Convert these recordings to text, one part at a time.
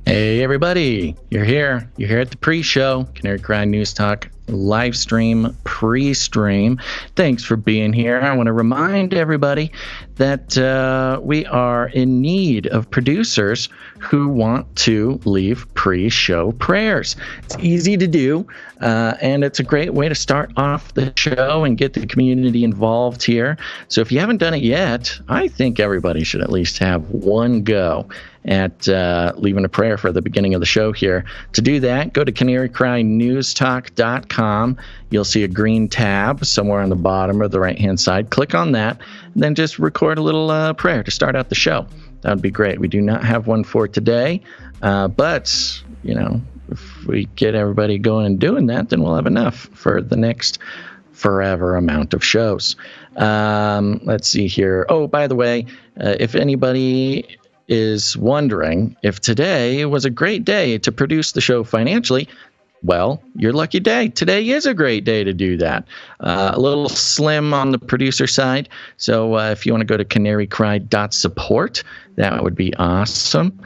Hey everybody, you're here. You're here at the pre-show, Canary Cry News Talk live stream, pre-stream. Thanks for being here. I want to remind everybody that we are in need of producers who want to leave pre-show prayers. It's easy to do, and it's a great way to start off the show and get the community involved here. So if you haven't done it yet, I think everybody should at least have one go at leaving a prayer for the beginning of the show here. To do that, go to canarycrynewstalk.com. You'll see a green tab somewhere on the bottom or the right-hand side. Click on that, and then just record a little prayer to start out the show. That would be great. We do not have one for today, but, you know, if we get everybody going and doing that, then we'll have enough for the next forever amount of shows. Let's see here. Oh, by the way, if anybody is wondering if today was a great day to produce the show financially, well, your lucky day. Today is a great day to do that. A little slim on the producer side. So if you want to go to canarycry.support, that would be awesome.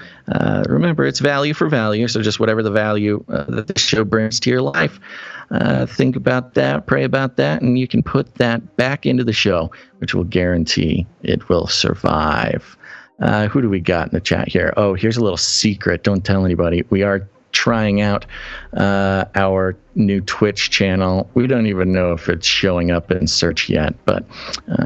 Remember, it's value for value. So just whatever the value that the show brings to your life, think about that, pray about that, and you can put that back into the show, which will guarantee it will survive. Who do we got in the chat here? Oh, here's a little secret. Don't tell anybody. We are trying out our new Twitch channel. We don't even know if it's showing up in search yet, but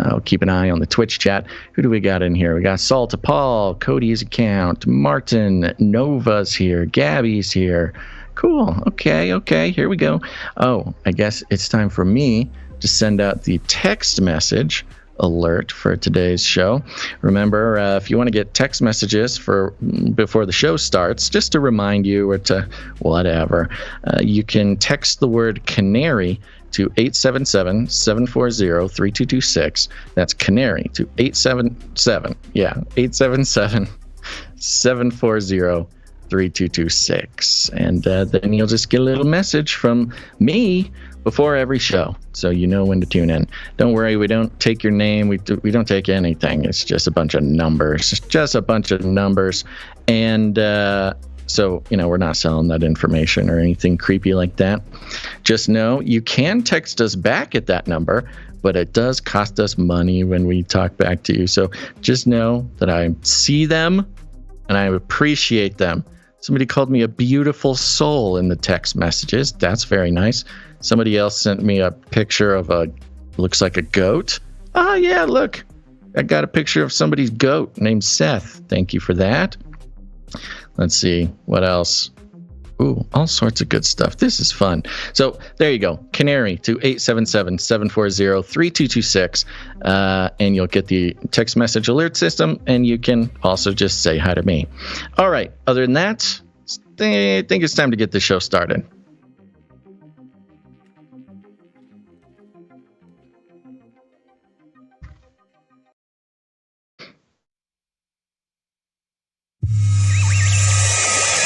I'll keep an eye on the Twitch chat. Who do we got in here? We got Salta Paul, Cody's account, Martin, Nova's here, Gabby's here. Cool. Okay, here we go. Oh, I guess it's time for me to send out the text message alert for today's show. Remember, if you want to get text messages for before the show starts, just to remind you or to whatever, you can text the word canary to 877-740-3226. That's canary to 877-740-3226. And then you'll just get a little message from me before every show, so you know when to tune in. Don't worry, we don't take your name. We don't take anything. It's just a bunch of numbers. It's just a bunch of numbers. And so, you know, we're not selling that information or anything creepy like that. Just know you can text us back at that number, but it does cost us money when we talk back to you. So just know that I see them and I appreciate them. Somebody called me a beautiful soul in the text messages. That's very nice. Somebody else sent me a picture of looks like a goat. Oh, yeah, look. I got a picture of somebody's goat named Seth. Thank you for that. Let's see. What else? Ooh, all sorts of good stuff. This is fun. So there you go. Canary to 877-740-3226. And you'll get the text message alert system. And you can also just say hi to me. All right. Other than that, I think it's time to get the show started.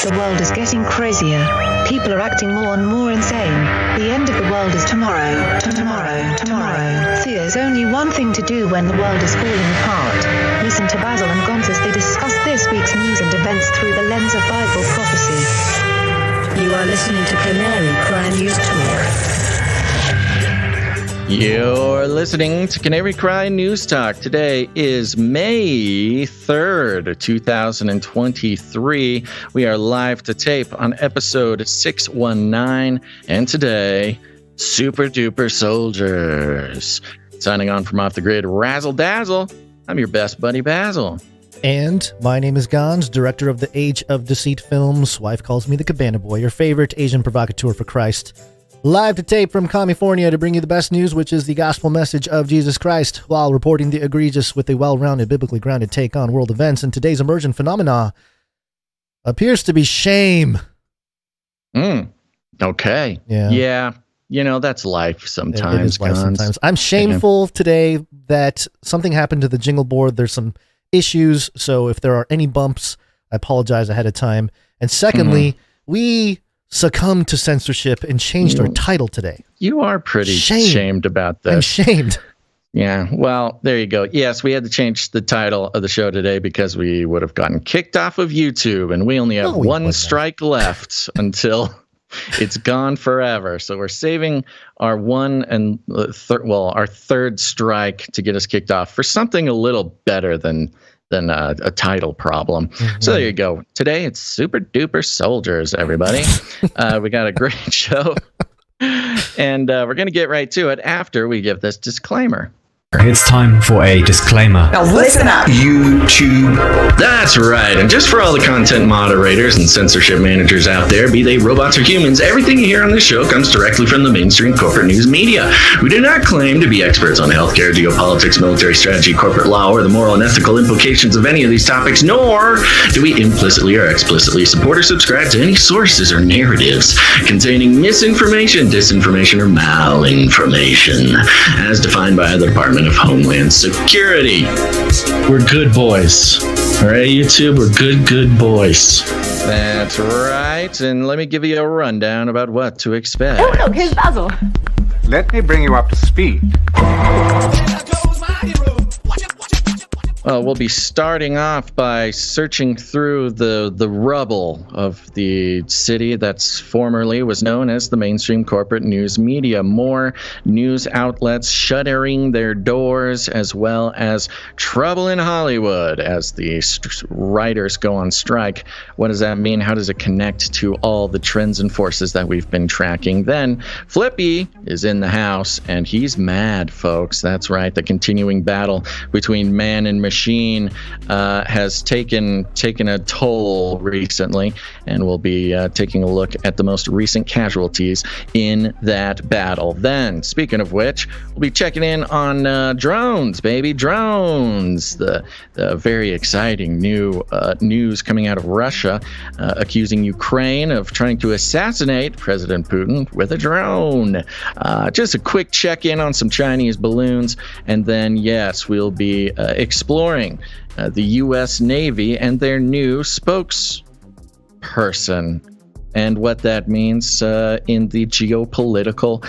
The world is getting crazier. People are acting more and more insane. The end of the world is tomorrow. There's only one thing to do when the world is falling apart. Listen to Basil and Gonz as they discuss this week's news and events through the lens of Bible prophecy. You are listening to Canary Cry News Talk. You're listening to Canary Cry News Talk. Today is May 3rd, 2023. We are live to tape on episode 619. And today, Super Duper Soldiers. Signing on from Off the Grid, Razzle Dazzle. I'm your best buddy, Basil. And my name is Gons, director of the Age of Deceit films. Wife calls me the Cabana Boy, your favorite Asian provocateur for Christ. Live to tape from California to bring you the best news, which is the gospel message of Jesus Christ, while reporting the egregious with a well-rounded, biblically grounded take on world events. And today's emergent phenomena appears to be shame. Okay. Yeah. You know, that's life sometimes. It is life sometimes. I'm shameful today that something happened to the jingle board. There's some issues, so if there are any bumps, I apologize ahead of time. And secondly, we succumbed to censorship and changed our title today. You are pretty shamed about this. I'm shamed. Yeah, well, there you go. Yes, we had to change the title of the show today because we would have gotten kicked off of YouTube, and we only have one strike left until it's gone forever. So we're saving our our third strike to get us kicked off for something a little better than a title problem. So there you go. Today it's Super Duper Soldiers, everybody. We got a great show, and we're going to get right to it after we give this disclaimer. It's time for a disclaimer. Now listen up, YouTube. That's right. And just for all the content moderators and censorship managers out there, be they robots or humans, everything you hear on this show comes directly from the mainstream corporate news media. We do not claim to be experts on healthcare, geopolitics, military strategy, corporate law, or the moral and ethical implications of any of these topics, nor do we implicitly or explicitly support or subscribe to any sources or narratives containing misinformation, disinformation, or malinformation, as defined by the Department of Homeland Security. We're good boys. All right, YouTube, we're good boys. That's right. And let me give you a rundown about what to expect. Oh, look, here's Basil. Let me bring you up to speed. Well, we'll be starting off by searching through the rubble of the city that's formerly was known as the mainstream corporate news media. More news outlets shuttering their doors, as well as trouble in Hollywood as the writers go on strike. What does that mean? How does it connect to all the trends and forces that we've been tracking? Then Flippy is in the house, and he's mad, folks. That's right. The continuing battle between man and machine has taken a toll recently, and we'll be taking a look at the most recent casualties in that battle. Then, speaking of which, we'll be checking in on drones, baby, drones. The very exciting new news coming out of Russia, accusing Ukraine of trying to assassinate President Putin with a drone. Just a quick check-in on some Chinese balloons, and then, yes, we'll be exploring the U.S. Navy and their new spokesperson and what that means in the geopolitical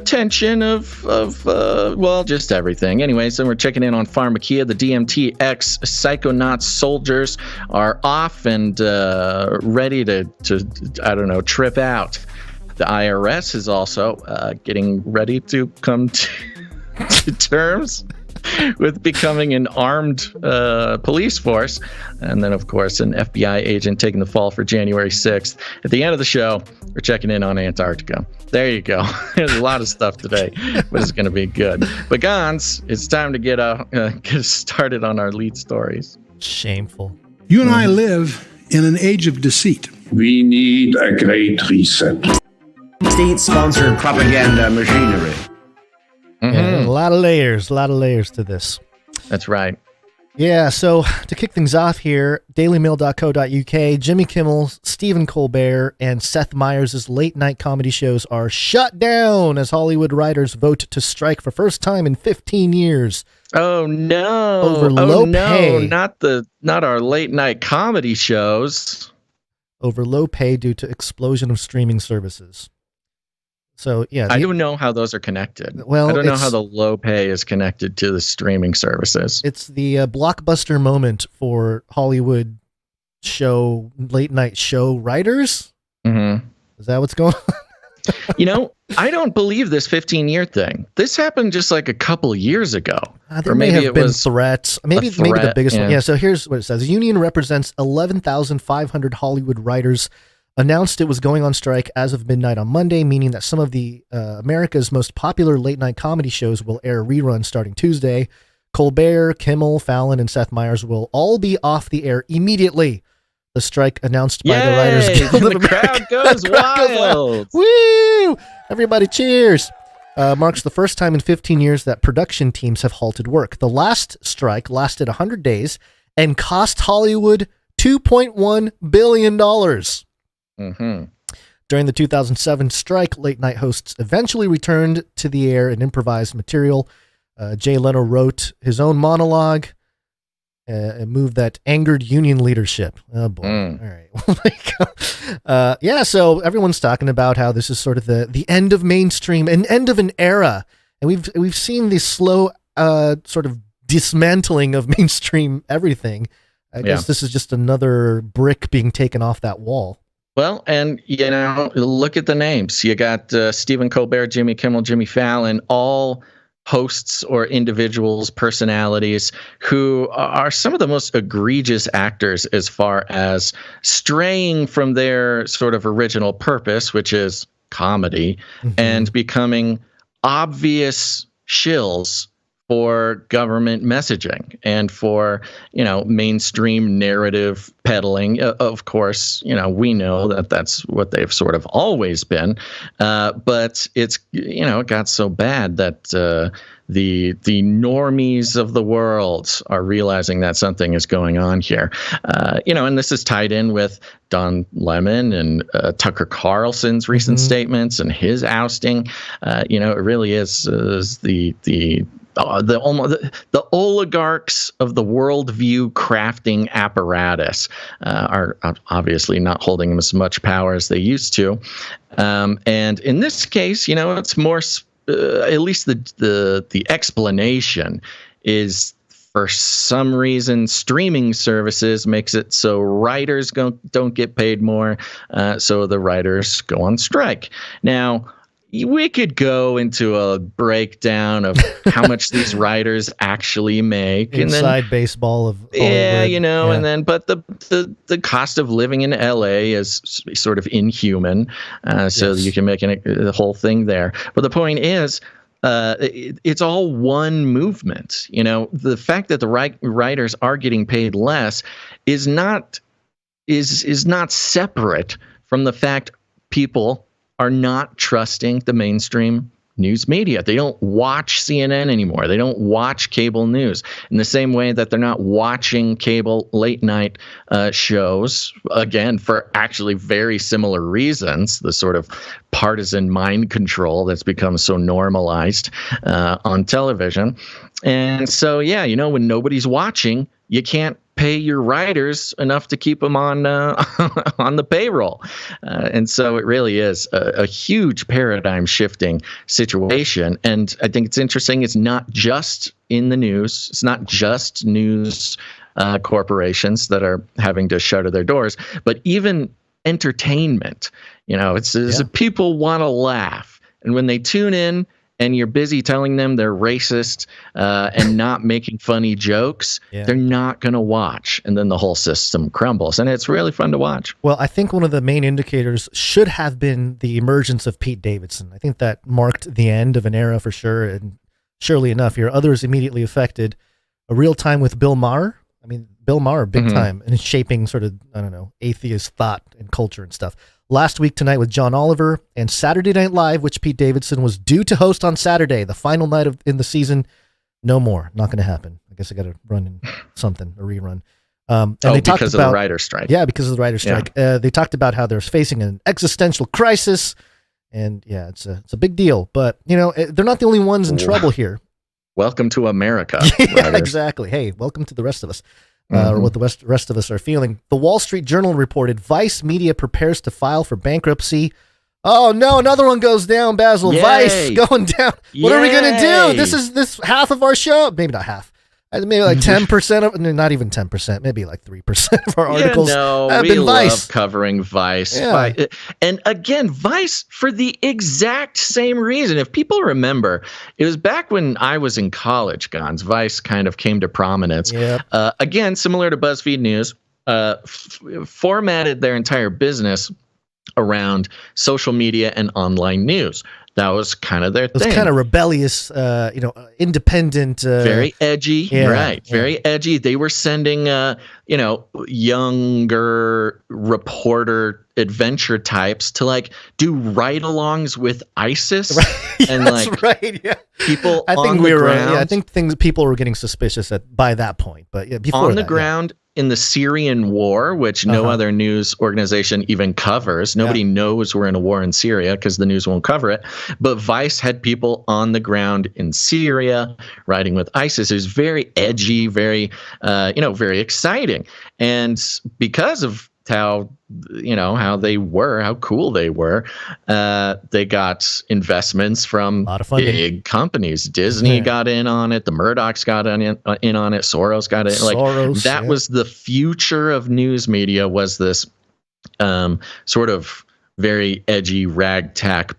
tension of just everything. Anyways, then we're checking in on Pharmakia. The DMT-X Psychonauts soldiers are off and ready to trip out. The IRS is also getting ready to come to terms with becoming an armed police force. And then, of course, an FBI agent taking the fall for January 6th. At the end of the show, we're checking in on Antarctica. There you go. There's a lot of stuff today, but it's going to be good. But Gons, it's time to get started on our lead stories. Shameful. You and I live in an age of deceit. We need a great reset. State-sponsored propaganda machinery. Yeah, a lot of layers to this. That's right. Yeah, so to kick things off here, DailyMail.co.uk, Jimmy Kimmel, Stephen Colbert, and Seth Meyers' late-night comedy shows are shut down as Hollywood writers vote to strike for first time in 15 years. Oh no! Over low pay. Not our late-night comedy shows. Over low pay due to explosion of streaming services. So yeah, I don't know how those are connected. Well, I don't know how the low pay is connected to the streaming services. It's the blockbuster moment for Hollywood late night show writers. Mm-hmm. Is that what's going on? I don't believe this 15-year thing. This happened just like a couple years ago. There may have been threats. Maybe the biggest one. Yeah, so here's what it says. The union represents 11,500 Hollywood writers. Announced it was going on strike as of midnight on Monday, meaning that some of the America's most popular late-night comedy shows will air reruns starting Tuesday. Colbert, Kimmel, Fallon, and Seth Meyers will all be off the air immediately. The strike announced by the Writers Guild of America. Goes wild. Woo! Everybody cheers. Marks the first time in 15 years that production teams have halted work. The last strike lasted 100 days and cost Hollywood $2.1 billion. Mm-hmm. During the 2007 strike, late-night hosts eventually returned to the air and improvised material. Jay Leno wrote his own monologue, a move that angered union leadership. Oh, boy. All right. Yeah, so everyone's talking about how this is sort of the end of mainstream, an end of an era. And we've seen this slow sort of dismantling of mainstream everything. I guess this is just another brick being taken off that wall. Well, and, look at the names. You got Stephen Colbert, Jimmy Kimmel, Jimmy Fallon, all hosts or individuals, personalities who are some of the most egregious actors as far as straying from their sort of original purpose, which is comedy, and becoming obvious shills for government messaging and for, mainstream narrative peddling. Of course, we know that that's what they've sort of always been. But it's, it got so bad that the normies of the world are realizing that something is going on here. And this is tied in with Don Lemon and Tucker Carlson's recent statements and his ousting. It really is the oligarchs of the worldview crafting apparatus are obviously not holding as much power as they used to. And in this case, it's more, at least the explanation is, for some reason, streaming services makes it so writers don't get paid more, so the writers go on strike. Now, we could go into a breakdown of how much these writers actually make. Inside baseball of Hollywood. And then, but the cost of living in LA is sort of inhuman, so you can make the whole thing there. But the point is, it's all one movement. The fact that the writers are getting paid less is not separate from the fact people are not trusting the mainstream news media. They don't watch CNN anymore. They don't watch cable news in the same way that they're not watching cable late night shows, again, for actually very similar reasons, the sort of partisan mind control that's become so normalized on television. And so, when nobody's watching, you can't pay your writers enough to keep them on the payroll. And so it really is a huge paradigm shifting situation. And I think it's interesting. It's not just in the news. It's not just news corporations that are having to shutter their doors, but even entertainment. It's people want to laugh. And when they tune in, and you're busy telling them they're racist and not making funny jokes, they're not going to watch. And then the whole system crumbles. And it's really fun to watch. Well, I think one of the main indicators should have been the emergence of Pete Davidson. I think that marked the end of an era for sure. And surely enough, here, others immediately affected. A real time with Bill Maher. I mean, Bill Maher, big time, and shaping sort of, atheist thought and culture and stuff. Last week tonight with John Oliver, and Saturday Night Live, which Pete Davidson was due to host on Saturday, the final night in the season. No more. Not going to happen. I guess I got to run in something, a rerun. And they talked because of the writer's strike. Yeah, because of the writer's strike. They talked about how they're facing an existential crisis, and it's a big deal. But, they're not the only ones in trouble here. Welcome to America. Yeah, exactly. Hey, welcome to the rest of us. Or what the rest of us are feeling. The Wall Street Journal reported Vice Media prepares to file for bankruptcy. Oh no, another one goes down, Basil. Yay. Vice going down. What are we going to do? This half of our show. Maybe not half. Maybe like 10% of, not even 10%, maybe like 3% of our articles have we been love Vice. covering Vice. Yeah. And again, Vice for the exact same reason. If people remember, it was back when I was in college, Gons. Vice kind of came to prominence. Yep. Again, similar to BuzzFeed News, formatted their entire business around social media and online news. That was kind of their thing. It was kind of rebellious, independent. Very edgy, yeah, right? yeah. Very edgy. They were sending, younger reporter adventure types to like do ride-alongs with ISIS, Right. and That's like right. Yeah. people I think on we the were. ground, I think people were getting suspicious by that point. But yeah, before on the that, ground. In the Syrian war, which no other news organization even covers. Nobody knows we're in a war in Syria because the news won't cover it. But Vice had people on the ground in Syria riding with ISIS. It was very edgy, very, very exciting. And because of how they were, how cool they were, they got investments from lot of funding. big companies. Disney got in on it. The Murdochs got in on it. Soros got in. Soros, That was the future of news media, was this sort of very edgy ragtag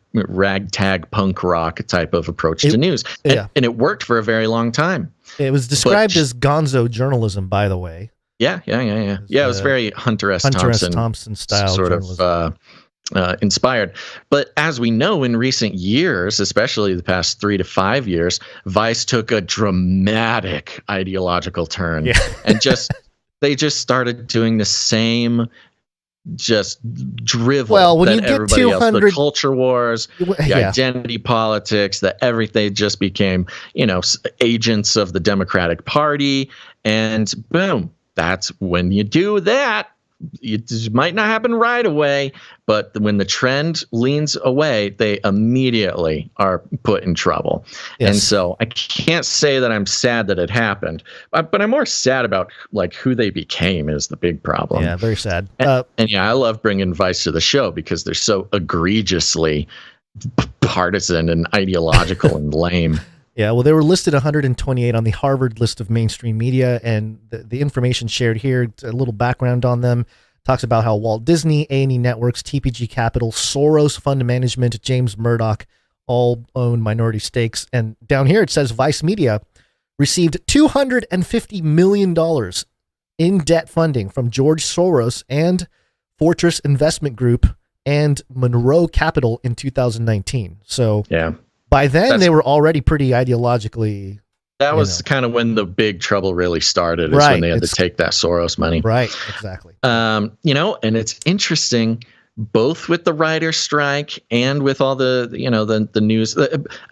punk rock type of approach to news. And it worked for a very long time. It was described as gonzo journalism, by the way. Yeah. It was very Hunter S. Thompson style sort journalism. of inspired. But as we know, in recent years, especially the past 3 to 5 years, Vice took a dramatic ideological turn, and they just started doing the same just drivel when that you get everybody 200 else, the culture wars, the identity politics, that everything just became, agents of the Democratic Party, and boom. That's when you do that. It might not happen right away, but when the trend leans away, they immediately are put in trouble. Yes. And so I can't say that I'm sad that it happened, but I'm more sad about like who they became is the big problem. Yeah, very sad. And I love bringing Vice to the show because they're so egregiously partisan and ideological and lame. Yeah, well, they were listed 128 on the Harvard list of mainstream media, and the information shared here, a little background on them, talks about how Walt Disney, A&E Networks, TPG Capital, Soros Fund Management, James Murdoch all own minority stakes. And down here it says Vice Media received $250 million in debt funding from George Soros and Fortress Investment Group and Monroe Capital in 2019. So yeah. By then, they were already pretty ideologically. That was kind of when the big trouble really started, is when they had to take that Soros money. Right, exactly. And it's interesting, both with the writer's strike and with all the news.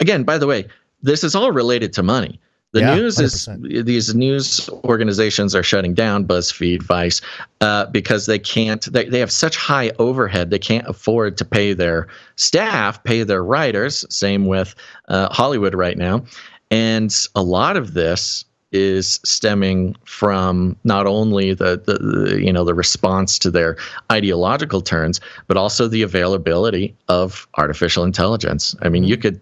Again, by the way, this is all related to money. The news 100%. Is these news organizations are shutting down, BuzzFeed, Vice, because they can't. They have such high overhead, they can't afford to pay their staff, pay their writers. Same with Hollywood right now, and a lot of this is stemming from not only the response to their ideological turns, but also the availability of artificial intelligence. I mean, you could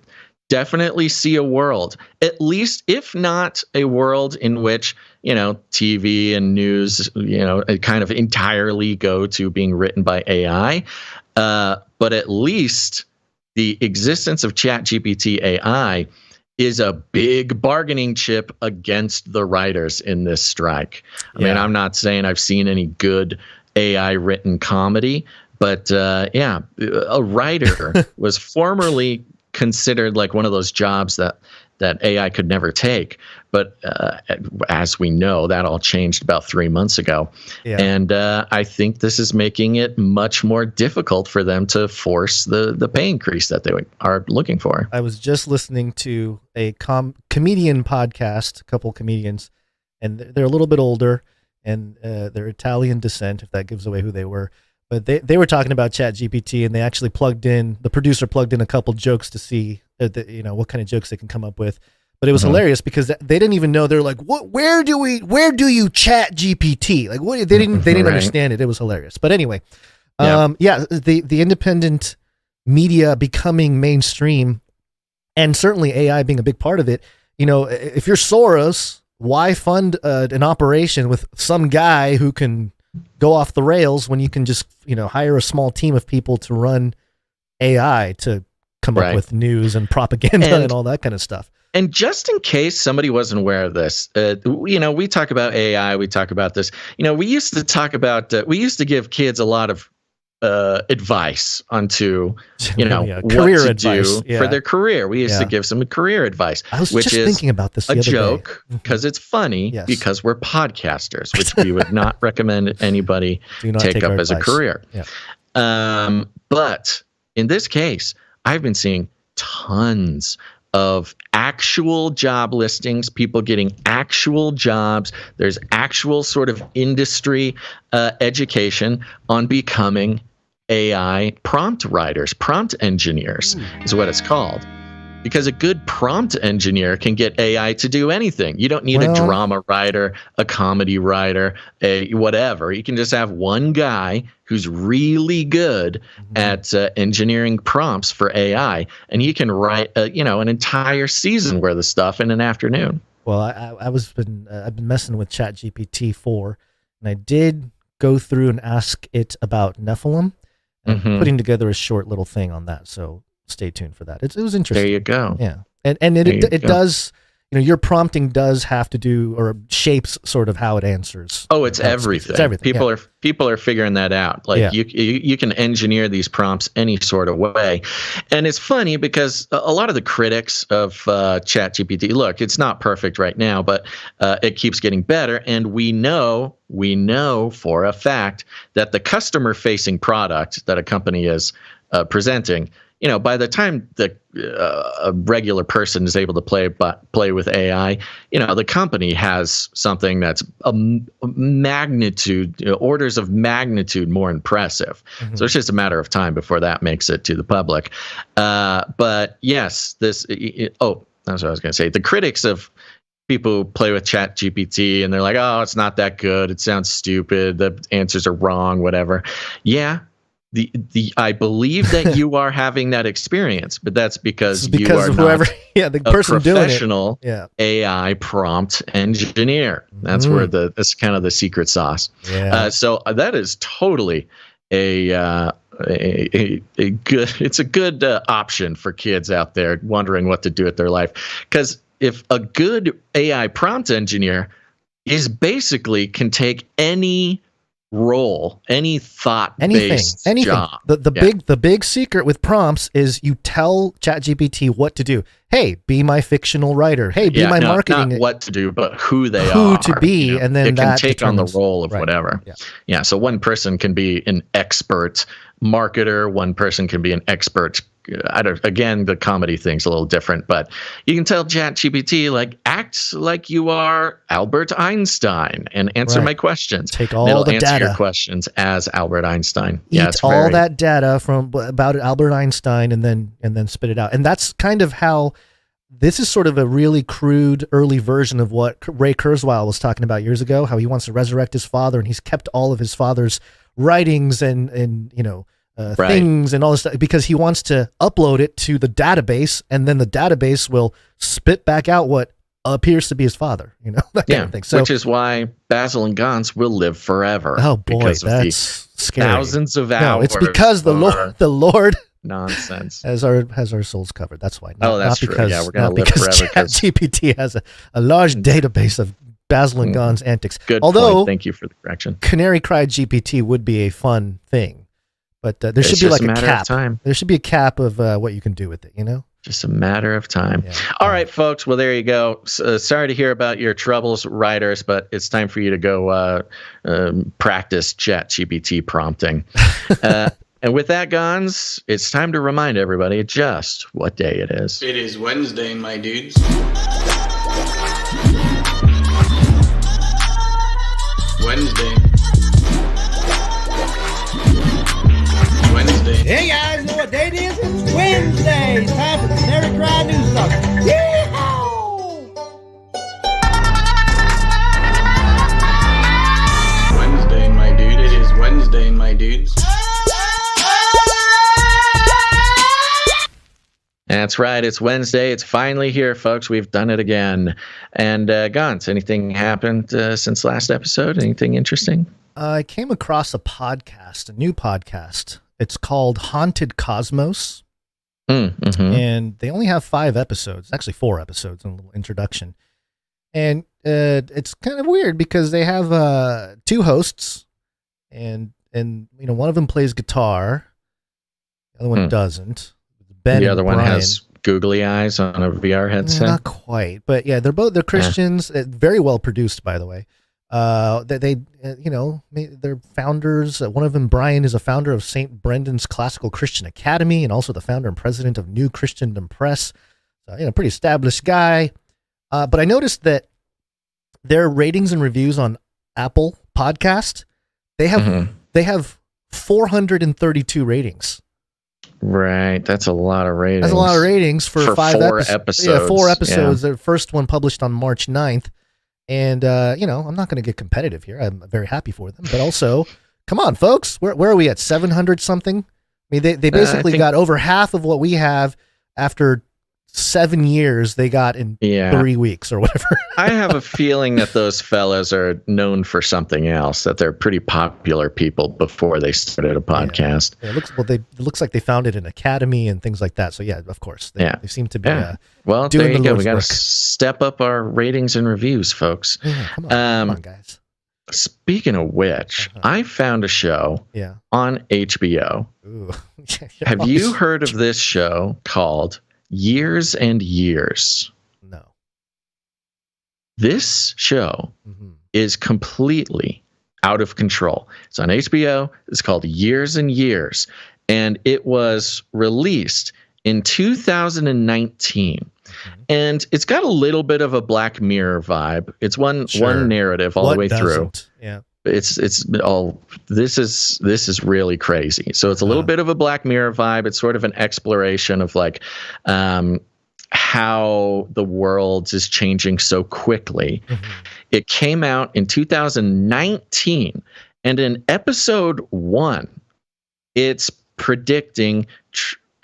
definitely see a world, at least if not a world in which, TV and news, kind of entirely go to being written by AI. But at least the existence of ChatGPT AI is a big bargaining chip against the writers in this strike. I mean, I'm not saying I've seen any good AI written comedy, but a writer was formerly considered like one of those jobs that AI could never take. But as we know, that all changed about 3 months ago. Yeah. And I think this is making it much more difficult for them to force the pay increase that they are looking for. I was just listening to a comedian podcast, a couple comedians, and they're a little bit older, and they're Italian descent, if that gives away who they were. But they were talking about ChatGPT, and they actually the producer plugged in a couple jokes to see what kind of jokes they can come up with. But it was hilarious because they didn't even know. They're like, "What? Where do you chat GPT?" Like, what? They didn't right. understand it. It was hilarious. But anyway, the independent media becoming mainstream, and certainly AI being a big part of it. If you're Soros why fund an operation with some guy who can go off the rails when you can just, hire a small team of people to run AI to come up with news and propaganda and all that kind of stuff. And just in case somebody wasn't aware of this, we talk about AI, we talk about this. We used to talk about, we used to give kids a lot of advice onto, what career to advice do for their career. We used to give some career advice, I was which just is thinking about this the a other joke day. because it's funny because we're podcasters, which we would not recommend anybody take up as a career. Yeah. But in this case, I've been seeing tons of actual job listings, people getting actual jobs. There's actual sort of industry education on becoming AI prompt writers, prompt engineers is what it's called. Because a good prompt engineer can get AI to do anything. You don't need a drama writer, a comedy writer, a whatever. You can just have one guy who's really good at engineering prompts for AI, and he can write, an entire season worth of stuff in an afternoon. Well, I've been messing with ChatGPT 4, and I did go through and ask it about Nephilim, and putting together a short little thing on that. So stay tuned for that. It was interesting. There you go. Yeah, and it does. Your prompting does have to do or shapes sort of how it answers. Oh, it's everything. It's everything. People are figuring that out. Like you can engineer these prompts any sort of way, and it's funny because a lot of the critics of ChatGPT, look, it's not perfect right now, but it keeps getting better, and we know for a fact that the customer-facing product that a company is presenting, by the time a regular person is able to play with AI, the company has something that's a magnitude, orders of magnitude more impressive. So it's just a matter of time before that makes it to the public. But yes, that's what I was going to say. The critics of people who play with ChatGPT and they're like, oh, it's not that good. It sounds stupid. The answers are wrong, whatever. Yeah. I believe that you are having that experience, but that's because you are of whoever, the person doing it. Professional AI prompt engineer. That's where that's kind of the secret sauce. Yeah. So that is totally a good. It's a good option for kids out there wondering what to do with their life. Because if a good AI prompt engineer is basically can take any role, any thought-based job. The big secret with prompts is you tell ChatGPT what to do. Hey, be my fictional writer. Hey, be my marketing. Not what to do, but who they are. Who to be, and then it can that take determines on the role of whatever. Yeah. So one person can be an expert marketer. One person can be an expert. Again, the comedy thing's a little different, but you can tell ChatGPT, act like you are Albert Einstein and answer my questions. Take all the answer data. Your questions as Albert Einstein. Eat all that data about Albert Einstein and then spit it out. And that's kind of how this is sort of a really crude early version of what Ray Kurzweil was talking about years ago, how he wants to resurrect his father, and he's kept all of his father's writings and things and all this stuff because he wants to upload it to the database, and then the database will spit back out what appears to be his father, that kind of thing. So, which is why Basil and Gans will live forever. Oh boy, that's scary. Thousands of hours. No, it's because the Lord nonsense has our souls covered. That's why. That's true. Because, we're gonna live forever. ChatGPT has a large database of Basil and Gans antics. Good Although, point. Thank you for the correction. Canary Cried GPT would be a fun thing. But there should be like a cap. There should be a cap of what you can do with it, Just a matter of time. Yeah. All right, folks. Well, there you go. Sorry to hear about your troubles, writers, but it's time for you to go practice ChatGPT prompting. And with that, Gons, it's time to remind everybody just what day it is. It is Wednesday, my dudes. Wednesday. Hey guys, know what day it is? It's Wednesday. It's time for the Canary Cry News Sucker. Yeehaw! Wednesday, my dude. It is Wednesday, my dudes. That's That's right. It's Wednesday. It's finally here, folks. We've done it again. And Gons, anything happened since last episode? Anything interesting? I came across a podcast, a new podcast. It's called Haunted Cosmos. And they only have 5 episodes, actually 4 episodes, and a little introduction. And it's kind of weird because they have 2 hosts, and one of them plays guitar, the other one doesn't. Ben the other one Brian has googly eyes on a VR headset. Not quite, but yeah, they're Christians. Very well produced, by the way. They're founders. One of them, Brian, is a founder of St. Brendan's Classical Christian Academy, and also the founder and president of New Christendom Press. So, pretty established guy. But I noticed that their ratings and reviews on Apple Podcast, they have 432 ratings. Right, that's a lot of ratings. That's a lot of ratings for 5 episodes. Yeah, 4 episodes. The first one published on March 9th. And, I'm not going to get competitive here. I'm very happy for them. But also, come on, folks. Where are we at? 700 something? I mean, they basically got over half of what we have after 7 years they got in 3 weeks or whatever. I have a feeling that those fellas are known for something else, that they're pretty popular people before they started a podcast. Yeah, it looks like they founded an academy and things like that. So, yeah, of course. They seem to be well, doing there you go. We got work. to step up our ratings and reviews, folks. Yeah, come on, guys. Speaking of which, I found a show on HBO. Ooh. Have you heard of this show called Years and Years? No. This show is completely out of control. It's on HBO. It's called Years and Years, and it was released in 2019. And it's got a little bit of a Black Mirror vibe. It's one narrative all the way through. Yeah. It's all this is really crazy. So it's a little bit of a Black Mirror vibe. It's sort of an exploration of like how the world is changing so quickly. It came out in 2019, and in episode 1, it's predicting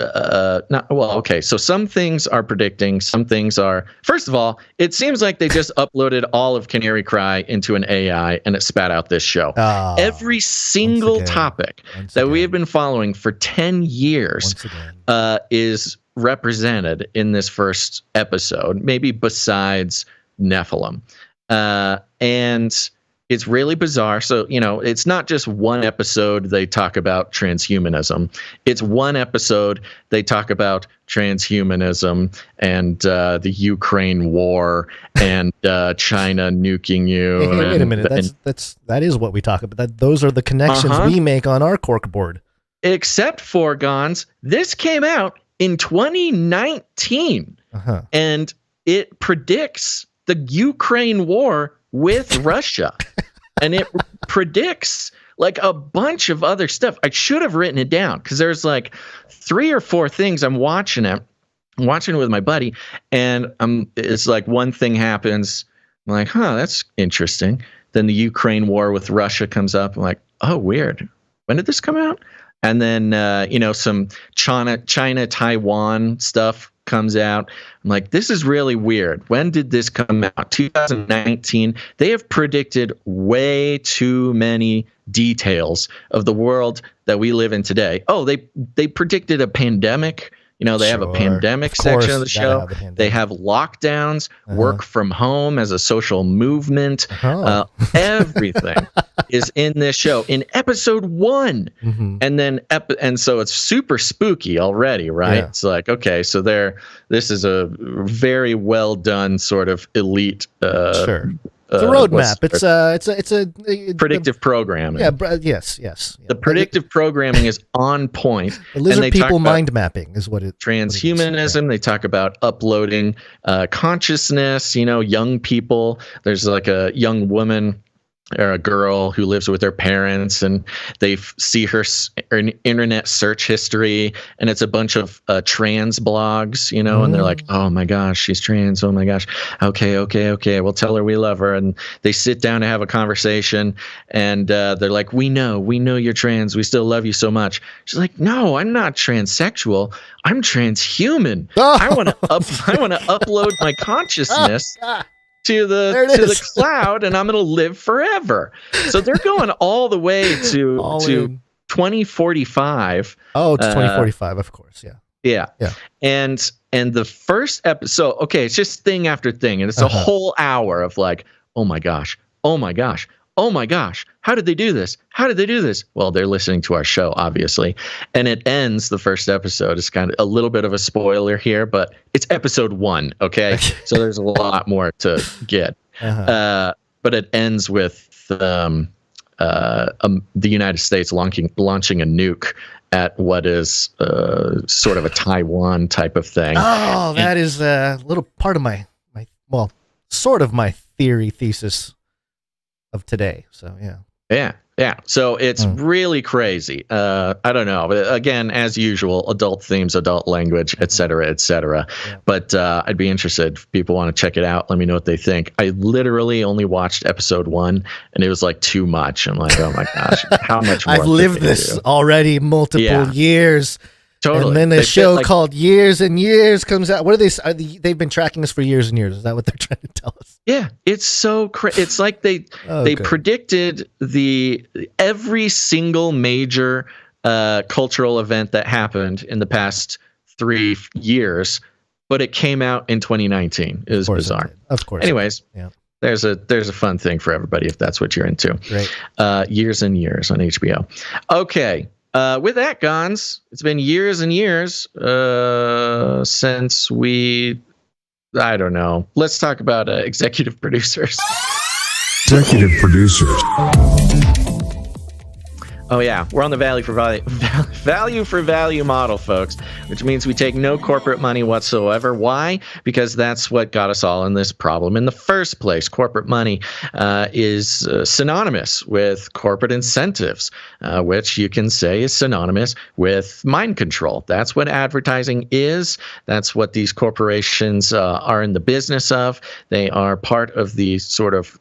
so some things are predicting, some things are. First of all, it seems like they just uploaded all of Canary Cry into an AI and it spat out this show. Every single topic that we have been following for 10 years is represented in this first episode, maybe besides Nephilim. And it's really bizarre. So, it's not just one episode they talk about transhumanism. It's one episode they talk about transhumanism and the Ukraine war and China nuking you. Hey, wait a minute. That is what we talk about. Those are the connections we make on our corkboard. Except for Gons, this came out in 2019, and it predicts the Ukraine war with Russia. And it predicts like a bunch of other stuff. I should have written it down because there's like 3 or 4 things I'm watching it with my buddy, and it's like one thing happens. I'm like, that's interesting. Then the Ukraine war with Russia comes up. I'm like, oh, weird. When did this come out? And then some China Taiwan stuff comes out. I'm like, this is really weird. When did this come out? 2019. They have predicted way too many details of the world that we live in today. Oh, they predicted a pandemic. They have a pandemic section of the show. They have lockdowns, work from home as a social movement. Everything is in this show in episode 1. And then and so it's super spooky already, right? Yeah. It's like, okay, so this is a very well done sort of elite it's a roadmap. It's a predictive programming. Yeah. Yes. The predictive programming is on point. Lizard people mind mapping is what it. Transhumanism. They talk about uploading consciousness. Young people. There's like a young woman or a girl who lives with her parents, and they see her internet search history, and it's a bunch of trans blogs, and they're like, oh my gosh, she's trans. Oh my gosh. Okay. We'll tell her we love her. And they sit down to have a conversation, and they're like, we know you're trans. We still love you so much. She's like, no, I'm not transsexual. I'm transhuman. I want to upload my consciousness to the cloud, and I'm going to live forever. So they're going all the way to 2045. Oh, to 2045, of course. Yeah. And the first episode, okay, it's just thing after thing, and it's a whole hour of like, oh my gosh, how did they do this? Well, they're listening to our show, obviously. And it ends, the first episode is kind of a little bit of a spoiler here, but it's episode 1, okay? So there's a lot more to get. But it ends with the United States launching a nuke at what is sort of a Taiwan type of thing. Oh, that is a little part of my sort of my thesis of today. So yeah. So it's really crazy. I don't know, but again, as usual, adult themes, adult language, etc. Yeah. But I'd be interested if people want to check it out. Let me know what they think. I literally only watched episode 1, and it was like too much. I'm like, oh my gosh, how much more? I've lived this already multiple years. Totally. And then a show called Years and Years comes out. What are they? They've been tracking us for years and years. Is that what they're trying to tell us? Yeah, it's so it's like they predicted every single major cultural event that happened in the past 3 years, but it came out in 2019. It was bizarre. Of course. Anyways, there's a fun thing for everybody if that's what you're into. Great. Years and Years on HBO. Okay. With that, Gons, it's been years and years since I don't know. Let's talk about executive producers. Executive producers. Oh yeah, we're on the value for value model, folks, which means we take no corporate money whatsoever. Why? Because that's what got us all in this problem in the first place. Corporate money is synonymous with corporate incentives, which you can say is synonymous with mind control. That's what advertising is. That's what these corporations are in the business of. They are part of the sort of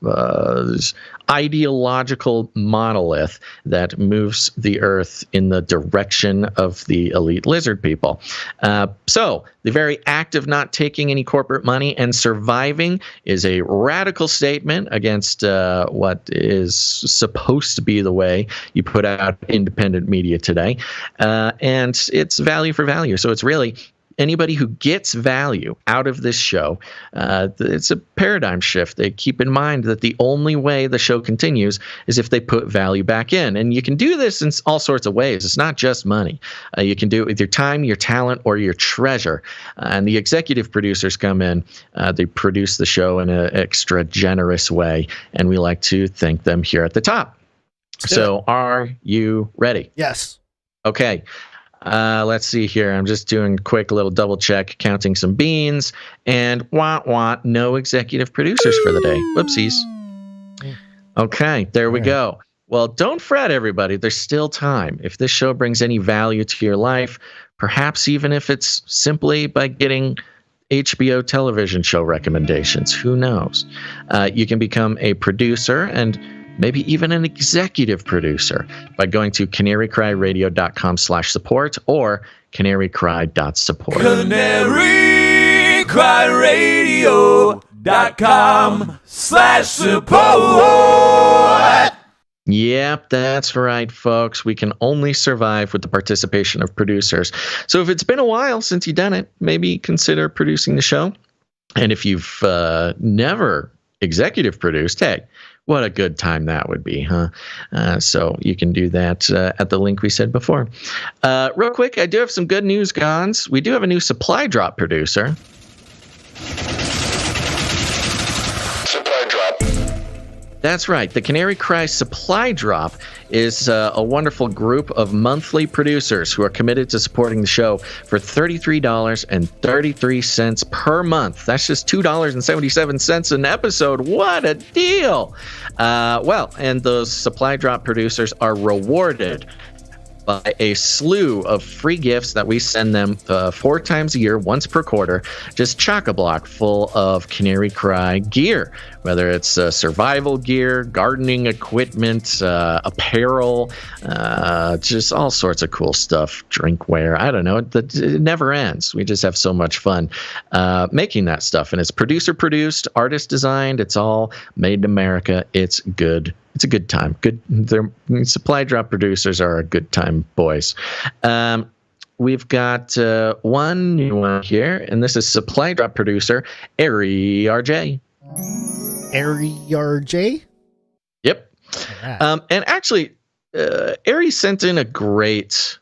ideological monolith that moves the earth in the direction of the elite lizard people. So the very act of not taking any corporate money and surviving is a radical statement against what is supposed to be the way you put out independent media today. And it's value for value. So it's really anybody who gets value out of this show, it's a paradigm shift. They keep in mind that the only way the show continues is if they put value back in. And you can do this in all sorts of ways. It's not just money. You can do it with your time, your talent, or your treasure. And the executive producers come in. They produce the show in an extra generous way. And we like to thank them here at the top. So are you ready? Yes. Okay. Let's see here. I'm just doing a quick little double check, counting some beans, and no executive producers for the day. Whoopsies. Okay, there we go. Well, don't fret, everybody. There's still time. If this show brings any value to your life, perhaps even if it's simply by getting HBO television show recommendations, who knows? You can become a producer and maybe even an executive producer by going to canarycryradio.com/support or canarycry.support. canarycryradio.com/support. Yep, that's right, folks. We can only survive with the participation of producers. So if it's been a while since you've done it, maybe consider producing the show. And if you've never executive produced, hey, what a good time that would be, huh? So you can do that at the link we said before. Real quick, I do have some good news, Gons. We do have a new supply drop producer. Supply drop. That's right. The Canary Cry Supply Drop is a wonderful group of monthly producers who are committed to supporting the show for $33.33 per month. That's just $2.77 an episode. What a deal! And those Supply Drop producers are rewarded by a slew of free gifts that we send them 4 times a year, once per quarter, just chock-a-block full of Canary Cry gear, whether it's survival gear, gardening equipment, apparel, just all sorts of cool stuff, drinkware. I don't know. It never ends. We just have so much fun making that stuff. And it's producer-produced, artist-designed. It's all made in America. It's good. It's a good time. Their Supply Drop producers are a good time, boys. We've got one new one here, and this is Supply Drop producer Ari RJ. Ari RJ? Yep. Right. And actually, Ari sent in a great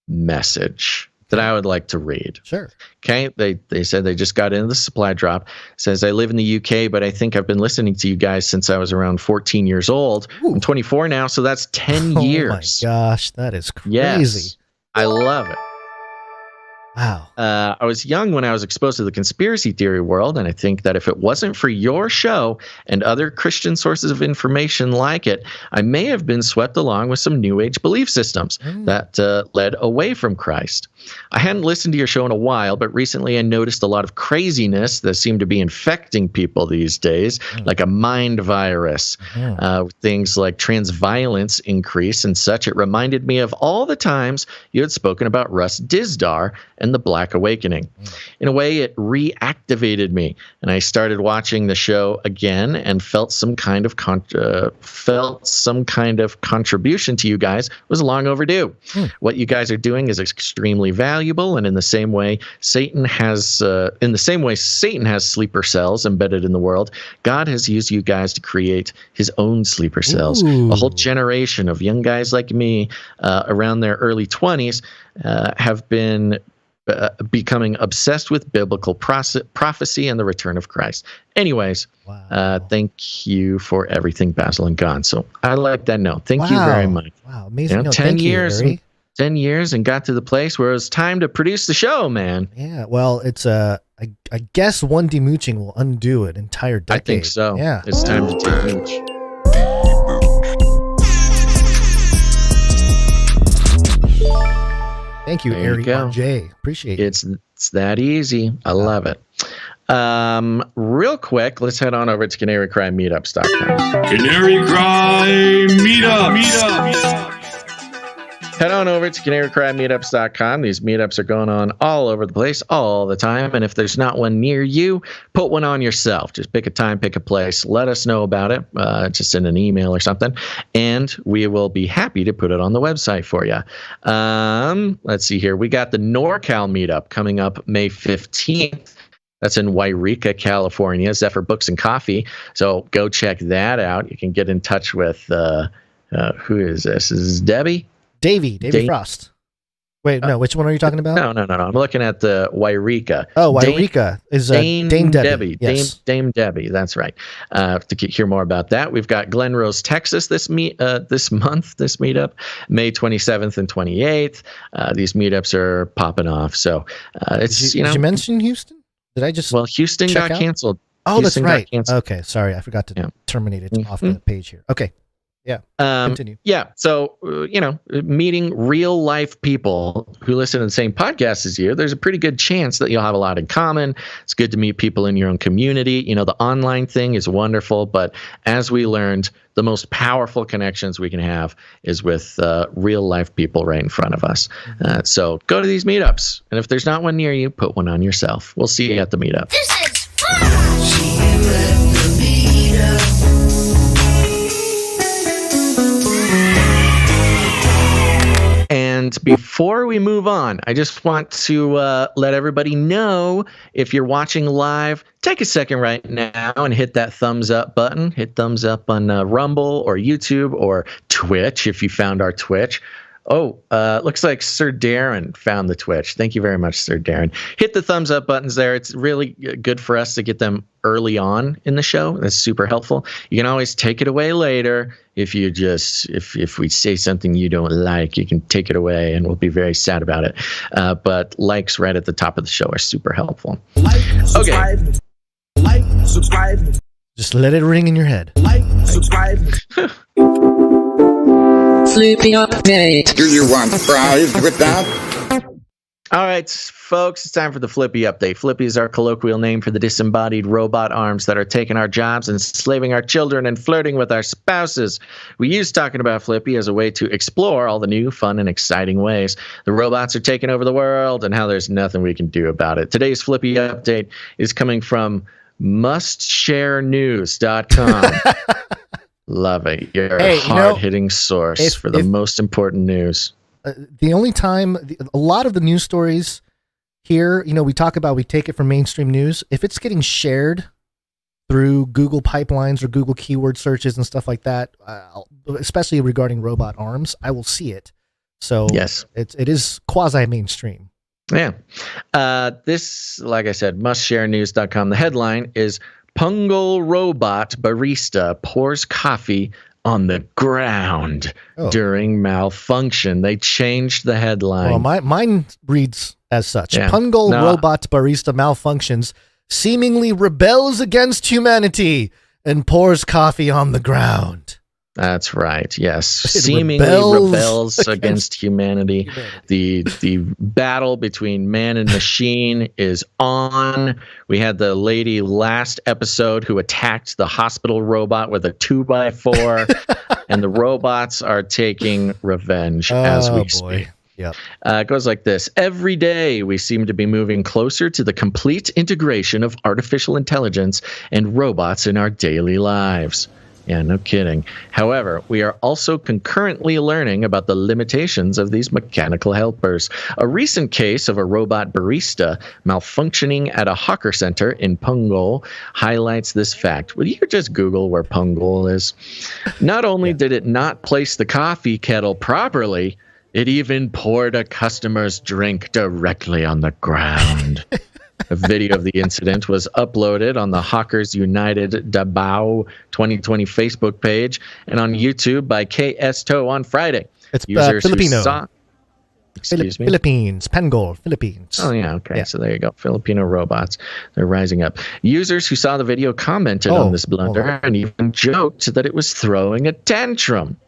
message that I would like to read. Sure. Okay. They said they just got into the Supply Drop. It says, I live in the UK, but I think I've been listening to you guys since I was around 14 years old. Ooh. I'm 24 now, so that's 10 years. Oh my gosh, that is crazy. Yes, I love it. Wow. I was young when I was exposed to the conspiracy theory world, and I think that if it wasn't for your show and other Christian sources of information like it, I may have been swept along with some New Age belief systems that led away from Christ. I hadn't listened to your show in a while, but recently I noticed a lot of craziness that seemed to be infecting people these days, like a mind virus. Things like trans violence increase and such. It reminded me of all the times you had spoken about Russ Dizdar and the Black Awakening. In a way, it reactivated me, and I started watching the show again and felt some kind of contribution to you guys was long overdue. What you guys are doing is extremely valuable, and in the same way Satan has sleeper cells embedded in the world, God has used you guys to create his own sleeper cells. A whole generation of young guys like me around their early 20s have been becoming obsessed with biblical prophecy and the return of Christ. Anyways, thank you for everything, Basil and Gon. So I like that note. Thank you very much. Wow, amazing. 10 years. 10 years and got to the place where it was time to produce the show, man. Yeah, well, it's I guess one demooching will undo an entire decade. I think so. Yeah. It's time to demooch. Thank you, Ari RJ. Appreciate it. It's that easy. I love it. Real quick, let's head on over to canarycrymeetups.com. Canary Cry Meetups. Head on over to canarycrymeetups.com. These meetups are going on all over the place all the time. And if there's not one near you, put one on yourself. Just pick a time, pick a place. Let us know about it. Just send an email or something. And we will be happy to put it on the website for you. Let's see here. We got the NorCal meetup coming up May 15th. That's in Wairika, California. Zephyr Books and Coffee. So go check that out. You can get in touch with, who is this? This is Debbie? Davey Frost. Wait, no, which one are you talking about? No. I'm looking at the Wairika. Oh, Wairika is Dame Debbie. Yes. Dame Debbie, that's right. To hear more about that, we've got Glen Rose, Texas this meetup, May 27th and 28th. These meetups are popping off. So it's, Did you mention Houston? Did I just Houston got canceled. Oh, Houston that's right. Okay, sorry. I forgot to terminate it off the page here. Okay. Yeah. Continue. Yeah. So, meeting real life people who listen to the same podcast as you, there's a pretty good chance that you'll have a lot in common. It's good to meet people in your own community. The online thing is wonderful, but as we learned, the most powerful connections we can have is with real life people right in front of us. So go to these meetups. And if there's not one near you, put one on yourself. We'll see you at the meetup. This is fun. See you at the meetup. And before we move on, I just want to let everybody know, if you're watching live, take a second right now and hit that thumbs up button. Hit thumbs up on Rumble or YouTube or Twitch if you found our Twitch. Looks like Sir Darren found the Twitch. Thank you very much, Sir Darren. Hit the thumbs up buttons there. It's really good for us to get them early on in the show. That's super helpful. You can always take it away later if you just if we say something you don't like, you can take it away and we'll be very sad about it. But likes right at the top of the show are super helpful. Subscribe. Like, subscribe. Just let it ring in your head. Like, subscribe. Flippy update. Do you want fries with that? All right, folks, it's time for the Flippy update. Flippy is our colloquial name for the disembodied robot arms that are taking our jobs, enslaving our children, and flirting with our spouses. We use talking about Flippy as a way to explore all the new, fun, and exciting ways the robots are taking over the world and how there's nothing we can do about it. Today's Flippy update is coming from mustsharenews.com. Love it. You're a hard-hitting source for the most important news. The only time, a lot of the news stories here, we talk about, we take it from mainstream news. If it's getting shared through Google pipelines or Google keyword searches and stuff like that, especially regarding robot arms, I will see it. So yes, it is quasi-mainstream. Yeah. This, like I said, mustsharenews.com. The headline is Pungal robot barista pours coffee on the ground during malfunction. They changed the headline. Well, mine reads as such. Yeah. Pungal robot barista malfunctions, seemingly rebels against humanity and pours coffee on the ground. That's right. Yes. Seemingly rebels against humanity. The battle between man and machine is on. We had the lady last episode who attacked the hospital robot with a 2x4, and the robots are taking revenge as we speak. Yep. It goes like this. Every day, we seem to be moving closer to the complete integration of artificial intelligence and robots in our daily lives. Yeah, no kidding. However, we are also concurrently learning about the limitations of these mechanical helpers. A recent case of a robot barista malfunctioning at a hawker center in Pungal highlights this fact. Will you just Google where Pungal is? Not only did it not place the coffee kettle properly, it even poured a customer's drink directly on the ground. A video of the incident was uploaded on the Hawkers United Davao 2020 Facebook page and on YouTube by KS Toe on Friday. It's Filipino. Excuse me? Philippines. Pungal, Philippines. Oh, yeah. Okay. Yeah. So there you go. Filipino robots. They're rising up. Users who saw the video commented on this blunder and even joked that it was throwing a tantrum.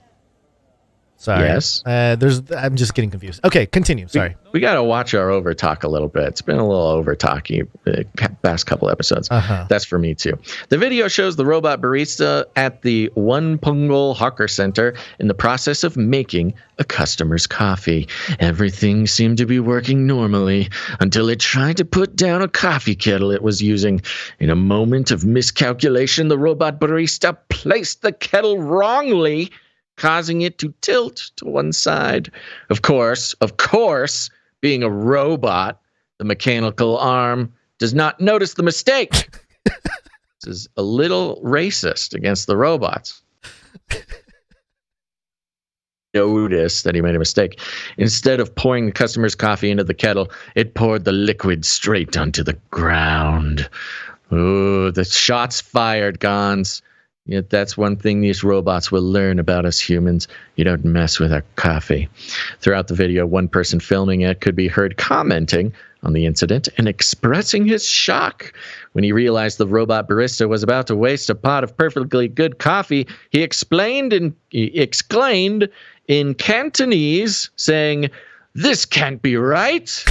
Sorry. Yes. I'm just getting confused. Okay, continue. Sorry. We got to watch our overtalk a little bit. It's been a little overtalky the past couple episodes. That's for me too. The video shows the robot barista at the One Pungal Hawker Center in the process of making a customer's coffee. Everything seemed to be working normally until it tried to put down a coffee kettle it was using. In a moment of miscalculation, the robot barista placed the kettle wrongly, causing it to tilt to one side. Of course, being a robot, the mechanical arm does not notice the mistake. This is a little racist against the robots. Notice that he made a mistake. Instead of pouring the customer's coffee into the kettle, it poured the liquid straight onto the ground. Ooh, the shots fired, Gons. Yet that's one thing these robots will learn about us humans. You don't mess with our coffee. Throughout the video, one person filming it could be heard commenting on the incident and expressing his shock. When he realized the robot barista was about to waste a pot of perfectly good coffee, he exclaimed in Cantonese, saying, "This can't be right."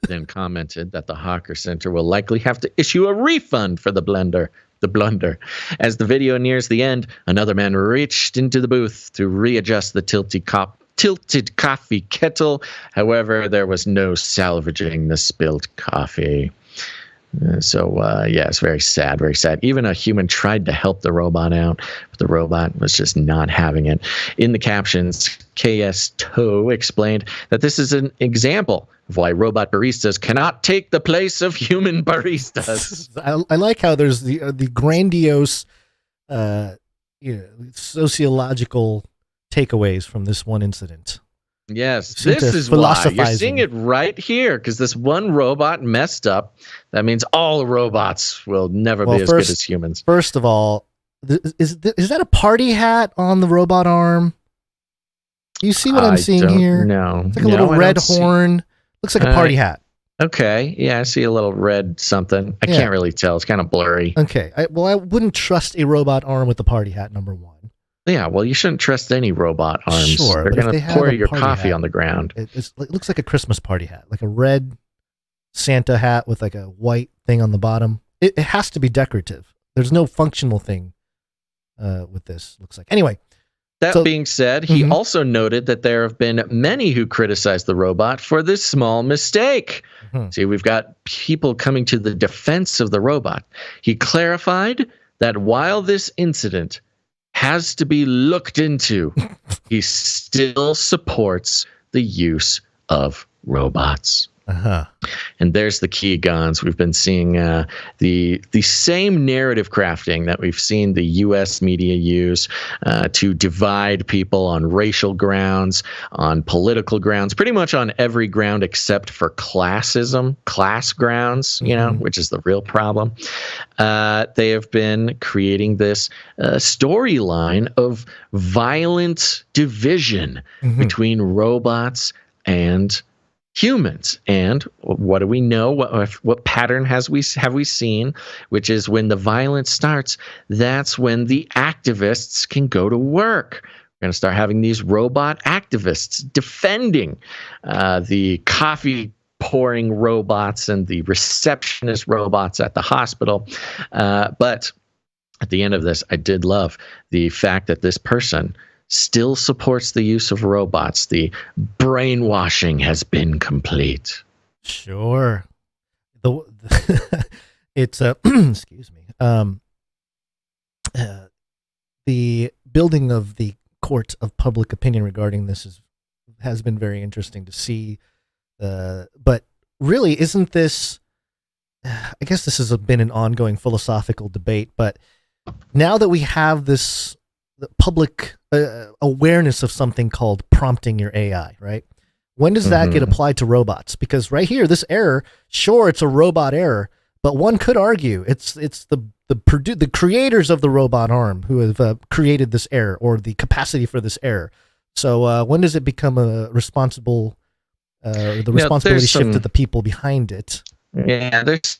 Then commented that the Hawker Center will likely have to issue a refund for the blunder. As the video nears the end, another man reached into the booth to readjust the tilted coffee kettle. However, there was no salvaging the spilled coffee. It's very sad, very sad. Even a human tried to help the robot out, but the robot was just not having it. In the captions, KS Toe explained that this is an example of why robot baristas cannot take the place of human baristas. I like how there's the grandiose sociological takeaways from this one incident. Yes, Seem this to is why you're philosophizing. seeing it right here, because this one robot messed up. That means all robots will never be as good as humans. First of all, is that a party hat on the robot arm? You see what I'm seeing here? No, it's like a little red horn. Looks like a party hat. Okay, yeah, I see a little red something. I can't really tell. It's kind of blurry. Okay, I wouldn't trust a robot arm with a party hat. Number one. Yeah, well, you shouldn't trust any robot arms. Sure, they're going to pour your coffee on the ground. It looks like a Christmas party hat, like a red Santa hat with like a white thing on the bottom. It has to be decorative. There's no functional thing with this, looks like. Anyway. That being said, he also noted that there have been many who criticized the robot for this small mistake. See, we've got people coming to the defense of the robot. He clarified that while this incident has to be looked into, he still supports the use of robots. And there's the key, Gons. We've been seeing the same narrative crafting that we've seen the U.S. media use to divide people on racial grounds, on political grounds, pretty much on every ground except for classism, class grounds, which is the real problem. They have been creating this storyline of violent division between robots and humans. And what do we know? What pattern have we seen? Which is when the violence starts, that's when the activists can go to work. We're going to start having these robot activists defending the coffee pouring robots and the receptionist robots at the hospital. But at the end of this, I did love the fact that this person still supports the use of robots. The brainwashing has been complete. Sure. It's excuse me. The building of the court of public opinion regarding this has been very interesting to see. But really, isn't this? I guess this has been an ongoing philosophical debate. But now that we have this public awareness of something called prompting your AI, right? When does that get applied to robots? Because right here, this error, sure, it's a robot error, but one could argue it's the creators of the robot arm who have created this error or the capacity for this error. So when does it become a responsibility shift to the people behind it? Yeah, there's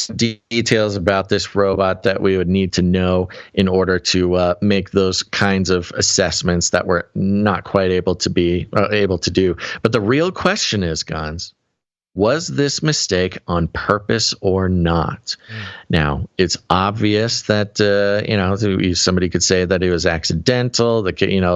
details about this robot that we would need to know in order to make those kinds of assessments that we're not quite able to do. But the real question is, Gons, was this mistake on purpose or not? Now, it's obvious that somebody could say that it was accidental,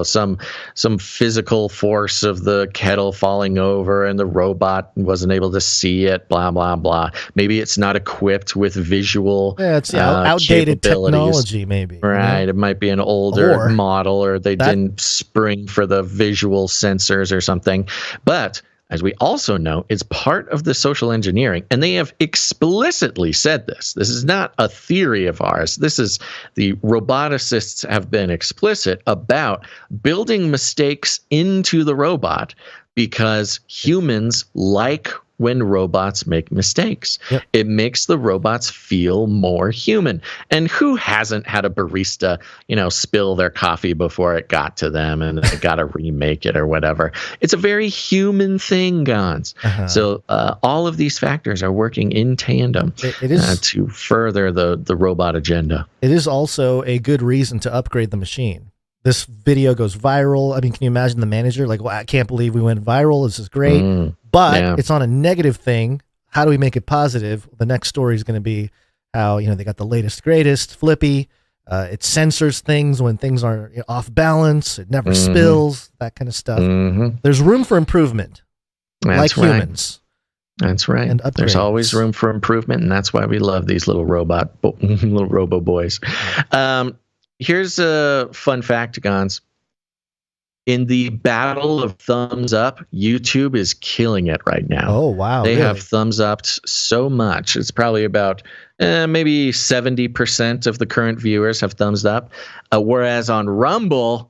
some physical force of the kettle falling over and the robot wasn't able to see it, blah, blah, blah. Maybe it's not equipped with visual it's outdated technology, maybe. Right. It might be an older model, or they didn't spring for the visual sensors or something. But as we also know, it's part of the social engineering, and they have explicitly said this. This is not a theory of ours. This is the roboticists have been explicit about building mistakes into the robot because humans like when robots make mistakes. Yep. It makes the robots feel more human. And who hasn't had a barista, spill their coffee before it got to them and they got to remake it or whatever? It's a very human thing, Gons. So all of these factors are working in tandem to further the robot agenda. It is also a good reason to upgrade the machine. This video goes viral. I mean, can you imagine the manager? Like, well, I can't believe we went viral. This is great. But it's on a negative thing. How do we make it positive? The next story is going to be how, they got the latest, greatest, Flippy. It censors things when things are off balance. It never spills, that kind of stuff. There's room for improvement, humans. That's right. And there's always room for improvement, and that's why we love these little little robo boys. Here's a fun fact, Gons. In the battle of thumbs up, YouTube is killing it right now. Oh, wow. They have thumbs up so much. It's probably about maybe 70% of the current viewers have thumbs up. Whereas on Rumble,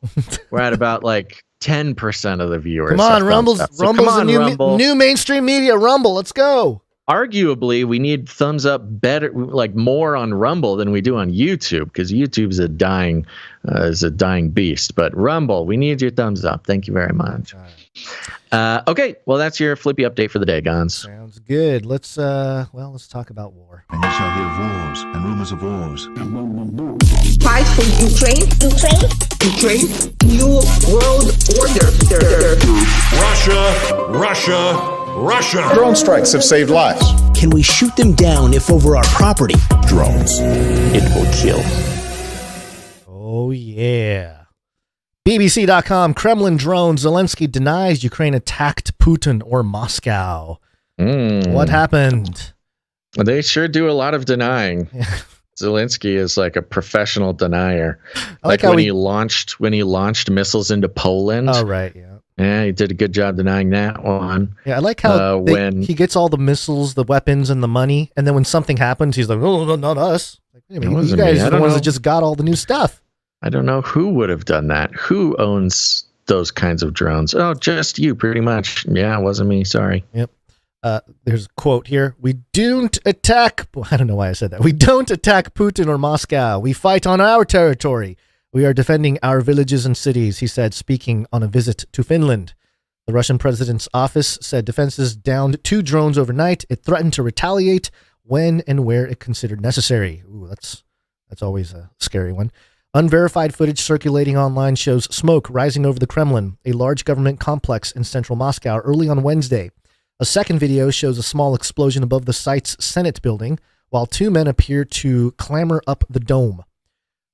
we're at about like 10% of the viewers. Come on, have Rumble's thumbs up. So come on, the Rumble. new mainstream media. Rumble, let's go. Arguably, we need thumbs up better, like more on Rumble than we do on YouTube, because YouTube's a dying beast. But Rumble, we need your thumbs up. Thank you very much. Okay, well, that's your Flippy update for the day, Gons. Sounds good. Let's talk about war. And you shall hear wars and rumors of wars. Fight for Ukraine. New world order. Russia. Drone strikes have saved lives. Can we shoot them down if over our property? Drones. It will kill. Oh, yeah. BBC.com, Kremlin drone. Zelensky denies Ukraine attacked Putin or Moscow. What happened? They sure do a lot of denying. Zelensky is like a professional denier. Like when he launched missiles into Poland. Oh, right, yeah. Yeah, he did a good job denying that one. Yeah, I like how when he gets all the missiles, the weapons, and the money, and then when something happens, he's like, "Oh, no, not us." Like, you guys are the ones that just got all the new stuff. I don't know who would have done that. Who owns those kinds of drones? Oh, just you, pretty much. Yeah, it wasn't me. Sorry. Yep. There's a quote here. We don't attack. I don't know why I said that. We don't attack Putin or Moscow. We fight on our territory. We are defending our villages and cities, he said, speaking on a visit to Finland. The Russian president's office said defenses downed 2 drones overnight. It threatened to retaliate when and where it considered necessary. Ooh, that's always a scary one. Unverified footage circulating online shows smoke rising over the Kremlin, a large government complex in central Moscow, early on Wednesday. A second video shows a small explosion above the site's Senate building, while 2 men appear to clamber up the dome.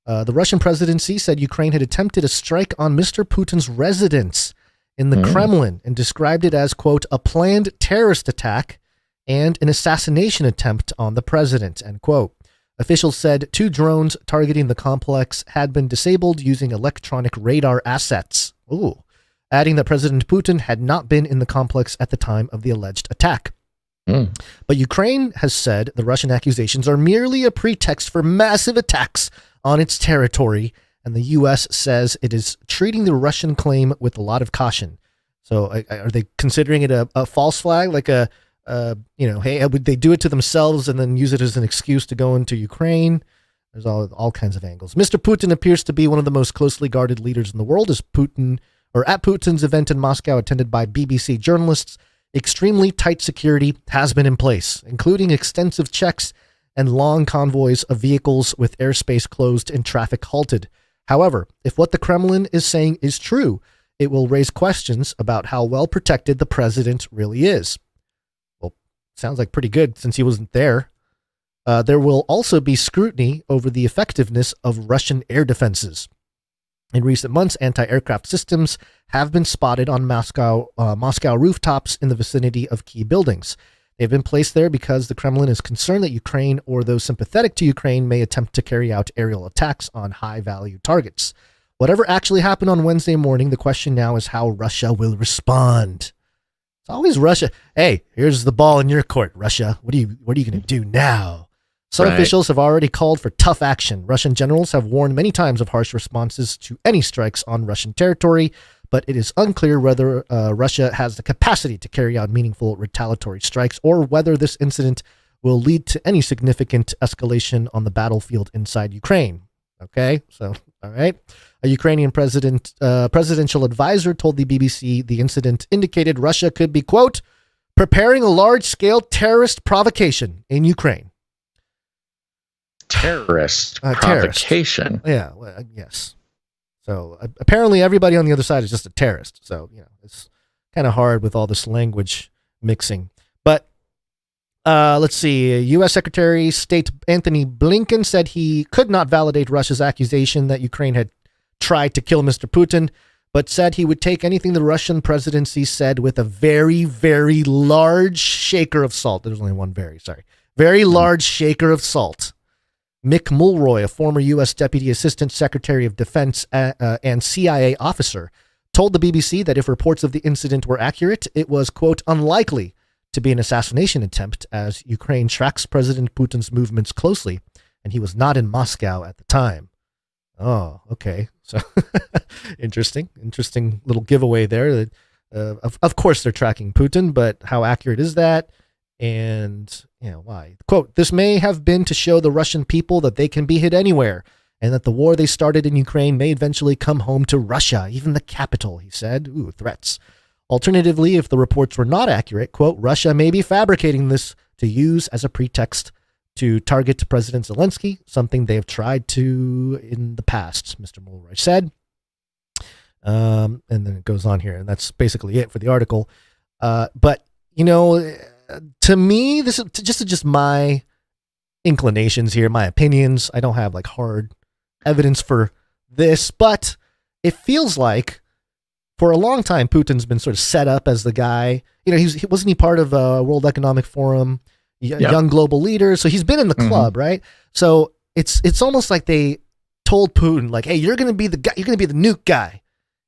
The Russian presidency said Ukraine had attempted a strike on Mr. Putin's residence in the Kremlin and described it as, quote, a planned terrorist attack and an assassination attempt on the president, end quote. Officials said 2 drones targeting the complex had been disabled using electronic radar assets. Ooh. Adding that President Putin had not been in the complex at the time of the alleged attack. But Ukraine has said the Russian accusations are merely a pretext for massive attacks on its territory, and the U.S. says it is treating the Russian claim with a lot of caution. So are they considering it a false flag, like hey, would they do it to themselves and then use it as an excuse to go into Ukraine? There's all kinds of angles. Mr. Putin appears to be one of the most closely guarded leaders in the world, at Putin's event in Moscow, attended by BBC journalists. Extremely tight security has been in place, including extensive checks and long convoys of vehicles with airspace closed and traffic halted. However, if what the Kremlin is saying is true, it will raise questions about how well protected the president really is. Well, sounds like pretty good since he wasn't there. There will also be scrutiny over the effectiveness of Russian air defenses. In recent months, anti-aircraft systems have been spotted on Moscow rooftops in the vicinity of key buildings. They've been placed there because the Kremlin is concerned that Ukraine or those sympathetic to Ukraine may attempt to carry out aerial attacks on high-value targets. Whatever actually happened on Wednesday morning, the question now is how Russia will respond. It's always Russia. Hey, here's the ball in your court, Russia. What are you going to do now? Some officials have already called for tough action. Russian generals have warned many times of harsh responses to any strikes on Russian territory, but it is unclear whether Russia has the capacity to carry out meaningful retaliatory strikes or whether this incident will lead to any significant escalation on the battlefield inside Ukraine. Okay, so, all right. A Ukrainian presidential advisor told the BBC the incident indicated Russia could be, quote, preparing a large-scale terrorist provocation in Ukraine. Terrorist provocation. Yeah, well, yes. So apparently everybody on the other side is just a terrorist. So, it's kind of hard with all this language mixing. But let's see. U.S. Secretary of State Anthony Blinken said he could not validate Russia's accusation that Ukraine had tried to kill Mr. Putin, but said he would take anything the Russian presidency said with a very, very large shaker of salt. There's only one very large shaker of salt. Mick Mulroy, a former U.S. Deputy Assistant Secretary of Defense and CIA officer, told the BBC that if reports of the incident were accurate, it was, quote, unlikely to be an assassination attempt as Ukraine tracks President Putin's movements closely, and he was not in Moscow at the time. Oh, okay. So interesting little giveaway there. Of course they're tracking Putin, but how accurate is that? And why? Quote, "This may have been to show the Russian people that they can be hit anywhere, and that the war they started in Ukraine may eventually come home to Russia, even the capital," he said. Ooh, threats. Alternatively, if the reports were not accurate, quote, "Russia may be fabricating this to use as a pretext to target President Zelensky, something they have tried to in the past," Mr. Mulroy said. And then it goes on here, and that's basically it for the article. But, to me, this is just my inclinations here, my opinions. I don't have like hard evidence for this, but it feels like for a long time, Putin's been sort of set up as the guy. Wasn't he part of World Economic Forum, young global leader? So he's been in the club, right? So it's almost like they told Putin, like, "Hey, you're going to be the guy. You're going to be the nuke guy."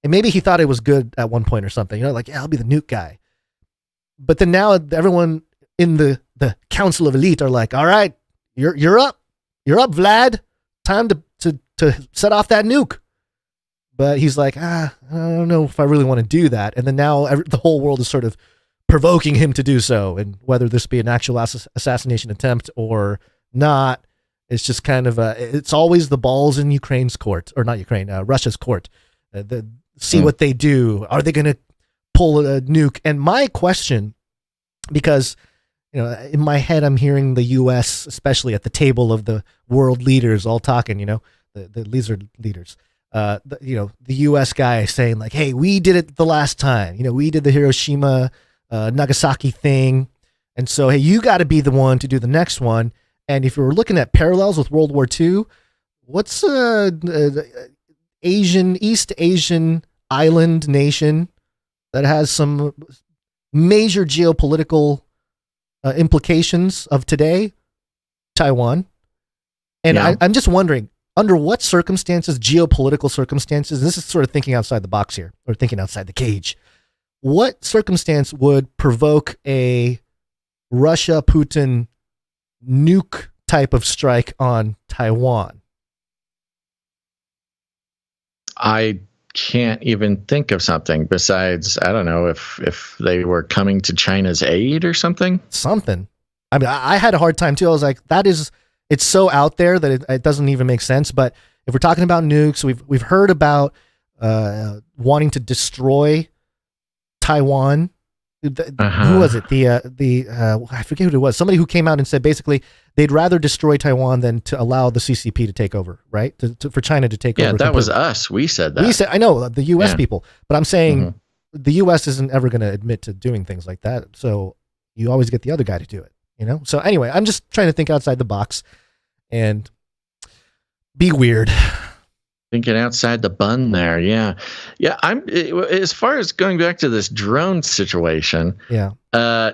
And maybe he thought it was good at one point or something. Like, "Yeah, I'll be the nuke guy." But then now everyone in the Council of Elite are like, "All right, you're up, Vlad. Time to set off that nuke." But he's like, I don't know if I really want to do that. And then now the whole world is sort of provoking him to do so. And whether this be an actual assassination attempt or not, it's just kind of it's always the balls in Ukraine's court, or not Ukraine, Russia's court. See what they do. Are they going to pull a nuke? And my question, because in my head I'm hearing the U.S., especially at the table of the world leaders, all talking. The lizard leaders. The U.S. guy saying like, "Hey, we did it the last time. We did the Hiroshima, Nagasaki thing, and so hey, you got to be the one to do the next one." And if you're looking at parallels with World War II, what's East Asian island nation that has some major geopolitical implications of today? Taiwan. And I'm just wondering, under what circumstances, geopolitical circumstances, this is sort of thinking outside the box here, or thinking outside the cage, what circumstance would provoke a Russia-Putin nuke type of strike on Taiwan? I can't even think of something besides, I don't know, if they were coming to China's aid or something. I mean, I had a hard time too. I was like, it's so out there that it doesn't even make sense. But if we're talking about nukes, we've heard about wanting to destroy Taiwan. Who was it? I forget who it was. Somebody who came out and said basically they'd rather destroy Taiwan than to allow the CCP to take over, right? For China to take over. Yeah, that was us. We said that. I know, the U.S. people. But I'm saying the U.S. isn't ever going to admit to doing things like that. So you always get the other guy to do it, So anyway, I'm just trying to think outside the box and be weird. Thinking outside the bun there. Yeah. As far as going back to this drone situation. Yeah.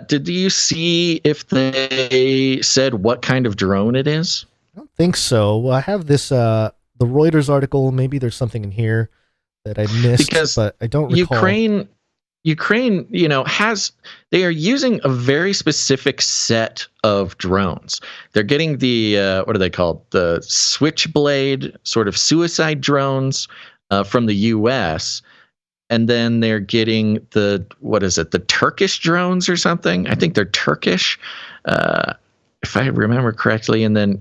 Did you see if they said what kind of drone it is? I don't think so. Well, I have this, the Reuters article. Maybe there's something in here that I missed, but I don't recall. Ukraine, they are using a very specific set of drones. They're getting the, what are they called? The Switchblade sort of suicide drones from the U.S. And then they're getting the Turkish drones or something? I think they're Turkish, if I remember correctly. And then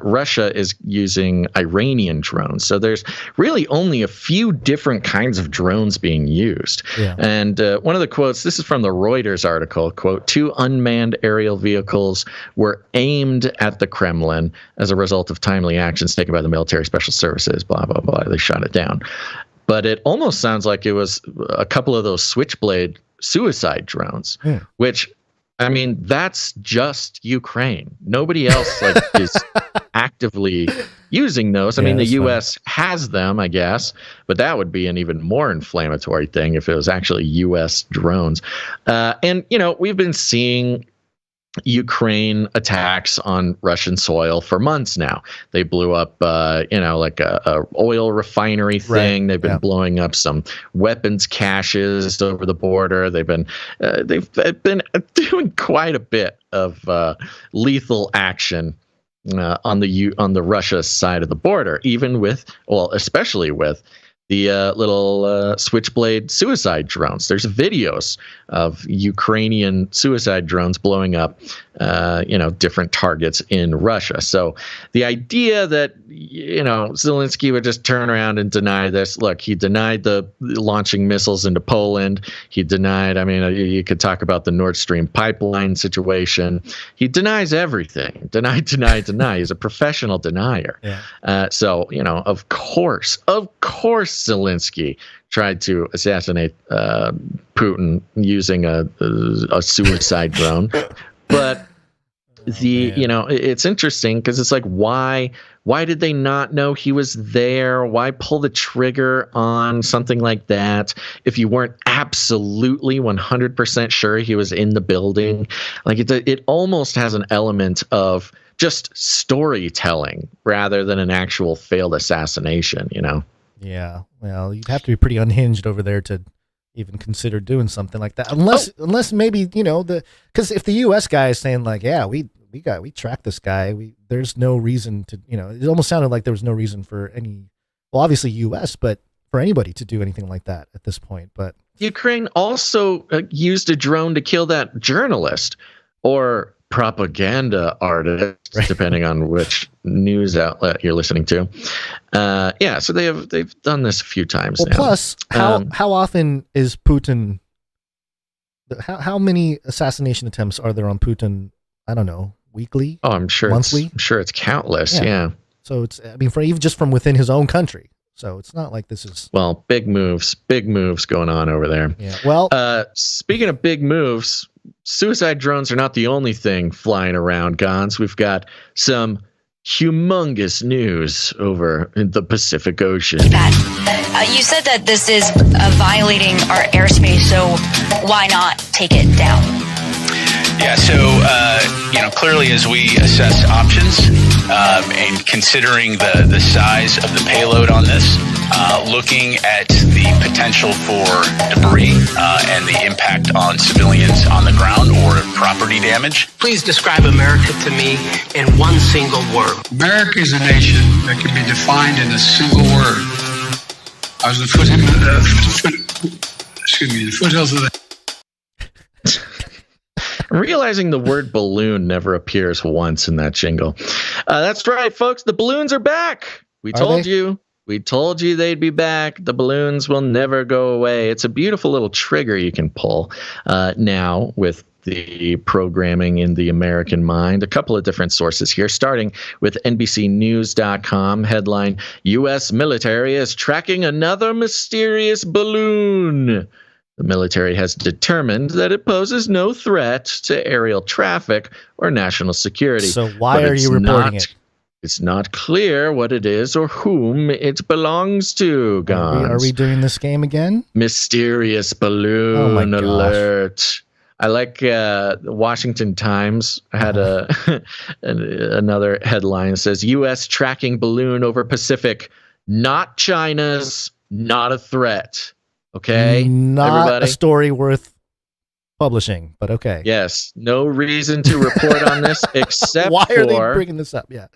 Russia is using Iranian drones. So there's really only a few different kinds of drones being used. Yeah. And one of the quotes, this is from the Reuters article, quote, 2 unmanned aerial vehicles were aimed at the Kremlin as a result of timely actions taken by the military special services, blah, blah, blah. They shot it down. But it almost sounds like it was a couple of those Switchblade suicide drones, which, I mean, that's just Ukraine. Nobody else is actively using those. I mean, the U.S. has them, I guess, but that would be an even more inflammatory thing if it was actually U.S. drones. And we've been seeing Ukraine attacks on Russian soil for months now. They blew up, like a oil refinery thing. Right. They've been blowing up some weapons caches over the border. They've been doing quite a bit of lethal action on the Russia side of the border, even especially with the little switchblade suicide drones. There's videos of Ukrainian suicide drones blowing up, different targets in Russia. So the idea that, Zelensky would just turn around and deny this. Look, he denied the launching missiles into Poland. He denied, you could talk about the Nord Stream pipeline situation. He denies everything. Deny. He's a professional denier. Yeah. Of course, Zelensky tried to assassinate Putin using a suicide drone. But it's interesting because it's like, why did they not know he was there? Why pull the trigger on something like that if you weren't absolutely 100% sure he was in the building? Like it almost has an element of just storytelling rather than an actual failed assassination, Yeah, well, you'd have to be pretty unhinged over there to even consider doing something like that, unless maybe because if the U.S. guy is saying like, yeah, we tracked this guy, there's no reason to, it almost sounded like there was no reason for obviously U.S., but for anybody to do anything like that at this point. But Ukraine also used a drone to kill that journalist or propaganda artist, depending on which news outlet you're listening to. So they've done this a few times now. Plus, how often is Putin? How many assassination attempts are there on Putin? I don't know, weekly. Oh, I'm sure. Monthly. I'm sure it's countless. Yeah. So it's even just from within his own country. So it's not like this is big moves going on over there. Yeah. Well, speaking of big moves, suicide drones are not the only thing flying around, Gons. We've got some humongous news over in the Pacific Ocean. You said that this is violating our airspace, so why not take it down? Yeah, so, clearly as we assess options and considering the size of the payload on this, looking at the potential for debris and the impact on civilians on the ground or property damage. Please describe America to me in one single word. America is a nation that can be defined in a single word. I was the foothills of the... I'm realizing the word balloon never appears once in that jingle. That's right, folks. The balloons are back. We told you they'd be back. The balloons will never go away. It's a beautiful little trigger you can pull now with the programming in the American mind. A couple of different sources here, starting with NBCnews.com. Headline, U.S. military is tracking another mysterious balloon. The military has determined that it poses no threat to aerial traffic or national security. So why are you reporting it? It's not clear what it is or whom it belongs to, Gons. Are we doing this game again? Mysterious balloon alert. I like the Washington Times had another headline that says, U.S. tracking balloon over Pacific, not China's, not a threat. Okay, not everybody? A story worth publishing, but okay. Yes, no reason to report on this except why are they bringing this up? Yeah.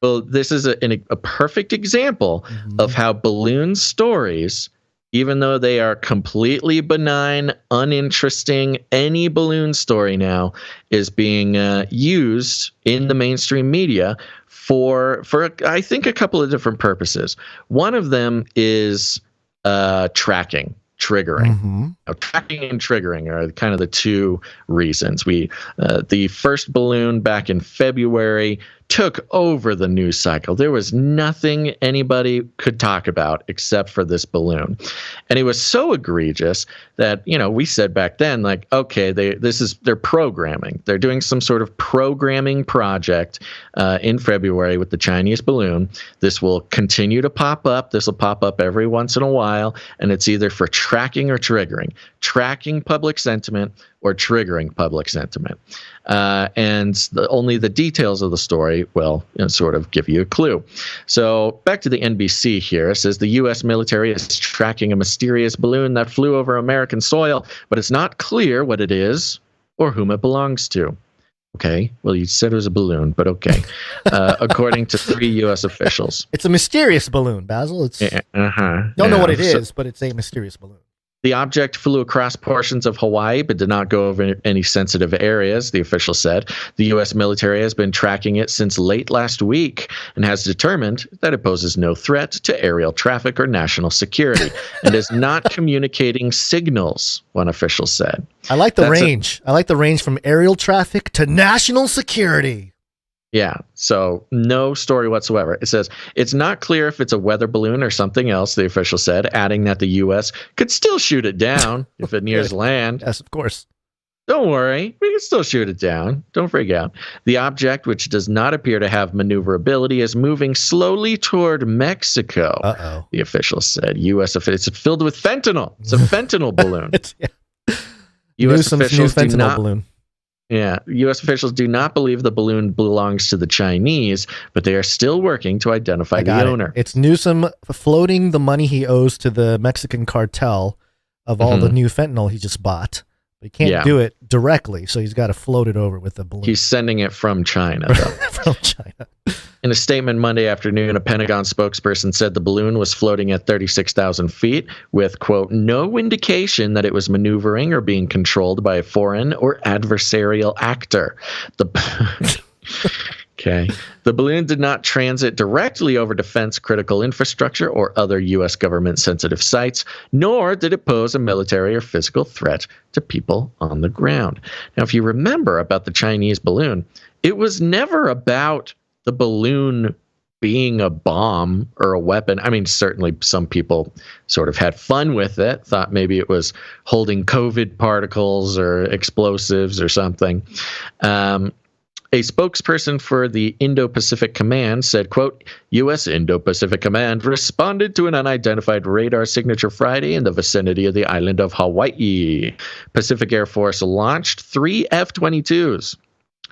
Well, this is a perfect example of how balloon stories, even though they are completely benign, uninteresting, any balloon story now is being used in the mainstream media for I think a couple of different purposes. One of them is tracking. Triggering. Now, tracking and triggering are kind of the two reasons. The first balloon back in February took over the news cycle. There was nothing anybody could talk about except for this balloon. And it was so egregious that, we said back then, like, okay, they're programming. They're doing some sort of programming project in February with the Chinese balloon. This will continue to pop up. This will pop up every once in a while. And it's either for tracking or triggering. Tracking public sentiment or triggering public sentiment. And only the details of the story will sort of give you a clue. So back to the NBC here. It says the U.S. military is tracking a mysterious balloon that flew over American soil, but it's not clear what it is or whom it belongs to. Okay, well, you said it was a balloon, but okay. According to 3 U.S. officials. It's a mysterious balloon, Basil. It's don't know what it is, but it's a mysterious balloon. The object flew across portions of Hawaii, but did not go over any sensitive areas, the official said. The U.S. military has been tracking it since late last week and has determined that it poses no threat to aerial traffic or national security and is not communicating signals, one official said. I like the range. I like the range from aerial traffic to national security. Yeah, so no story whatsoever. It says, it's not clear if it's a weather balloon or something else, the official said, adding that the U.S. could still shoot it down if it nears land. Yes, of course. Don't worry, we can still shoot it down. Don't freak out. The object, which does not appear to have maneuverability, is moving slowly toward Mexico, the official said. U.S. It's filled with fentanyl. It's a fentanyl balloon. U.S. officials do not... balloon. Yeah, U.S. officials do not believe the balloon belongs to the Chinese, but they are still working to identify the owner. It's Newsom floating the money he owes to the Mexican cartel of all the new fentanyl he just bought. But he can't do it directly, so he's got to float it over with the balloon. He's sending it from China, though. From China. In a statement Monday afternoon, a Pentagon spokesperson said the balloon was floating at 36,000 feet with, quote, no indication that it was maneuvering or being controlled by a foreign or adversarial actor. Okay. The balloon did not transit directly over defense critical infrastructure or other U.S. government-sensitive sites, nor did it pose a military or physical threat to people on the ground. Now, if you remember about the Chinese balloon, it was never about the balloon being a bomb or a weapon. I mean, certainly some people sort of had fun with it, thought maybe it was holding COVID particles or explosives or something. A spokesperson for the Indo-Pacific Command said, quote, U.S. Indo-Pacific Command responded to an unidentified radar signature Friday in the vicinity of the island of Hawaii. Pacific Air Force launched 3 F-22s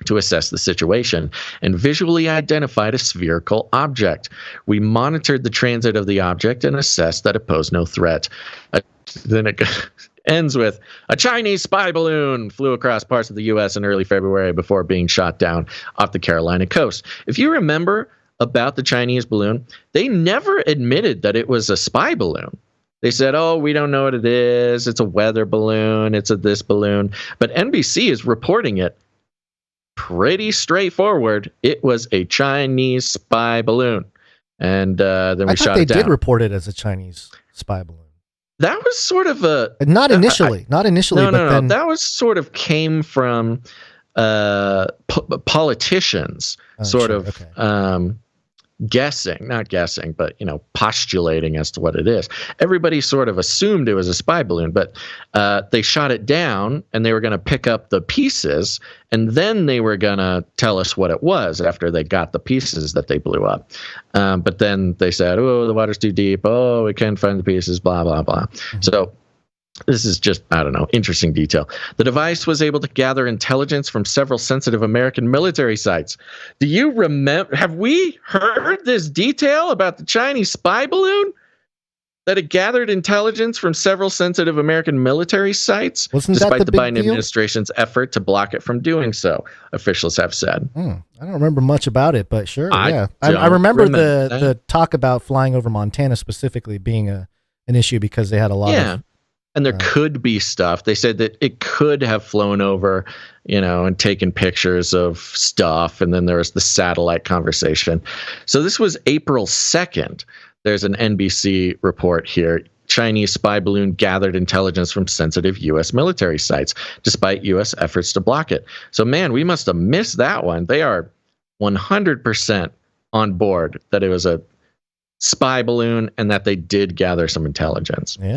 to assess the situation and visually identified a spherical object. We monitored the transit of the object and assessed that it posed no threat. Then it ends with, a Chinese spy balloon flew across parts of the U.S. in early February before being shot down off the Carolina coast. If you remember about the Chinese balloon, they never admitted that it was a spy balloon. They said, oh, we don't know what it is. It's a weather balloon. It's a this balloon. But NBC is reporting it pretty straightforward. It was a Chinese spy balloon. And then we shot it down. They did report it as a Chinese spy balloon. That was sort of a... Not initially. Not initially. No, then... That was sort of came from politicians not guessing, but, postulating as to what it is. Everybody sort of assumed it was a spy balloon, but they shot it down and they were going to pick up the pieces and then they were going to tell us what it was after they got the pieces that they blew up. But then they said, oh, the water's too deep. Oh, we can't find the pieces, blah, blah, blah. Mm-hmm. So this is just, I don't know, interesting detail. The device was able to gather intelligence from several sensitive American military sites. Do you remember? Have we heard this detail about the Chinese spy balloon? That it gathered intelligence from several sensitive American military sites, despite the Biden administration's effort to block it from doing so, officials have said. I don't remember much about it, but sure, yeah. I remember the talk about flying over Montana specifically being an issue because they had a lot of... And there could be stuff. They said that it could have flown over, and taken pictures of stuff. And then there was the satellite conversation. So this was April 2nd. There's an NBC report here. Chinese spy balloon gathered intelligence from sensitive U.S. military sites, despite U.S. efforts to block it. So, man, we must have missed that one. They are 100% on board that it was a spy balloon and that they did gather some intelligence. Yeah.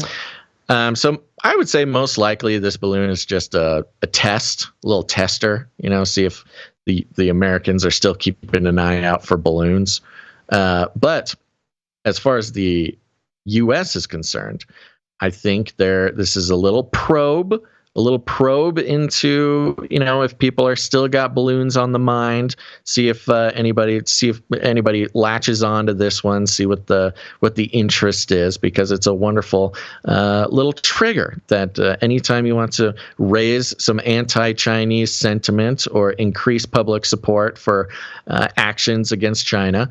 So I would say most likely this balloon is just a test, a little tester, see if the Americans are still keeping an eye out for balloons. But as far as the U.S. is concerned, I think this is a little probe a little probe into, if people are still got balloons on the mind, see if anybody latches on to this one, see what the interest is, because it's a wonderful little trigger that anytime you want to raise some anti-Chinese sentiment or increase public support for actions against China,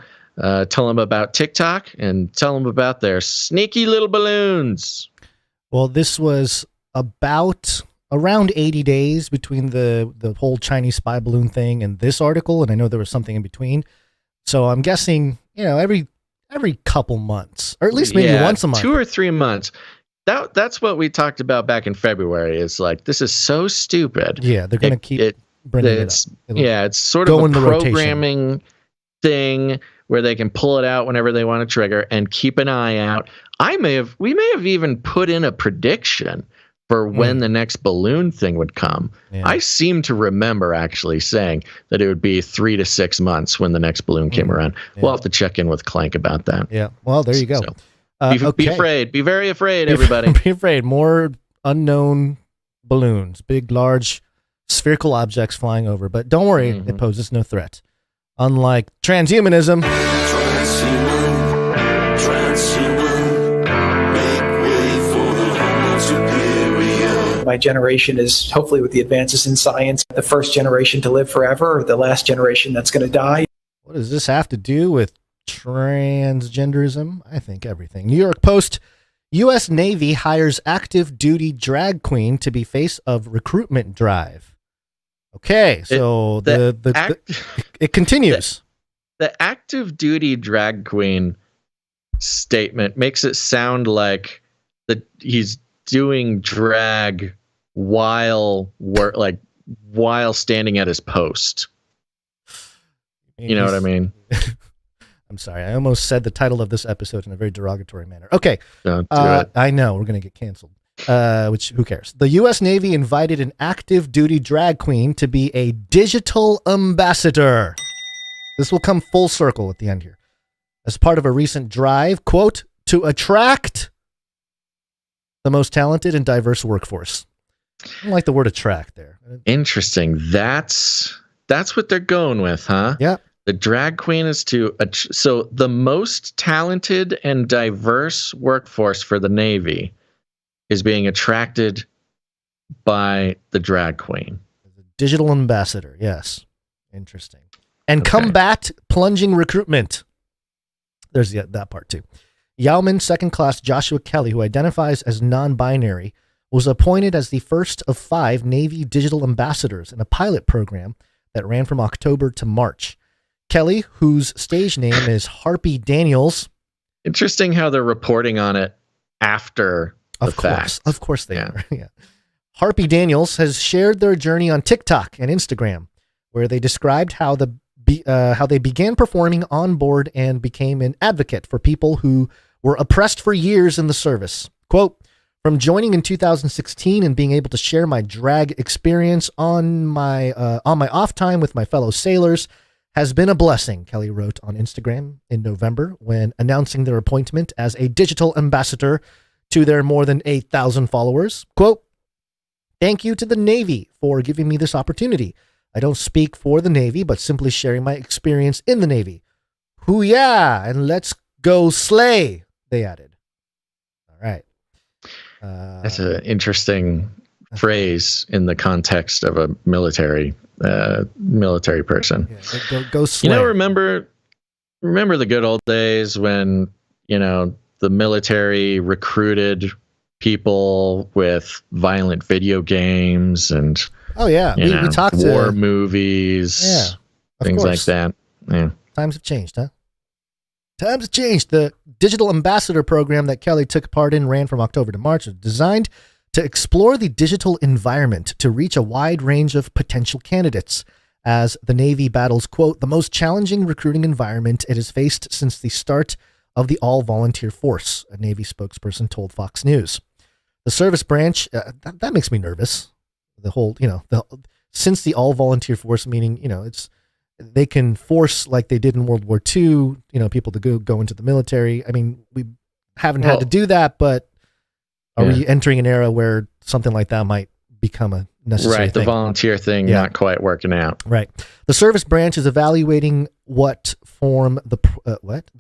tell them about TikTok and tell them about their sneaky little balloons. Well, this was around 80 days between the whole Chinese spy balloon thing and this article, and I know there was something in between. So I'm guessing, every couple months, or at least maybe once a month. 2 or 3 months. That's what we talked about back in February. Is like, this is so stupid. Yeah, they're going to keep bringing it up. It's sort of a programming thing where they can pull it out whenever they want to trigger and keep an eye out. We may have even put in a prediction for when the next balloon thing would come. Yeah. I seem to remember actually saying that it would be 3 to 6 months when the next balloon came around. Yeah. We'll have to check in with Clank about that. Yeah. Well, there you go. So, be afraid. Be very afraid, everybody. Be afraid. More unknown balloons, big, large, spherical objects flying over. But don't worry, it poses no threat. Unlike transhumanism. My generation is, hopefully with the advances in science, the first generation to live forever, or the last generation that's going to die. What does this have to do with transgenderism? I think everything. New York Post, U.S. Navy hires active duty drag queen to be face of recruitment drive. Okay, so it continues. The active duty drag queen statement makes it sound like he's doing drag while standing at his post. You know what I mean? I'm sorry. I almost said the title of this episode in a very derogatory manner. Okay. Don't do it. I know we're going to get canceled. Which, who cares? The U.S. Navy invited an active duty drag queen to be a digital ambassador. This will come full circle at the end here. As part of a recent drive, quote, to attract the most talented and diverse workforce. I don't like the word attract there. Interesting. That's what they're going with, huh? Yeah. The drag queen is so the most talented and diverse workforce for the Navy is being attracted by the drag queen. Digital ambassador, yes. Interesting. And combat plunging recruitment. There's that part too. Yeoman Second Class Joshua Kelly, who identifies as non-binary, was appointed as the first of 5 Navy digital ambassadors in a pilot program that ran from October to March. Kelly, whose stage name is Harpy Daniels. Interesting how they're reporting on it after the fact. Of course they are. Yeah. Harpy Daniels has shared their journey on TikTok and Instagram, where they described how they began performing on board and became an advocate for people who were oppressed for years in the service. Quote, from joining in 2016 and being able to share my drag experience on my off time with my fellow sailors has been a blessing, Kelly wrote on Instagram in November when announcing their appointment as a digital ambassador to their more than 8,000 followers. Quote, thank you to the Navy for giving me this opportunity. I don't speak for the Navy, but simply sharing my experience in the Navy. Hoo-yah, and let's go slay, they added. All right. That's an interesting phrase in the context of a military person. Yeah, go slay. Remember the good old days when, the military recruited people with violent video games and we talked war movies, things like that. Yeah. Times have changed, huh? Times have changed. The digital ambassador program that Kelly took part in ran from October to March was designed to explore the digital environment to reach a wide range of potential candidates as the Navy battles, quote, the most challenging recruiting environment it has faced since the start of the all-volunteer force, a Navy spokesperson told Fox News. The service branch, that makes me nervous. The whole, since the all-volunteer force, meaning, they can force, like they did in World War II, people to go into the military. I mean, we haven't had to do that, but are we entering an era where something like that might become a necessary right, thing. the volunteer thing not quite working out. Right. The service branch is evaluating what form the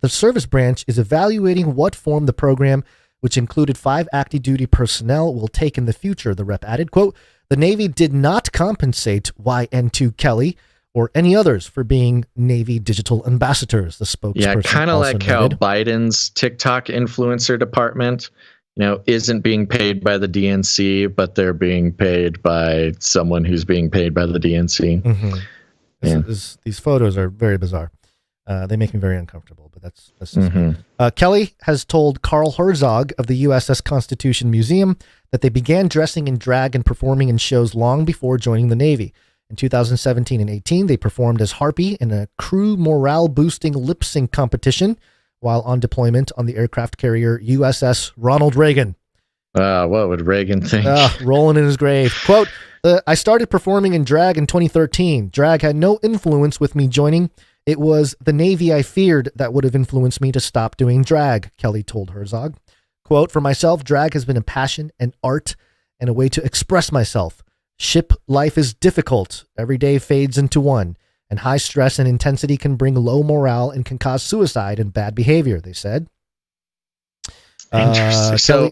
service branch is evaluating what form the program, which included 5 active duty personnel, will take in the future, the rep added. Quote, the Navy did not compensate YN2 Kelly or any others for being Navy digital ambassadors, the spokesperson Yeah, kind of like how noted. Biden's TikTok influencer department, isn't being paid by the DNC, but they're being paid by someone who's being paid by the DNC. Mm-hmm. These photos are very bizarre. They make me very uncomfortable, but that's just me. Kelly has told Carl Herzog of the USS Constitution Museum that they began dressing in drag and performing in shows long before joining the Navy. In 2017 and 18, they performed as Harpy in a crew morale-boosting lip-sync competition while on deployment on the aircraft carrier USS Ronald Reagan. What would Reagan think? Rolling in his grave. Quote, I started performing in drag in 2013. Drag had no influence with me joining. It was the Navy I feared that would have influenced me to stop doing drag, Kelly told Herzog. Quote, for myself, drag has been a passion and art and a way to express myself. Ship life is difficult. Every day fades into one, and high stress and intensity can bring low morale and can cause suicide and bad behavior, they said. Interesting. So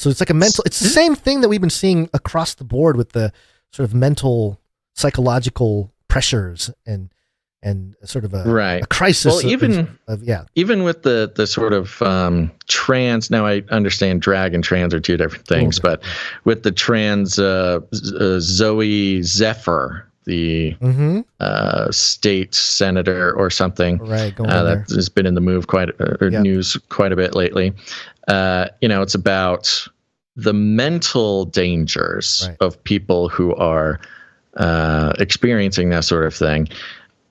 it's like it's the same thing that we've been seeing across the board with the sort of mental, psychological pressures and sort of a crisis. Well, even with the sort of trans. Now I understand drag and trans are two different things, but with the trans Zoe Zephyr, the state senator or something, that has been in the news quite a bit lately. It's about the mental dangers of people who are experiencing that sort of thing.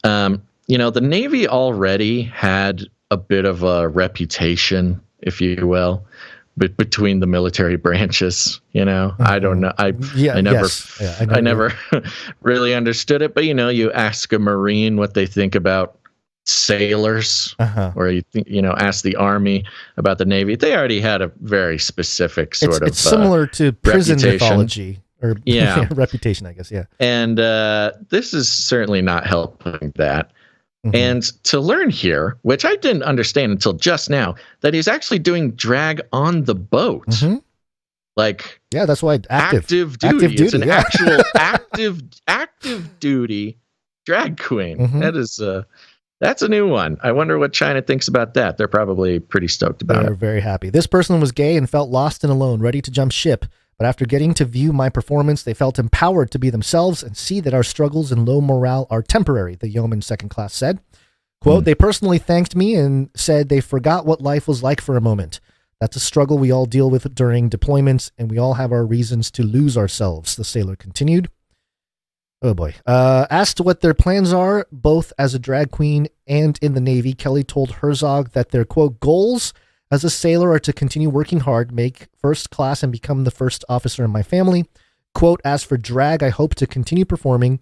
The Navy already had a bit of a reputation, if you will, between the military branches. I don't know. I never really understood it, but you ask a Marine what they think about sailors, or ask the Army about the Navy. They already had a very specific sort of. It's similar to prison mythology. Or reputation, I guess, And this is certainly not helping that. And to learn here, which I didn't understand until just now, that he's actually doing drag on the boat. Like, that's why active duty. It's an actual active duty drag queen. That's a new one. I wonder what China thinks about that. They're probably pretty stoked about it. They're very happy. This person was gay and felt lost and alone, ready to jump ship. But after getting to view my performance, they felt empowered to be themselves and see that our struggles and low morale are temporary, the yeoman second class said. Quote, they personally thanked me and said they forgot what life was like for a moment. That's a struggle we all deal with during deployments, and we all have our reasons to lose ourselves, the sailor continued. Oh boy. Asked what their plans are, both as a drag queen and in the Navy, Kelly told Herzog that their, quote, goals as a sailor are to continue working hard, make first class, and become the first officer in my family. Quote, as for drag, I hope to continue performing,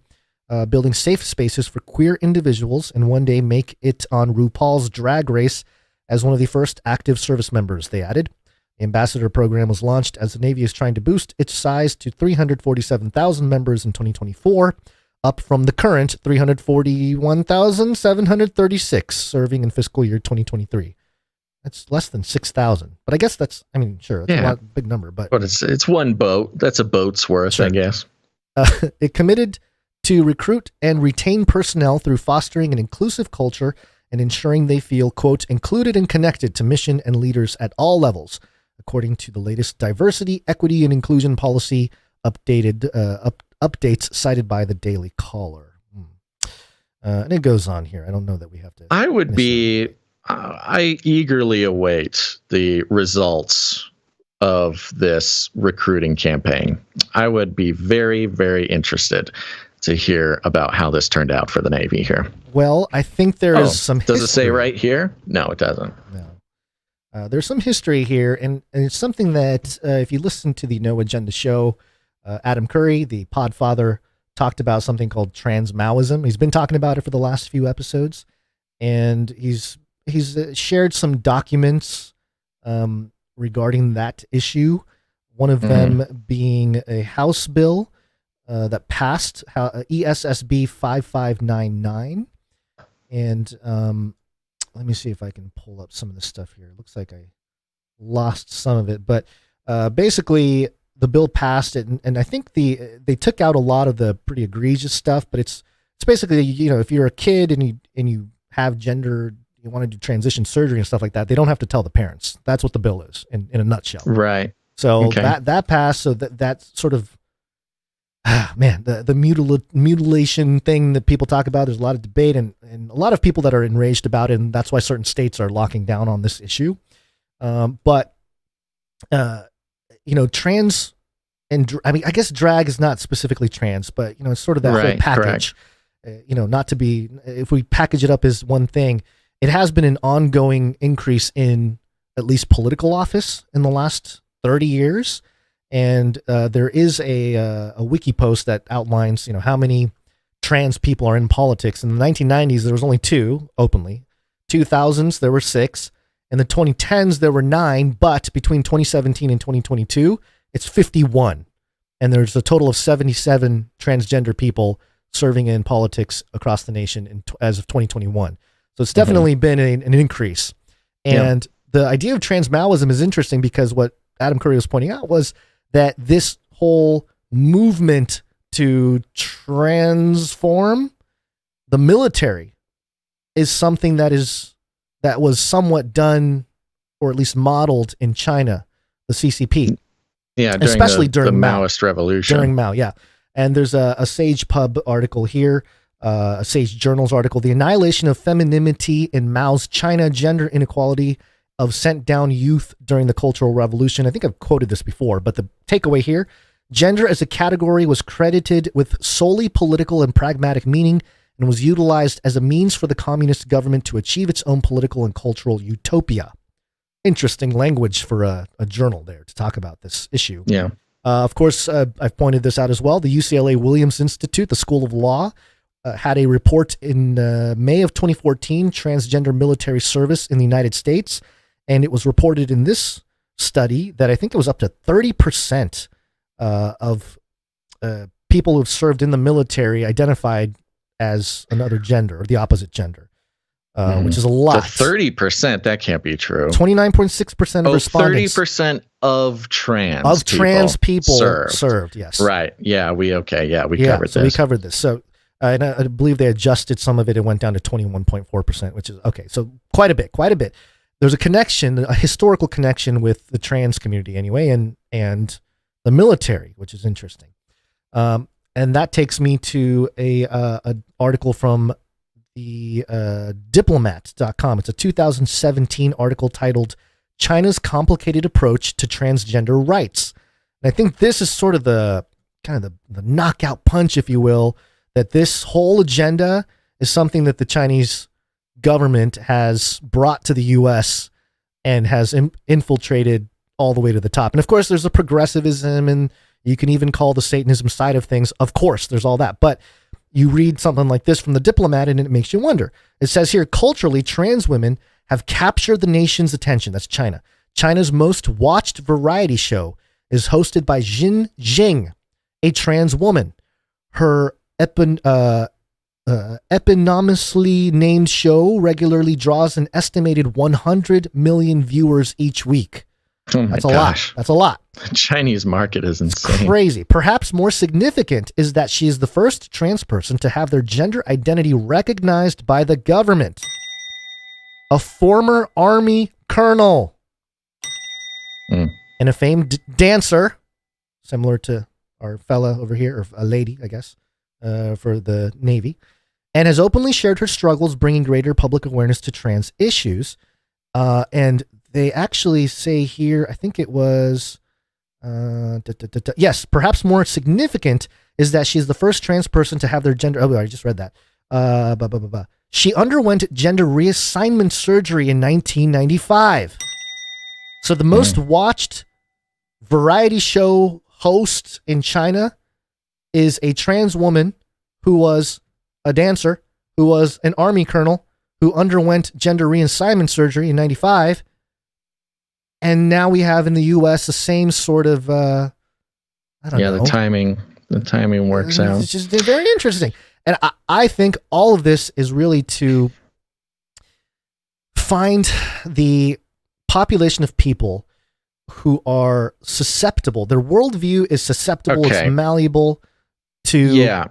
building safe spaces for queer individuals, and one day make it on RuPaul's Drag Race as one of the first active service members, they added. The ambassador program was launched as the Navy is trying to boost its size to 347,000 members in 2024, up from the current 341,736 serving in fiscal year 2023. That's less than 6,000, but I guess that's a big number. But it's one boat. That's a boat's worth, I guess. It committed to recruit and retain personnel through fostering an inclusive culture and ensuring they feel, quote, included and connected to mission and leaders at all levels, according to the latest diversity, equity, and inclusion policy updates cited by the Daily Caller. And it goes on here. I don't know that we have to. I eagerly await the results of this recruiting campaign. I would be very, very interested to hear about how this turned out for the Navy here. Well, I think there is some history. Does it say right here? No, it doesn't. No. There's some history here, and it's something that if you listen to the No Agenda show, Adam Curry, the podfather, talked about something called trans maoism. He's been talking about it for the last few episodes, and he's shared some documents regarding that issue. One of them being a House bill that passed, ESSB 5599. And let me see if I can pull up some of this stuff here. It looks like I lost some of it, but basically the bill passed it, and I think they took out a lot of the pretty egregious stuff, but it's basically, if you're a kid and you have gender, you want to do transition surgery and stuff like that, they don't have to tell the parents. That's what the bill is in a nutshell. Right. So that passed. So that sort of, the mutilation thing that people talk about, there's a lot of debate and a lot of people that are enraged about it. And that's why certain states are locking down on this issue. Trans and I guess drag is not specifically trans, but it's sort of that whole package. Not to be, if we package it up as one thing, it has been an ongoing increase in at least political office in the last 30 years. And there is a wiki post that outlines, how many trans people are in politics. In the 1990s, there was only 2 openly. 2000s, there were 6. In the 2010s, there were 9, but between 2017 and 2022, it's 51. And there's a total of 77 transgender people serving in politics across the nation as of 2021. So it's definitely been an increase. And the idea of trans Maoism is interesting because what Adam Curry was pointing out was that this whole movement to transform the military is something that was somewhat done, or at least modeled in China, the CCP. Yeah, especially during the Maoist revolution. During Mao, yeah. And there's a Sage Pub article here, a Sage Journals article, The Annihilation of Femininity in Mao's China, Gender Inequality of Sent Down Youth During the Cultural Revolution. I think I've quoted this before, but the takeaway here, gender as a category was credited with solely political and pragmatic meaning and was utilized as a means for the communist government to achieve its own political and cultural utopia. Interesting language for a journal there to talk about this issue. Yeah. Of course, I've pointed this out as well. The UCLA Williams Institute, the School of Law, had a report in May of 2014, transgender military service in the United States. And it was reported in this study that I think it was up to 30% of people who've served in the military identified as another gender or the opposite gender, which is a lot. So 30%, that can't be true. 29.6% of respondents. 30% of trans people served. Yes. Right. Yeah. We covered this. We covered this. So and I believe they adjusted some of it. It went down to 21.4%, which is okay. So quite a bit. There's a connection, a historical connection with the trans community anyway, and the military, which is interesting. And that takes me to an article from the diplomat.com. It's a 2017 article titled China's Complicated Approach to Transgender Rights. And I think this is sort of the knockout punch, if you will, that this whole agenda is something that the Chinese government has brought to the U.S. and has infiltrated all the way to the top. And of course, there's a progressivism, and you can even call the Satanism side of things. Of course, there's all that. But you read something like this from the Diplomat, and it makes you wonder. It says here, culturally, trans women have captured the nation's attention. That's China. China's most watched variety show is hosted by Xin Jing, a trans woman. Her eponymously named show regularly draws an estimated 100 million viewers each week. That's a lot. That's a lot. The Chinese market is insane. Crazy. Perhaps more significant is that she is the first trans person to have their gender identity recognized by the government. A former army colonel and a famed dancer, similar to our fella over here, or a lady, I guess, for the Navy, and has openly shared her struggles bringing greater public awareness to trans issues. And they actually say here, I think it was, yes, perhaps more significant is that she's the first trans person to have their gender. Oh, I just read that. She underwent gender reassignment surgery in 1995. So the most watched variety show host in China is a trans woman who was a dancer, who was an army colonel, who underwent gender reassignment surgery in 95. And now we have in the U.S. the same sort of, the timing the timing works out. It's just very interesting. And I think all of this is really to find the population of people who are susceptible. Their worldview is susceptible, it's malleable to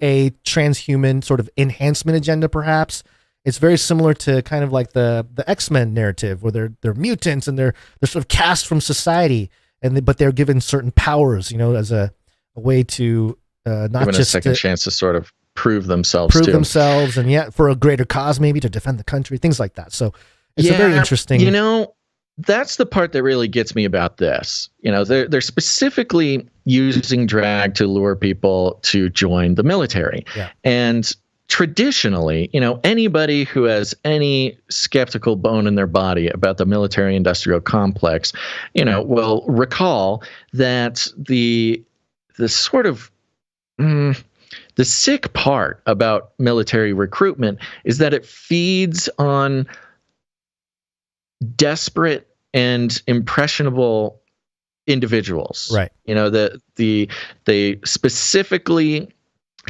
a transhuman sort of enhancement agenda, perhaps. It's very similar to kind of like the X-Men narrative, where they're mutants and they're sort of cast from society, but they're given certain powers, as a way to not given just a second chance to sort of prove themselves, and for a greater cause, maybe to defend the country, things like that. So it's a very interesting. That's the part that really gets me about this. They're specifically using drag to lure people to join the military. Yeah. And traditionally, anybody who has any skeptical bone in their body about the military-industrial complex, will recall that the sort of the sick part about military recruitment is that it feeds on desperate and impressionable individuals. Right. They specifically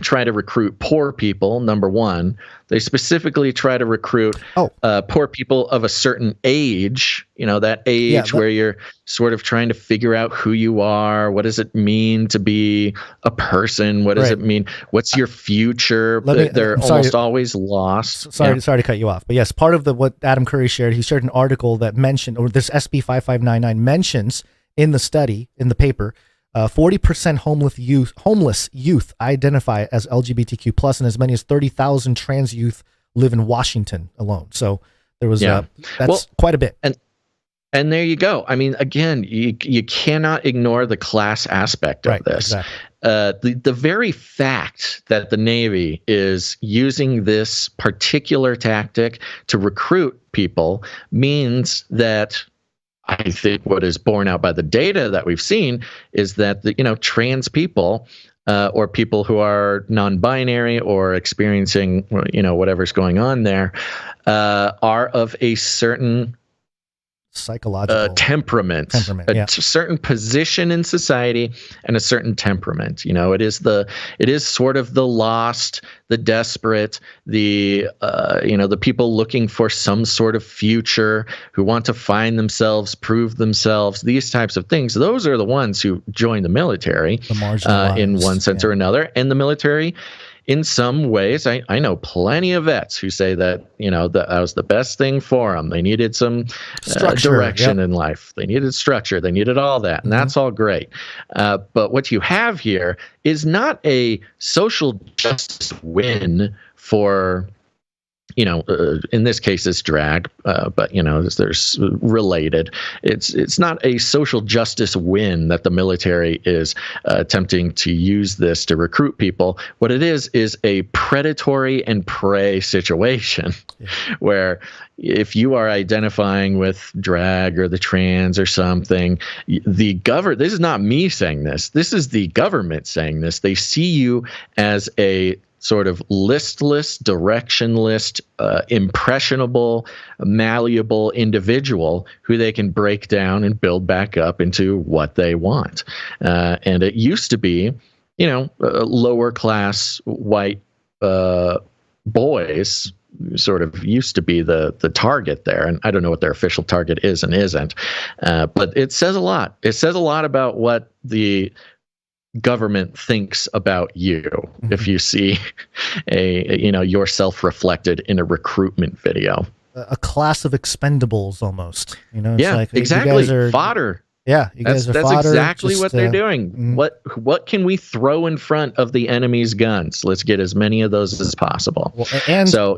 try to recruit poor people, number one. They specifically try to recruit poor people of a certain age, that age where you're sort of trying to figure out who you are. What does it mean to be a person? What does it mean? What's your future? They're almost always lost. Sorry to cut you off. But yes, part of what Adam Curry shared, he shared an article that mentioned, or this SB 5599 mentions in the study, in the paper, 40% homeless youth identify as LGBTQ plus, and as many as 30,000 trans youth live in Washington alone. So there was that's quite a bit. And there you go. I mean, again, you cannot ignore the class aspect of this. Exactly. The very fact that the Navy is using this particular tactic to recruit people means that, I think what is borne out by the data that we've seen is that trans people or people who are non-binary or experiencing whatever's going on there are of a certain psychological temperament, a certain position in society and a certain temperament. It is sort of the lost, the desperate, the people looking for some sort of future, who want to find themselves, prove themselves, these types of things. Those are the ones who join the military in one sense or another. And the military, in some ways, I know plenty of vets who say that, that was the best thing for them. They needed some direction in life. They needed structure. They needed all that. And that's all great. But what you have here is not a social justice win for, in this case, it's drag, but there's related. It's not a social justice win that the military is attempting to use this to recruit people. What it is a predatory and prey situation, where if you are identifying with drag or the trans or something, the government. This is not me saying this. This is the government saying this. They see you as a sort of listless, directionless, impressionable, malleable individual who they can break down and build back up into what they want. And it used to be, lower class white boys sort of used to be the target there. And I don't know what their official target is and isn't. But it says a lot. It says a lot about what the government thinks about you if you see yourself reflected in a recruitment video. A class of expendables almost. It's like, exactly. You guys are fodder. Yeah, you guys are that's fodder. Exactly what they're doing. What can we throw in front of the enemy's guns? Let's get as many of those as possible. Well, and so,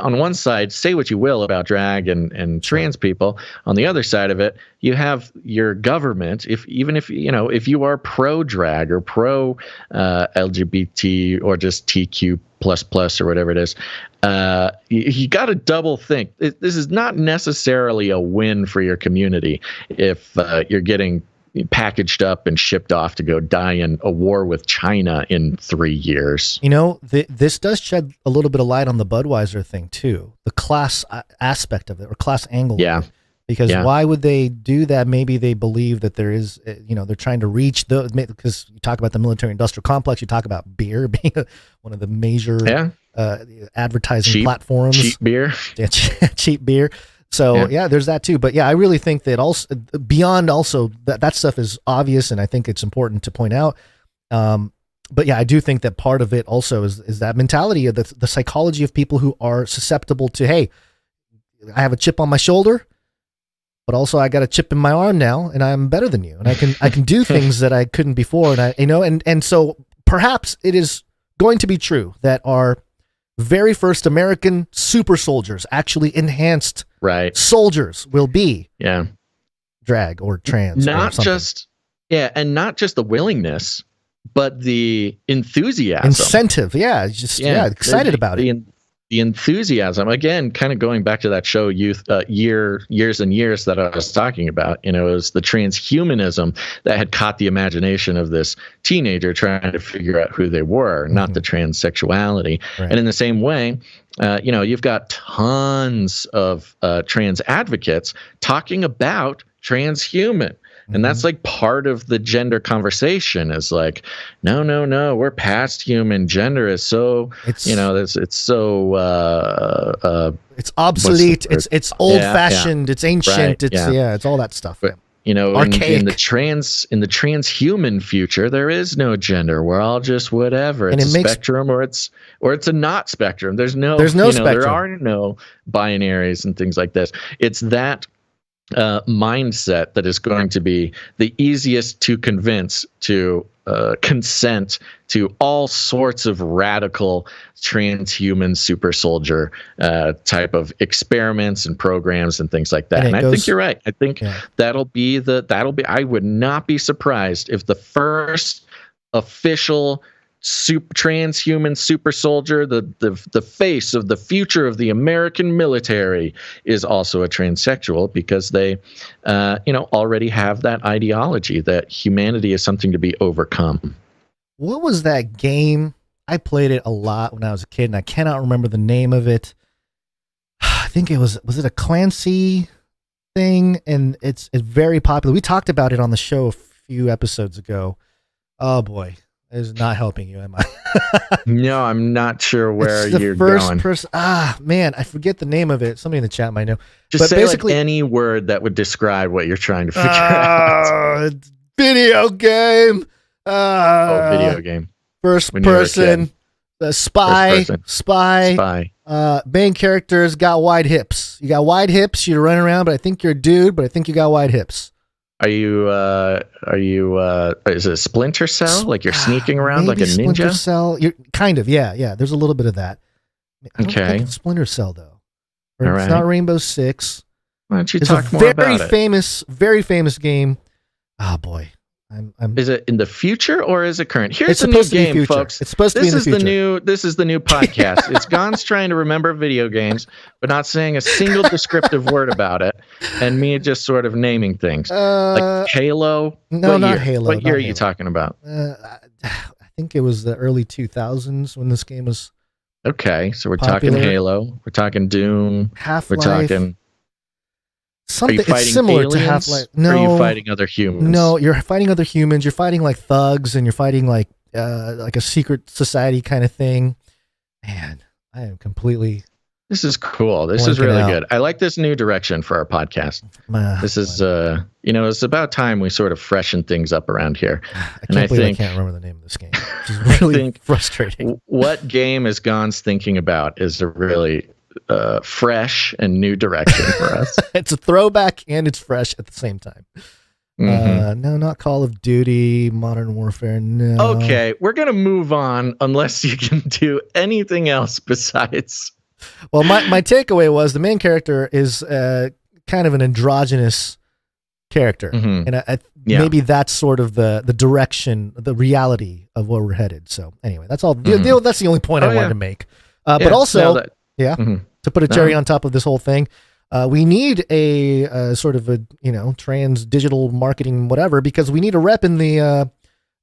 on one side, say what you will about drag and trans people. On the other side of it, you have your government. If you are pro drag or pro LGBT or just TQ plus or whatever it is, you got to double think. This is not necessarily a win for your community if you're getting packaged up and shipped off to go die in a war with China in 3 years. This does shed a little bit of light on the Budweiser thing too, the class aspect of it, or class angle. Yeah. Because why would they do that? Maybe they believe that there is, they're trying to reach because you talk about the military-industrial complex, you talk about beer being one of the major advertising platforms. Cheap beer. Yeah, cheap beer. So there's that too. But I really think that also beyond also that stuff is obvious, and I think it's important to point out. But I do think that part of it also is that mentality of the psychology of people who are susceptible to, hey, I have a chip on my shoulder, but also I got a chip in my arm now, and I'm better than you, and I can do things that I couldn't before, and so perhaps it is going to be true that our very first American super soldiers, actually enhanced soldiers, will be drag or trans, not just and not just the willingness, but the enthusiasm, incentive, excited about it. The enthusiasm, again, kind of going back to that show years and years that I was talking about, it was the transhumanism that had caught the imagination of this teenager trying to figure out who they were, not the transsexuality. Right. And in the same way, you've got tons of trans advocates talking about transhuman. And that's like part of the gender conversation is like, no, we're past human. Gender is so, it's so, it's obsolete. It's old fashioned. It's ancient. It's all that stuff. But, archaic. in the transhuman future, there is no gender. We're all just whatever. It's a spectrum or it's a not spectrum. There's no spectrum. There are no binaries and things like this. It's that mindset that is going to be the easiest to convince to consent to all sorts of radical transhuman super soldier type of experiments and programs and things like that. And I think you're right. I think that'll be I would not be surprised if the first official transhuman super soldier, the face of the future of the American military, is also a transsexual, because they already have that ideology that humanity is something to be overcome. What was that game? I played it a lot when I was a kid, and I cannot remember the name of it. I think it was it a Clancy thing? And it's very popular. We talked about it on the show a few episodes ago. Oh boy. Is not helping you, am I? No, I'm not sure where you're going. Man, I forget the name of it. Somebody in the chat might know. Just say basically any word that would describe what you're trying to figure out. Video game. Video game. First person. Spy. Main character's got wide hips. You got wide hips. You're running around, but I think you're a dude. But I think you got wide hips. Are you, is it Splinter Cell? Like you're sneaking around like a ninja? Splinter Cell. You're kind of, yeah. There's a little bit of that. I don't think it's Splinter Cell, though. Or it's not Rainbow Six. Why don't you talk more about it? Very famous game. Oh, boy. Is it in the future or is it current? Here's the new game, folks. It's supposed to be in the future. This is the new podcast. It's Gon's trying to remember video games, but not saying a single descriptive word about it, and me just sort of naming things. Like Halo. No, not Halo. What year are you talking about? I think it was the early 2000s when this game was. Okay, so we're talking Halo. We're talking Doom. Half-Life. We're talking. Something it's similar to Half-Life. No, or are you fighting other humans? No, you're fighting other humans. You're fighting like thugs, and you're fighting like a secret society kind of thing. Man, I am completely. This is cool. This is really good. I like this new direction for our podcast. This is, it's about time we sort of freshen things up around here. I can't remember the name of this game. It's really frustrating. What game is Gon's thinking about is a really fresh and new direction for us. It's a throwback and it's fresh at the same time. No, not Call of Duty, Modern Warfare. No. Okay, we're gonna move on unless you can do anything else besides. Well, my takeaway was the main character is kind of an androgynous character, and maybe that's sort of the direction, the reality of where we're headed. So anyway, that's all. That's the only point I wanted to make. But also. To put a cherry on top of this whole thing, we need a sort of a trans digital marketing whatever, because we need a rep in the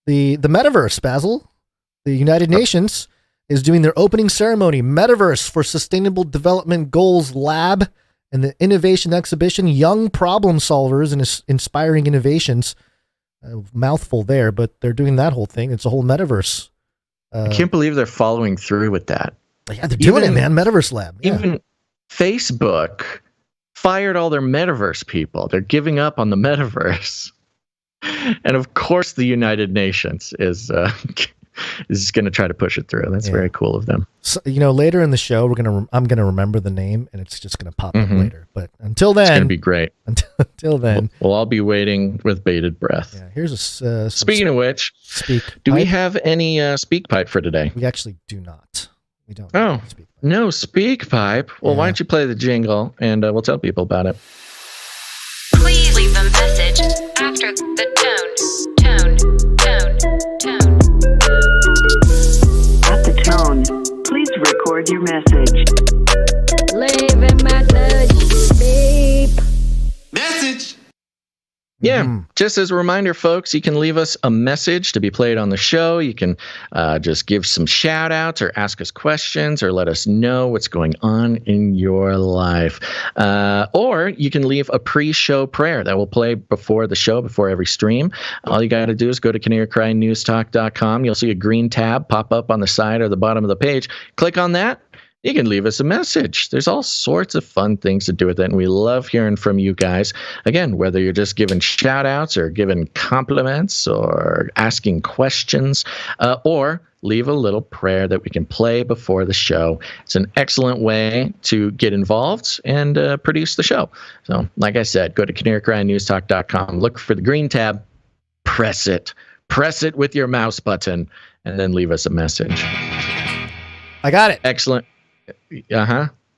metaverse. Basil, the United Nations is doing their opening ceremony, Metaverse for Sustainable Development Goals Lab, And the innovation exhibition, Young Problem Solvers and Inspiring Innovations. Mouthful there, but they're doing that whole thing. It's a whole metaverse. I can't believe they're following through with that. Yeah, they're doing it, man. Metaverse Lab. Yeah. Even Facebook fired all their metaverse people. They're giving up on the metaverse. And of course, the United Nations is going to try to push it through. That's very cool of them. So, later in the show, I'm gonna remember the name, and it's just gonna pop up later. But until then, it's gonna be great. Until then, we'll all be waiting with bated breath. Yeah. Here's a. Speaking of which, do we have any speak pipe for today? We actually do not. We don't. Oh, no speak pipe. Well, why don't you play the jingle and we'll tell people about it. Please leave a message after the tone. At the tone, please record your message. Leave a message. Beep. Message. Yeah, just as a reminder, folks, you can leave us a message to be played on the show. You can just give some shout outs or ask us questions or let us know what's going on in your life. Or you can leave a pre-show prayer that will play before the show, before every stream. All you got to do is go to canarycrynewstalk.com. You'll see a green tab pop up on the side or the bottom of the page. Click on that. You can leave us a message. There's all sorts of fun things to do with it, and we love hearing from you guys. Again, whether you're just giving shout-outs or giving compliments or asking questions, or leave a little prayer that we can play before the show. It's an excellent way to get involved and produce the show. So, like I said, go to canarycrynewstalk.com, look for the green tab, press it with your mouse button, and then leave us a message. I got it. Excellent.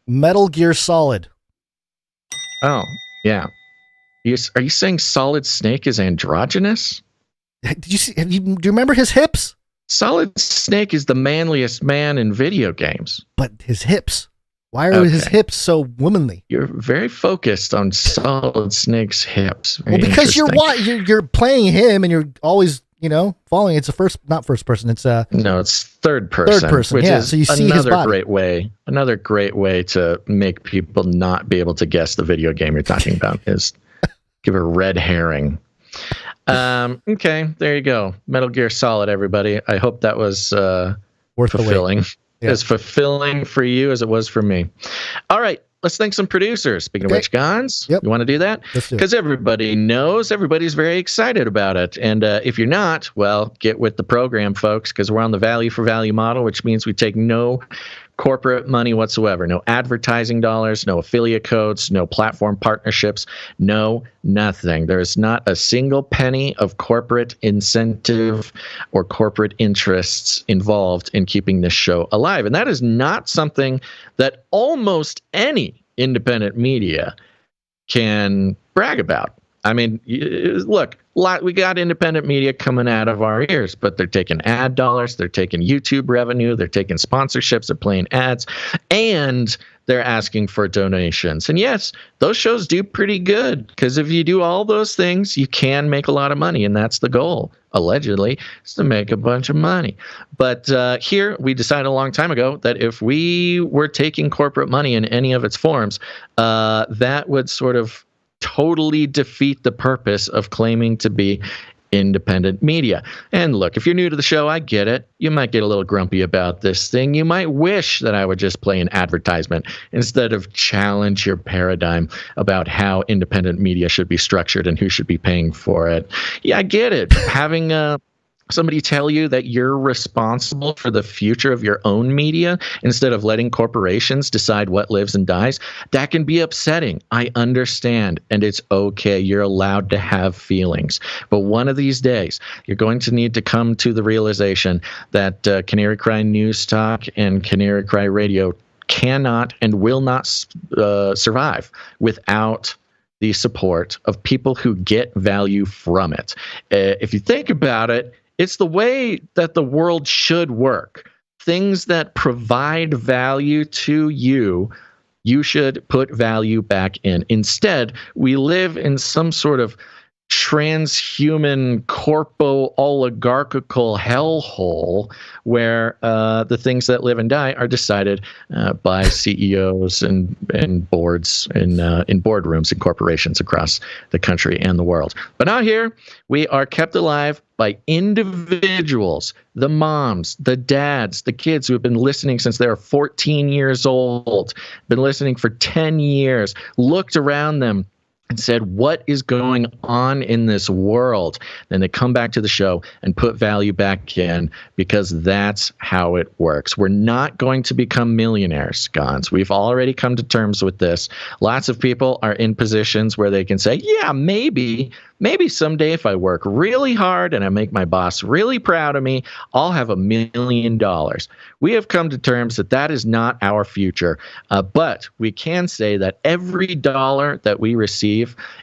Metal Gear Solid. Oh, yeah. Are you saying Solid Snake is androgynous? Did you see? Do you remember his hips? Solid Snake is the manliest man in video games. But his hips. Why are his hips so womanly? You're very focused on Solid Snake's hips. Well, because you're playing him and you're always following. It's not first person. It's no, it's third person. Third person, which is so you see his body. Another great way to make people not be able to guess the video game you're talking about is give a red herring. Okay, there you go. Metal Gear Solid, everybody. I hope that was worth fulfilling. As fulfilling for you as it was for me. All right. Let's thank some producers. Speaking of which, Gons, you want to do that? Because everybody knows, everybody's very excited about it. And if you're not, well, get with the program, folks, because we're on the value for value model, which means we take no corporate money whatsoever. No advertising dollars, no affiliate codes, no platform partnerships, no nothing. There's not a single penny of corporate incentive or corporate interests involved in keeping this show alive. And that is not something that almost any independent media can brag about. I mean, look, we got independent media coming out of our ears, but they're taking ad dollars, they're taking YouTube revenue, they're taking sponsorships, they're playing ads, and they're asking for donations. And yes, those shows do pretty good, because if you do all those things, you can make a lot of money, and that's the goal, allegedly, is to make a bunch of money. But here, we decided a long time ago that if we were taking corporate money in any of its forms, that would sort of totally defeat the purpose of claiming to be independent media. And look, if you're new to the show, I get it. You might get a little grumpy about this thing. You might wish that I would just play an advertisement instead of challenge your paradigm about how independent media should be structured and who should be paying for it. Yeah, I get it. Having somebody tell you that you're responsible for the future of your own media instead of letting corporations decide what lives and dies, that can be upsetting. I understand, and it's okay. You're allowed to have feelings. But one of these days, you're going to need to come to the realization that Canary Cry News Talk and Canary Cry Radio cannot and will not survive without the support of people who get value from it. If you think about it, it's the way that the world should work. Things that provide value to you, you should put value back in. Instead, we live in some sort of transhuman corpo-oligarchical hellhole where the things that live and die are decided by CEOs and boards in boardrooms and corporations across the country and the world. But out here, we are kept alive by individuals, the moms, the dads, the kids who have been listening since they were 14 years old, been listening for 10 years, looked around them and said, what is going on in this world? Then they come back to the show and put value back in, because that's how it works. We're not going to become millionaires, Gons. We've already come to terms with this. Lots of people are in positions where they can say, yeah, maybe someday if I work really hard and I make my boss really proud of me, I'll have $1 million. We have come to terms that that is not our future. But we can say that every dollar that we receive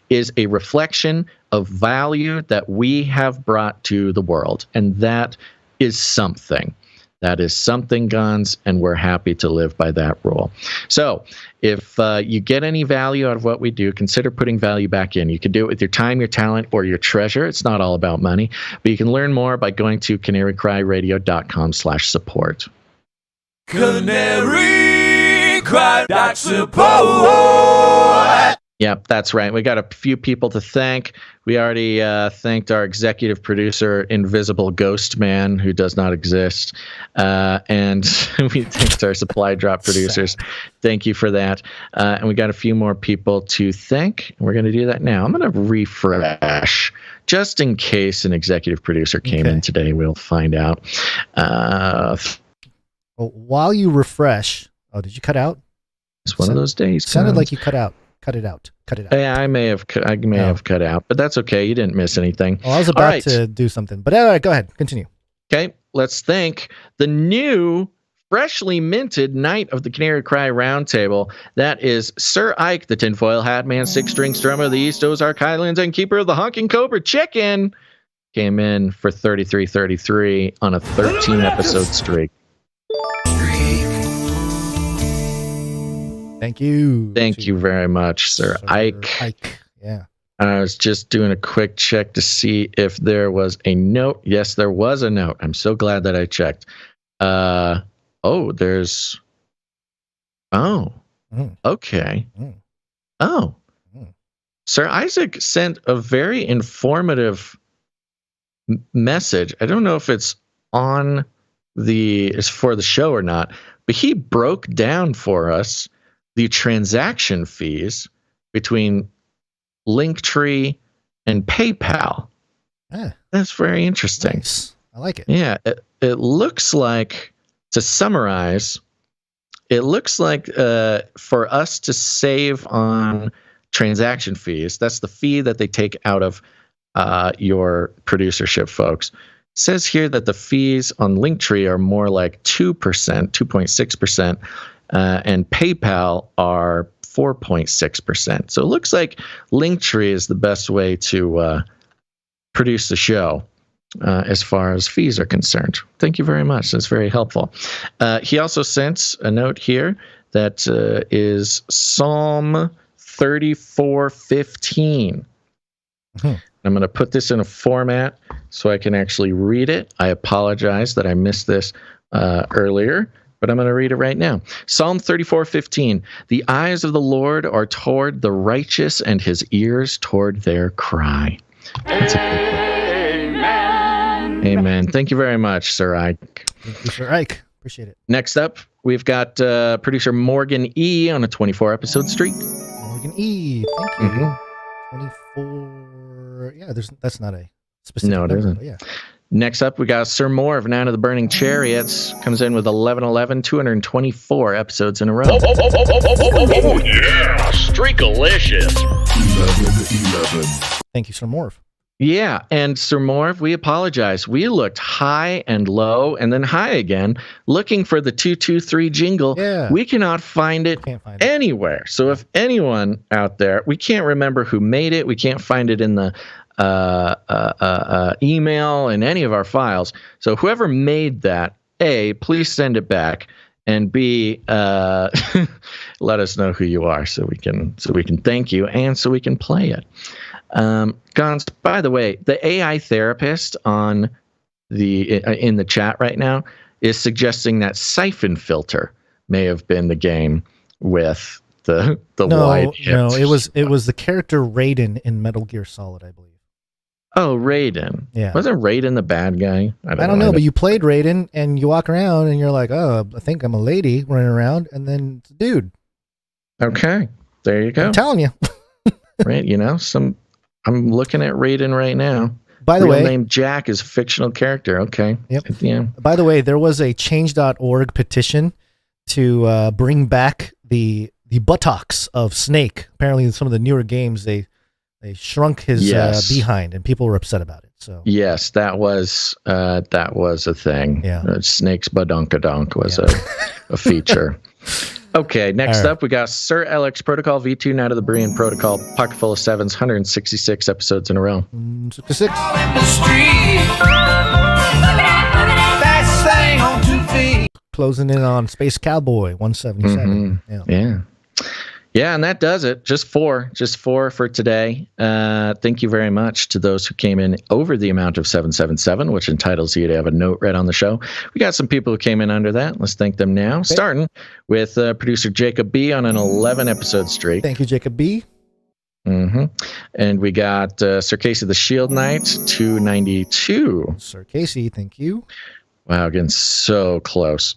is a reflection of value that we have brought to the world. And that is something. That is something, Gons, and we're happy to live by that rule. So if you get any value out of what we do, consider putting value back in. You can do it with your time, your talent, or your treasure. It's not all about money. But you can learn more by going to canarycryradio.com/support. Canarycry.support. Yep, that's right. We got a few people to thank. We already thanked our executive producer, Invisible Ghost Man, who does not exist. And we thanked our supply drop producers. Thank you for that. And we got a few more people to thank. We're going to do that now. I'm going to refresh just in case an executive producer came in today. We'll find out. While you refresh, did you cut out? It's one of those days. Sounded like you cut out. Cut it out. Yeah, I may have cut out, but that's okay. You didn't miss anything. Well, I was about to do something, but all right, go ahead. Continue. Okay, let's thank the new, freshly minted Knight of the Canary Cry Roundtable. That is Sir Ike, the tinfoil hat man, six-string strummer of the East Ozark Highlands, and keeper of the honking cobra chicken. Came in for 3333 on a 13-episode streak. Thank you. Thank you very much, Sir Ike. Yeah. I was just doing a quick check to see if there was a note. Yes, there was a note. I'm so glad that I checked. Okay. Sir Isaac sent a very informative message. I don't know if it's for the show or not, but he broke down for us the transaction fees between Linktree and PayPal. That's very interesting. Nice. I like it. Yeah, it looks like, to summarize, it looks like for us to save on transaction fees, that's the fee that they take out of your producership, folks. It says here that the fees on Linktree are more like 2%, 2.6%. And PayPal are 4.6%. So it looks like Linktree is the best way to produce the show as far as fees are concerned. Thank you very much. That's very helpful. He also sent a note here that is Psalm 34:15. I'm going to put this in a format so I can actually read it. I apologize that I missed this earlier, but I'm going to read it right now. Psalm 34:15. The eyes of the Lord are toward the righteous, and his ears toward their cry. That's a good one. Amen. Thank you very much, Sir Ike. Thank you, Sir Ike. Appreciate it. Next up, we've got producer Morgan E. on a 24-episode streak. Morgan E. Thank you. 24. Yeah, that's not a specific number. No, it isn't. Yeah. Next up, we got Sir Moore of Nine of the Burning Chariots. Comes in with 1111, 224 episodes in a row. Oh yeah, Streakalicious. 11. Thank you, Sir Moore. Yeah, and Sir Moore, we apologize. We looked high and low and then high again, looking for the 223 jingle. Yeah. We cannot find it anywhere. So if anyone out there, we can't remember who made it. We can't find it in the email in any of our files. So whoever made that, A, please send it back, and B, let us know who you are so we can thank you and so we can play it. Gons, by the way, the AI therapist on in the chat right now is suggesting that Siphon Filter may have been the game with the wide hips. No, it was the character Raiden in Metal Gear Solid, I believe. Oh, Raiden. Yeah. Wasn't Raiden the bad guy? I don't know, but you played Raiden and you walk around and you're like, oh, I think I'm a lady running around, and then it's a dude. Okay. There you go. I'm telling you. Right, I'm looking at Raiden right now. By the way, name Jack is a fictional character. Okay. Yep. Yeah. By the way, there was a change.org petition to bring back the buttocks of Snake. Apparently, in some of the newer games, they shrunk his behind, and people were upset about it. So yes, that was a thing. Yeah. Snake's badonkadonk was a feature. Okay, next up, we got Sir Alex Protocol V2 Night of the Berean Protocol, pocket full of sevens, 166 episodes in a row. 66. Closing in on Space Cowboy, 177. Mm-hmm. Yeah, and that does it. Just four for today. Thank you very much to those who came in over the amount of 777, which entitles you to have a note read on the show. We got some people who came in under that. Let's thank them now. Okay. Starting with producer Jacob B on an 11-episode streak. Thank you, Jacob B. Mm-hmm. And we got Sir Casey the Shield Knight, 292. Sir Casey, thank you. Wow, again, so close.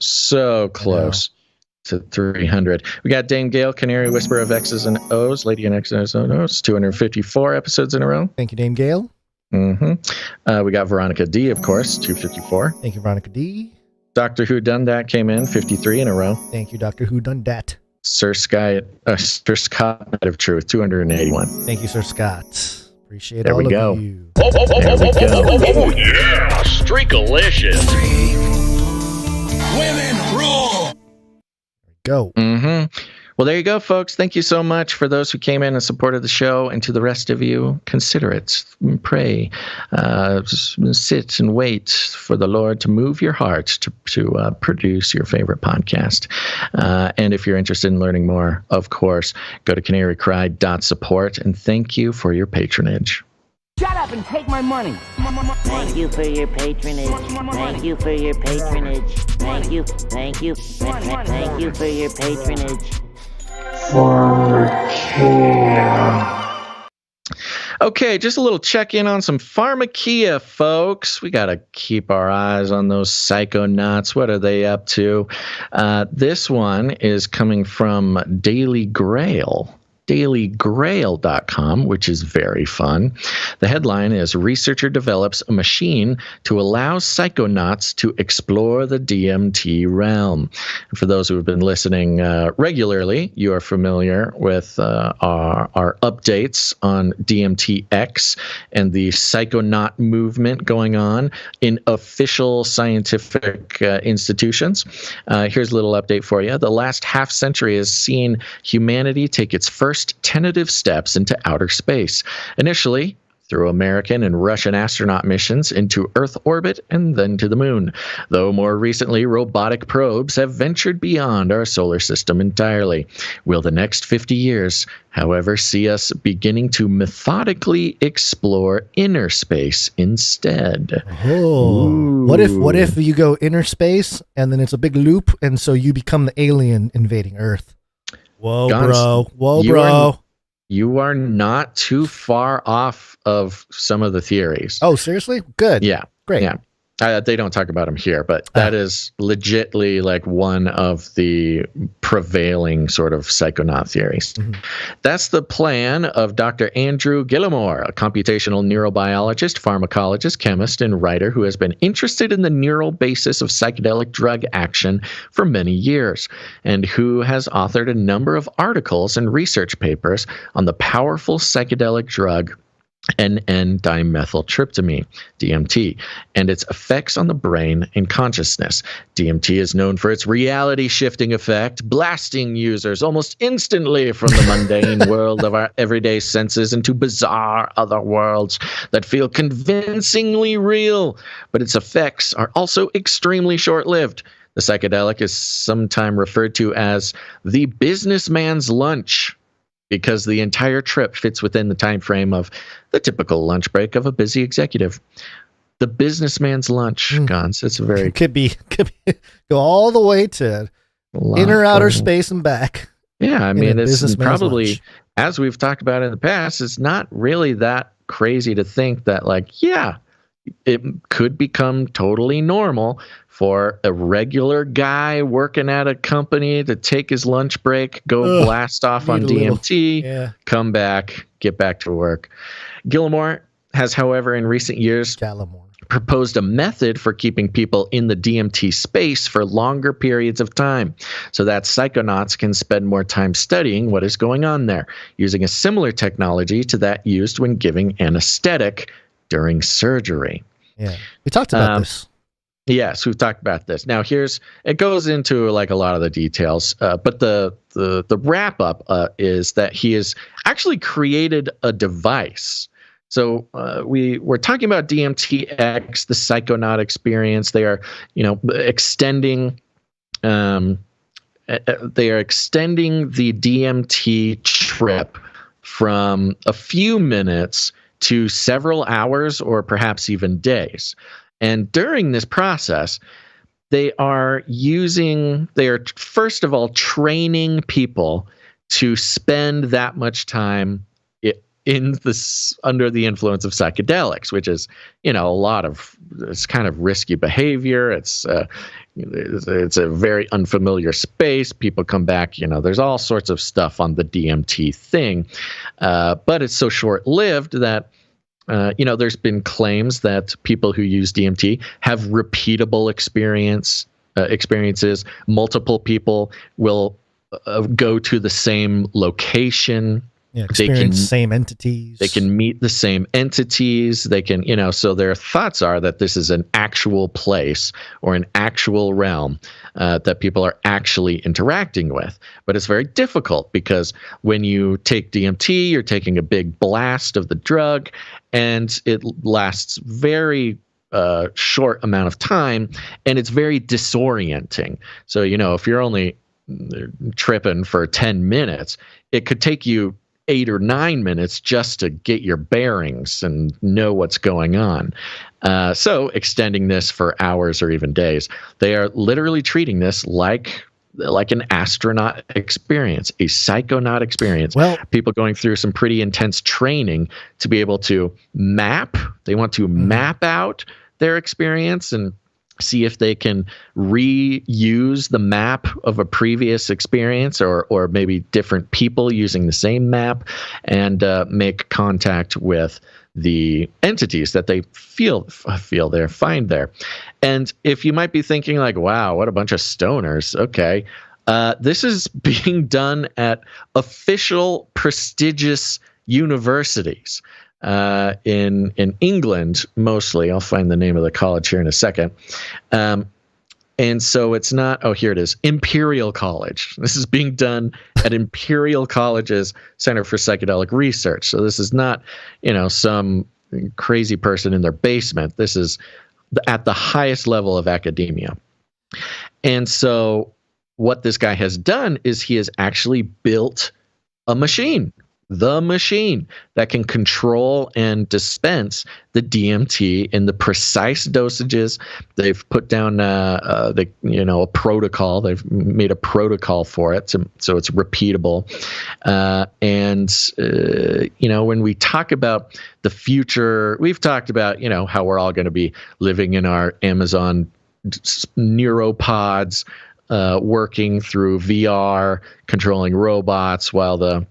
To 300. We got Dane Gale, Canary, Whisper of X's and O's, Lady and X's and O's, 254 episodes in a row. Thank you, Dane Gale. Mm-hmm. We got Veronica D, of course, 254. Thank you, Veronica D. Doctor Who Done That came in, 53 in a row. Thank you, Doctor Who Done Dat. Sir Scott Night of Truth, 281. Thank you, Sir Scott. Appreciate there all we of go. you. There we go. Oh, yeah, Streakalicious. Women rule. Go. Mm-hmm. Well, there you go, folks. Thank you so much for those who came in and supported the show. And to the rest of you, consider it. Pray. Sit and wait for the Lord to move your heart to produce your favorite podcast. And if you're interested in learning more, of course, go to canarycry.support. And thank you for your patronage. Shut up and take my money. Thank you for your patronage. Thank you for your patronage. Thank you for your patronage. Okay, just a little check-in on some pharmakia, folks. We got to keep our eyes on those psychonauts. What are they up to? This one is coming from Daily Grail. DailyGrail.com, which is very fun. The headline is Researcher Develops a Machine to Allow Psychonauts to Explore the DMT Realm. And for those who have been listening regularly, you are familiar with our updates on DMTX and the psychonaut movement going on in official scientific institutions. Here's a little update for you. The last half century has seen humanity take its first tentative steps into outer space, initially through American and Russian astronaut missions into Earth orbit and then to the moon, though more recently robotic probes have ventured beyond our solar system entirely. Will the next 50 years, however, see us beginning to methodically explore inner space instead? Oh, ooh. What if you go inner space and then it's a big loop, and so you become the alien invading Earth? Whoa, Guns, bro. You are not too far off of some of the theories. Oh, seriously? Good. Yeah. Great. Yeah. They don't talk about them here, but that is legitly like one of the prevailing sort of psychonaut theories. Mm-hmm. That's the plan of Dr. Andrew Gillimore, a computational neurobiologist, pharmacologist, chemist, and writer who has been interested in the neural basis of psychedelic drug action for many years, and who has authored a number of articles and research papers on the powerful psychedelic drug N,N-dimethyltryptamine, DMT, and its effects on the brain and consciousness. DMT is known for its reality-shifting effect, blasting users almost instantly from the mundane world of our everyday senses into bizarre other worlds that feel convincingly real, but its effects are also extremely short-lived. The psychedelic is sometimes referred to as the businessman's lunch. because the entire trip fits within the time frame of the typical lunch break of a busy executive. The businessman's lunch, Gons. It's a very could be go all the way to inner outer space and back. Yeah, I mean, it's probably lunch. As we've talked about in the past, it's not really that crazy to think that, like, yeah, it could become totally normal for a regular guy working at a company to take his lunch break, go blast off on DMT, come back, get back to work. Gilmore has, however, in recent years proposed a method for keeping people in the DMT space for longer periods of time so that psychonauts can spend more time studying what is going on there, using a similar technology to that used when giving anesthetic during surgery. Yeah, we talked about this. Yes, we've talked about this. Now, it goes into like a lot of the details, but the wrap up is that he has actually created a device. So we're talking about DMTX, the psychonaut experience. They are, extending. They are extending the DMT trip from a few minutes to several hours or perhaps even days. And during this process, they are first of all training people to spend that much time under the influence of psychedelics, which is, it's kind of risky behavior. It's a very unfamiliar space. People come back, there's all sorts of stuff on the DMT thing. But it's so short-lived that, there's been claims that people who use DMT have repeatable experiences. Multiple people will go to the same location. Yeah, experience same entities. They can meet the same entities. They can, so their thoughts are that this is an actual place or an actual realm that people are actually interacting with. But it's very difficult because when you take DMT, you're taking a big blast of the drug, and it lasts very short amount of time, and it's very disorienting. So, if you're only tripping for 10 minutes, it could take you 8 or 9 minutes just to get your bearings and know what's going on. So extending this for hours or even days, they are literally treating this like an astronaut experience, a psychonaut experience. Well, people going through some pretty intense training to be able to map. They want to map out their experience and see if they can reuse the map of a previous experience or maybe different people using the same map and make contact with the entities that they find there. And if you might be thinking like, wow, what a bunch of stoners. Okay. This is being done at official prestigious universities. In England, mostly. I'll find the name of the college here in a second. And so it's not, here it is, Imperial College. This is being done at Imperial College's Center for Psychedelic Research. So this is not, some crazy person in their basement. This is at the highest level of academia. And so what this guy has done is he has actually built a machine. The machine that can control and dispense the DMT in the precise dosages. They've put down a protocol. They've made a protocol for it, so it's repeatable. When we talk about the future, we've talked about how we're all going to be living in our Amazon neuropods, working through VR, controlling robots while the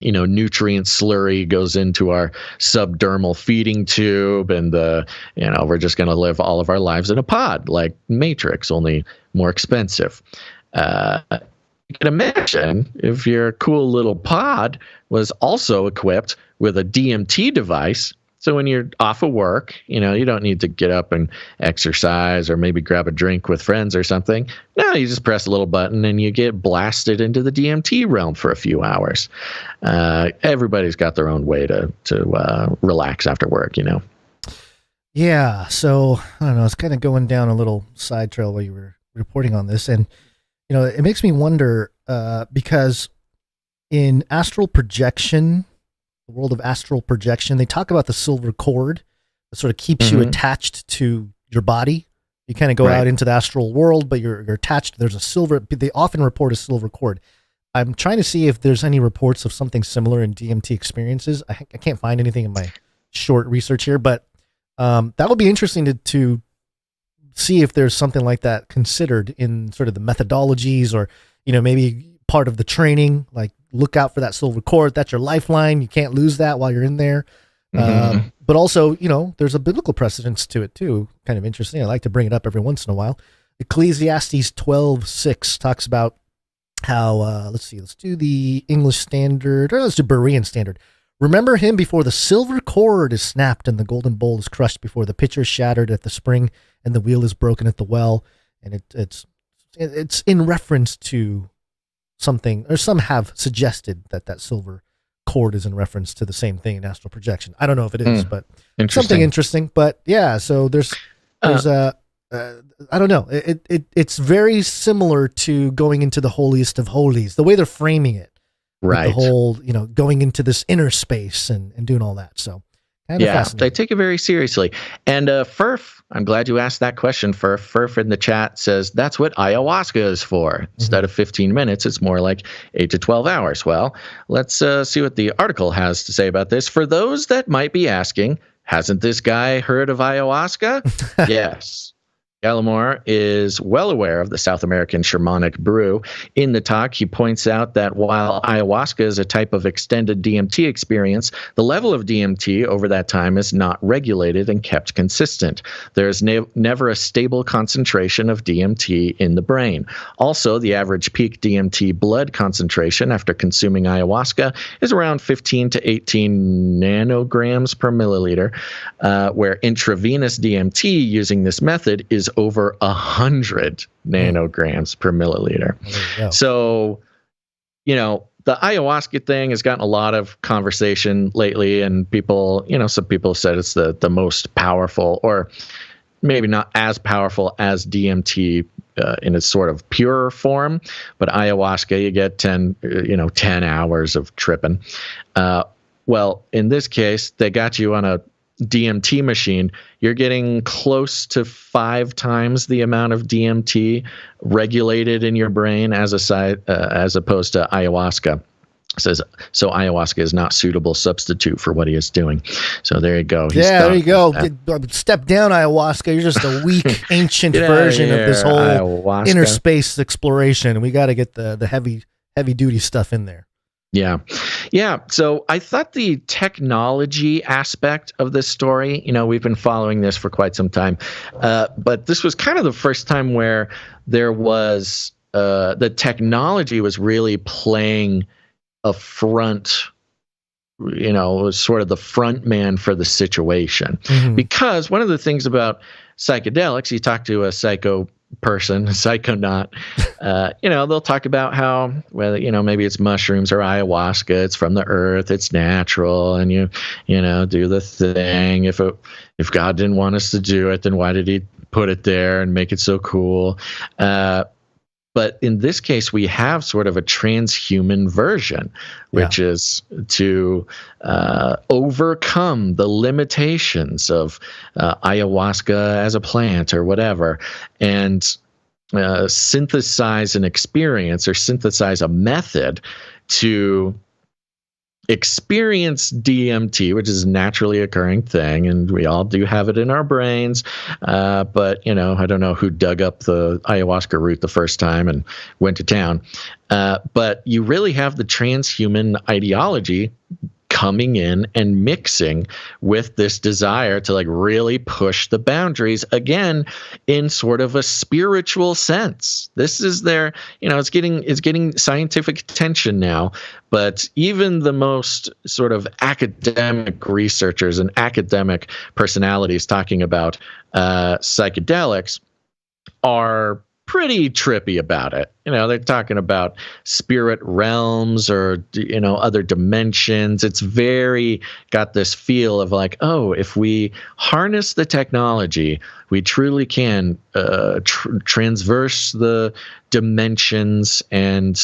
nutrient slurry goes into our subdermal feeding tube, and we're just going to live all of our lives in a pod like Matrix, only more expensive. You can imagine if your cool little pod was also equipped with a DMT device. So when you're off of work, you don't need to get up and exercise or maybe grab a drink with friends or something. No, you just press a little button and you get blasted into the DMT realm for a few hours. Everybody's got their own way to relax after work, Yeah. So I don't know. It's kind of going down a little side trail while you were reporting on this. And, it makes me wonder because in astral projection, the world of astral projection, they talk about the silver cord that sort of keeps you attached to your body. You kind of go out into the astral world, but you're attached. There's a silver, they often report a silver cord. I'm trying to see if there's any reports of something similar in DMT experiences. I can't find anything in my short research here, but that would be interesting to see if there's something like that considered in sort of the methodologies, or, maybe part of the training, like look out for that silver cord. That's your lifeline. You can't lose that while you're in there. But also, there's a biblical precedence to it too. Kind of interesting. I like to bring it up every once in a while. Ecclesiastes 12:6 talks about how, let's do the English Standard, or let's do Berean Standard. Remember him before the silver cord is snapped and the golden bowl is crushed, before the pitcher is shattered at the spring and the wheel is broken at the well. And it's in reference to something, or some have suggested that silver cord is in reference to the same thing in astral projection. I don't know if it is, but something interesting. But yeah, so there's I don't know. It's very similar to going into the holiest of holies, the way they're framing it. Right. The whole, going into this inner space and doing all that. So kind of fascinating. They take it very seriously. And Furf, I'm glad you asked that question. Furf in the chat says that's what ayahuasca is for. Instead of 15 minutes, it's more like 8 to 12 hours. Well, let's see what the article has to say about this. For those that might be asking, hasn't this guy heard of ayahuasca? Yes. Gallimore is well aware of the South American shamanic brew. In the talk, he points out that while ayahuasca is a type of extended DMT experience, the level of DMT over that time is not regulated and kept consistent. There is never a stable concentration of DMT in the brain. Also, the average peak DMT blood concentration after consuming ayahuasca is around 15 to 18 nanograms per milliliter, where intravenous DMT using this method is over 100 nanograms per milliliter. So, the ayahuasca thing has gotten a lot of conversation lately, and people, some people said it's the most powerful, or maybe not as powerful as DMT in its sort of pure form, but ayahuasca, you get 10 hours of tripping. Well, in this case, they got you on a DMT machine. You're getting close to 5 times the amount of DMT regulated in your brain as opposed to ayahuasca. Says so ayahuasca is not suitable substitute for what he is doing. So there you go. There you go. Step down, ayahuasca. You're just a weak ancient version of this whole ayahuasca. Inner space exploration. We got to get the heavy duty stuff in there. Yeah. So I thought the technology aspect of this story, we've been following this for quite some time, but this was kind of the first time where there was the technology was really playing a front, was sort of the front man for the situation. Because one of the things about psychedelics, you talk to a psychonaut, they'll talk about how, maybe it's mushrooms or ayahuasca, it's from the earth, it's natural, and you do the thing. If God didn't want us to do it, then why did he put it there and make it so cool? But in this case, we have sort of a transhuman version, which is to overcome the limitations of ayahuasca as a plant or whatever, and synthesize an experience or synthesize a method to experience DMT, which is a naturally occurring thing, and we all do have it in our brains. But I don't know who dug up the ayahuasca root the first time and went to town. But you really have the transhuman ideology coming in and mixing with this desire to really push the boundaries again in sort of a spiritual sense. This is it's getting scientific attention now, but even the most sort of academic researchers and academic personalities talking about psychedelics are pretty trippy about it. They're talking about spirit realms or, other dimensions. It's very got this feel of like, oh, if we harness the technology, we truly can transverse the dimensions and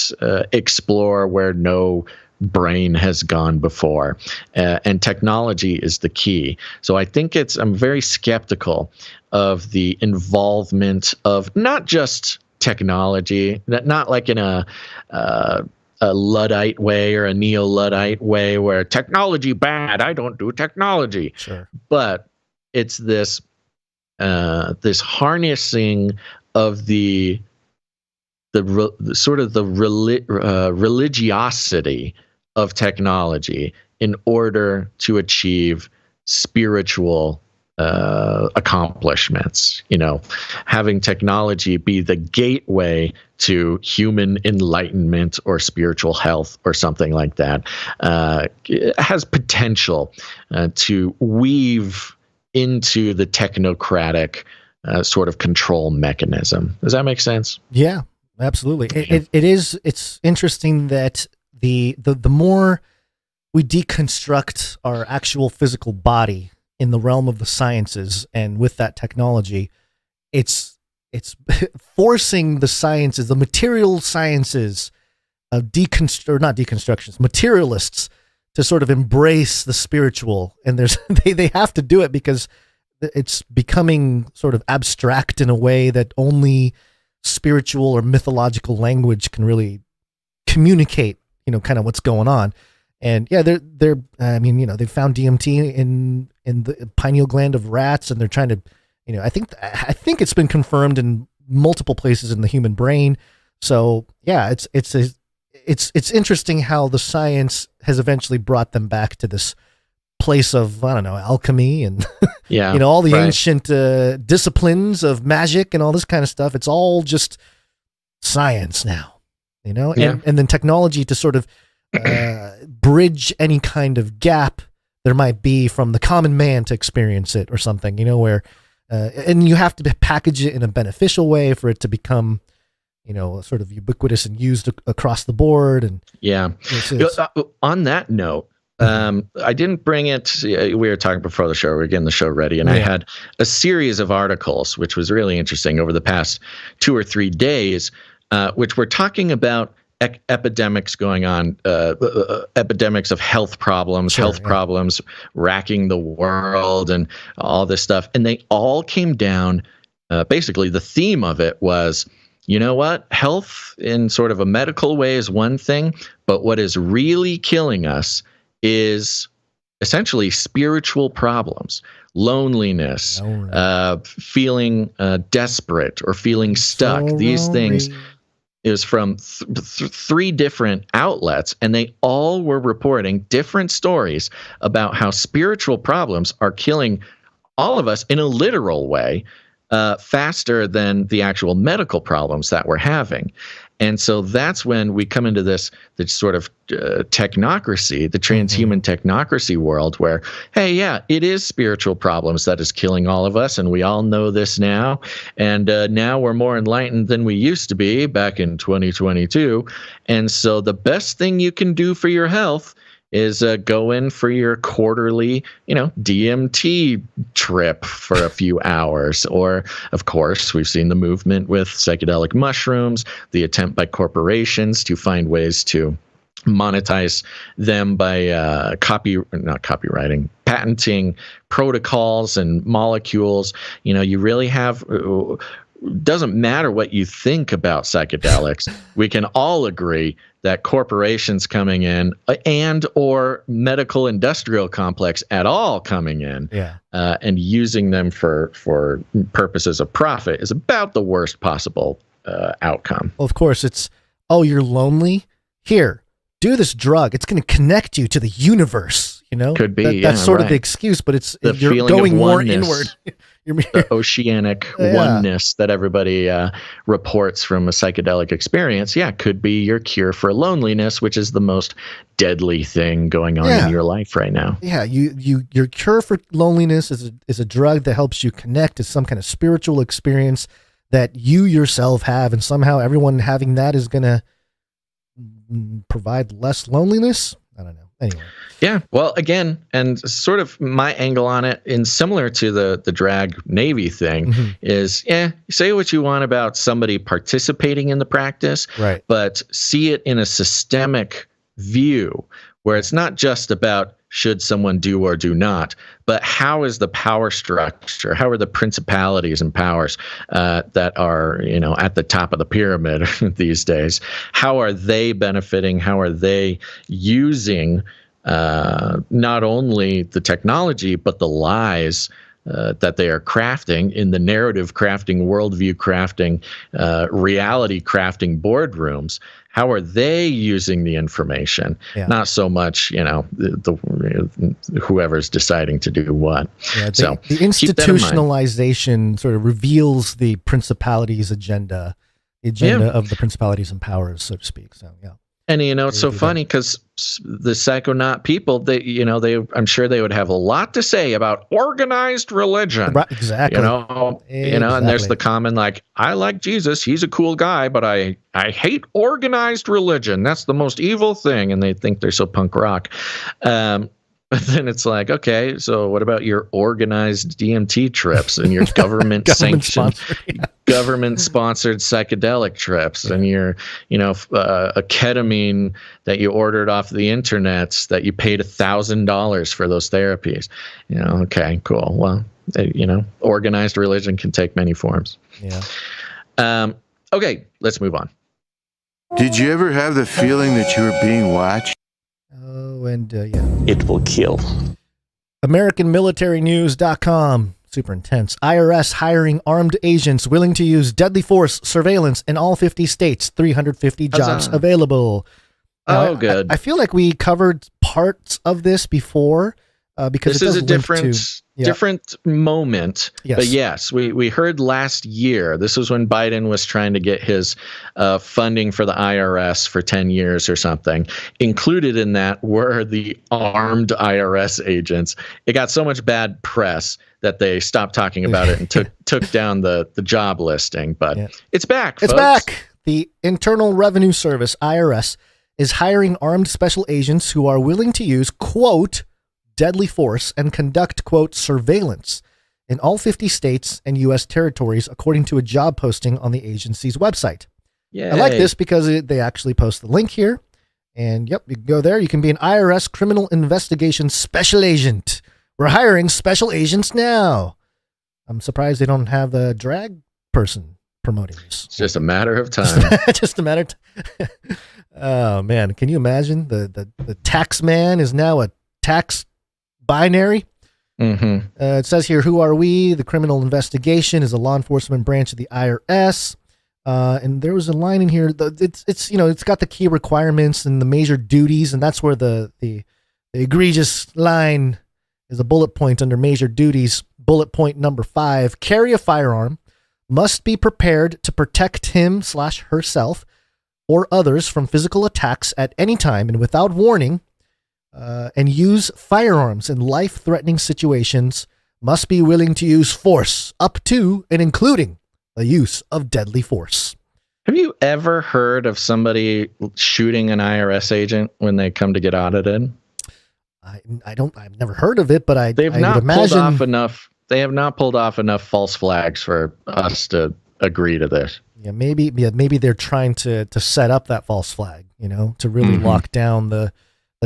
explore where no brain has gone before. And technology is the key. So I think I'm very skeptical of the involvement of not just technology, not like in a Luddite way or a neo-Luddite way where technology bad, I don't do technology. Sure. But it's this harnessing of the religiosity of technology in order to achieve spiritual accomplishments. Having technology be the gateway to human enlightenment or spiritual health or something like that has potential to weave into the technocratic sort of control mechanism. Does that make sense? Yeah, absolutely. It's interesting that the more we deconstruct our actual physical body in the realm of the sciences and with that technology, it's forcing the sciences, the material sciences of materialists to sort of embrace the spiritual. And they have to do it because it's becoming sort of abstract in a way that only spiritual or mythological language can really communicate, kind of what's going on. And yeah, they found DMT in the pineal gland of rats, and they're trying to, I think it's been confirmed in multiple places in the human brain. So yeah, it's interesting how the science has eventually brought them back to this place of, I don't know, alchemy and all the ancient disciplines of magic and all this kind of stuff. It's all just science now, and then technology to sort of bridge any kind of gap there might be from the common man to experience it or something, where and you have to package it in a beneficial way for it to become, sort of ubiquitous and used across the board. And on that note, I didn't bring it. We were talking before the show. We were getting the show ready, and I had a series of articles, which was really interesting over the past 2 or 3 days, which were talking about epidemics going on, epidemics of health problems, problems racking the world and all this stuff. And they all came down, basically the theme of it was, you know what? Health in sort of a medical way is one thing, but what is really killing us is essentially spiritual problems, loneliness, feeling desperate or feeling stuck. These things is from 3 different outlets, and they all were reporting different stories about how spiritual problems are killing all of us in a literal way faster than the actual medical problems that we're having. And so that's when we come into this sort of technocracy, the transhuman technocracy world where, hey, yeah, it is spiritual problems that is killing all of us. And we all know this now. And now we're more enlightened than we used to be back in 2022. And so the best thing you can do for your health is go in for your quarterly, DMT trip for a few hours. Or, of course, we've seen the movement with psychedelic mushrooms, the attempt by corporations to find ways to monetize them by patenting protocols and molecules. You really have... doesn't matter what you think about psychedelics. We can all agree that corporations coming in and or medical industrial complex at all coming in and using them for purposes of profit is about the worst possible outcome. Well, of course, it's, you're lonely? Here, do this drug. It's going to connect you to the universe. Could be. That's sort of the excuse, but it's you're going more inward. The oceanic oneness that everybody reports from a psychedelic experience, could be your cure for loneliness, which is the most deadly thing going on in your life right now. Yeah, your cure for loneliness is a drug that helps you connect to some kind of spiritual experience that you yourself have, and somehow everyone having that is going to provide less loneliness. I don't know. Anyway. Yeah. Well, again, and sort of my angle on it, in similar to the drag Navy thing, is say what you want about somebody participating in the practice, right? But see it in a systemic view where it's not just about should someone do or do not, but how is the power structure? How are the principalities and powers that are, at the top of the pyramid these days? How are they benefiting? How are they using not only the technology, but the lies that they are crafting in the narrative crafting, worldview crafting, reality crafting boardrooms? How are they using the information? Yeah. Not so much, whoever's deciding to do what. Yeah, so the institutionalization sort of reveals the principalities' agenda, the agenda of the principalities and powers, so to speak. So, yeah. And it's so funny because the psychonaut people, I'm sure they would have a lot to say about organized religion. Right, exactly. And there's the common I like Jesus, he's a cool guy, but I hate organized religion. That's the most evil thing, and they think they're so punk rock. But then it's okay, so what about your organized DMT trips and your government-sanctioned, government-sponsored psychedelic trips and your, a ketamine that you ordered off the internet that you paid $1,000 for those therapies? Okay, cool. Well, organized religion can take many forms. Yeah. Okay, let's move on. Did you ever have the feeling that you were being watched? Oh, and yeah. It will kill. AmericanMilitaryNews.com. Super intense. IRS hiring armed agents willing to use deadly force surveillance in all 50 states. 350 jobs available. Now, good. I feel like we covered parts of this before because this is a different moment. Yes. But yes, we heard last year. This was when Biden was trying to get his funding for the IRS for 10 years or something. Included in that were the armed IRS agents. It got so much bad press that they stopped talking about it and took down the job listing. But it's back, It's folks. back. The Internal Revenue Service, IRS, is hiring armed special agents who are willing to use, quote, deadly force and conduct, quote, surveillance in all 50 states and U.S. territories, according to a job posting on the agency's website. Yay. I like this because they actually post the link here. And yep, you can go there. You can be an IRS criminal investigation special agent. We're hiring special agents now. I'm surprised they don't have a drag person promoting this. It's just a matter of time. Just a matter of time. Oh, man. Can you imagine? The tax man is now a tax binary. It says here, who are we? The criminal investigation is a law enforcement branch of the IRS. And there was a line in here. It's got the key requirements and the major duties, and that's where the egregious line is a bullet point under major duties. Bullet point number 5: carry a firearm, must be prepared to protect him/herself or others from physical attacks at any time and without warning. And use firearms in life-threatening situations, must be willing to use force up to and including the use of deadly force. Have you ever heard of somebody shooting an IRS agent when they come to get audited? I've never heard of it, but I would imagine they have not pulled off enough false flags for us to agree to this. Yeah, maybe they're trying to set up that false flag, to really lock down the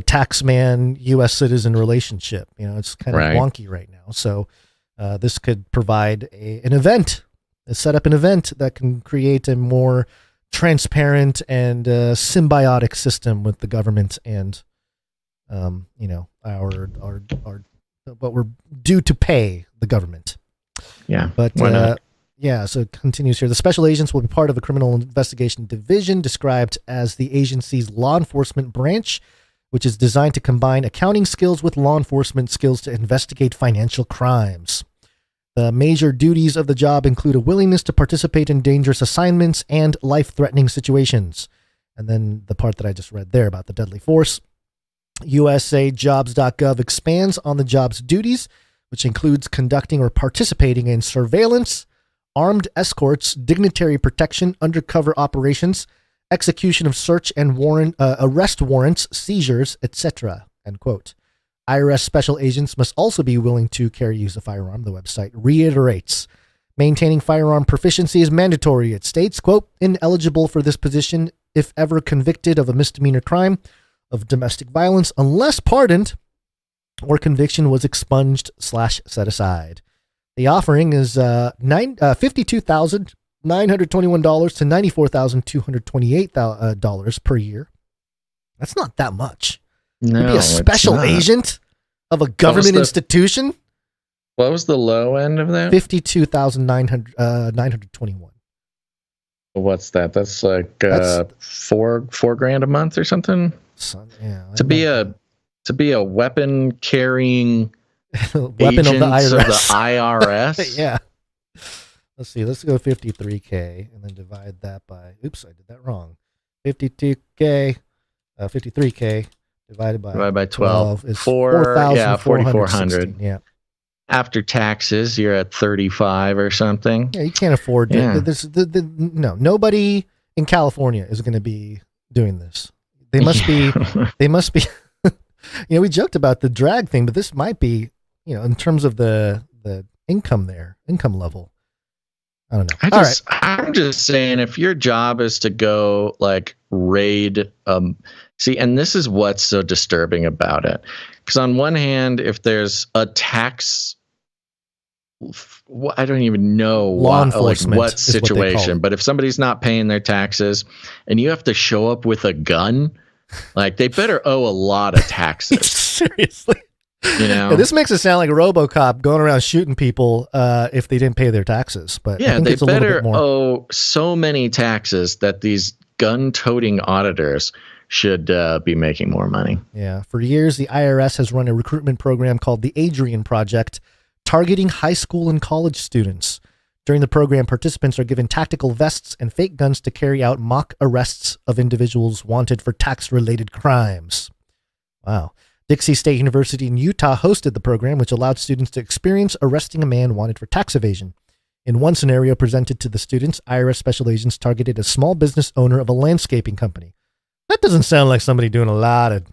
taxman U.S. citizen relationship. It's kind of wonky right now. So this could provide set up an event that can create a more transparent and symbiotic system with the government and our what we're due to pay the government. Yeah, but so it continues here. The special agents will be part of a criminal investigation division described as the agency's law enforcement branch, which is designed to combine accounting skills with law enforcement skills to investigate financial crimes. The major duties of the job include a willingness to participate in dangerous assignments and life-threatening situations. And then the part that I just read there about the deadly force. USAjobs.gov expands on the job's duties, which includes conducting or participating in surveillance, armed escorts, dignitary protection, undercover operations, execution of search and arrest warrants, seizures, etc. End quote. IRS special agents must also be willing to use a firearm, the website reiterates. Maintaining firearm proficiency is mandatory. It states, quote, ineligible for this position if ever convicted of a misdemeanor crime of domestic violence unless pardoned or conviction was expunged / set aside. The offering is $52,921 to $94,228 per year. That's not that much. No, to be a special agent of a government institution? What was the low end of that? $52,921. What's that? That's like $4,000 a month or something. To be a weapon carrying weapon of the IRS. Yeah. Let's see. Let's go 53K and then divide that by. Oops, I did that wrong. 53K divided by 12 is 4,400. Yeah. After taxes, you're at 35 or something. Yeah, you can't afford it. Yeah. No, nobody in California is going to be doing this. They must be. They must be. We joked about the drag thing, but this might be, in terms of the income level. I don't know. I'm just saying, if your job is to go like raid, see, and this is what's so disturbing about it. Because on one hand, if there's a tax, I don't even know what situation, but if somebody's not paying their taxes and you have to show up with a gun, like they better owe a lot of taxes. Seriously. Yeah, this makes it sound like a RoboCop going around shooting people if they didn't pay their taxes. But yeah, they better owe so many taxes that these gun-toting auditors should be making more money. Yeah. For years, the IRS has run a recruitment program called the Adrian Project, targeting high school and college students. During the program, participants are given tactical vests and fake guns to carry out mock arrests of individuals wanted for tax-related crimes. Wow. Dixie State University in Utah hosted the program, which allowed students to experience arresting a man wanted for tax evasion. In one scenario presented to the students, IRS special agents targeted a small business owner of a landscaping company. That doesn't sound like somebody doing a lot of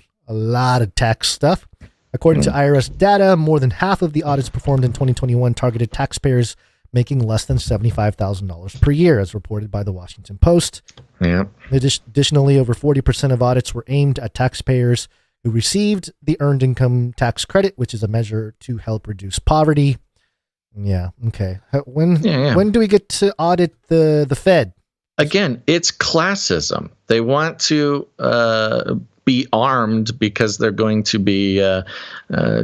tax stuff. According to IRS data, more than half of the audits performed in 2021 targeted taxpayers making less than $75,000 per year, as reported by the Washington Post. Yeah. Additionally, over 40% of audits were aimed at taxpayers who received the Earned Income Tax Credit, which is a measure to help reduce poverty. Yeah. Okay. When do we get to audit the Fed? Again, it's classism. They want to be armed because they're going to be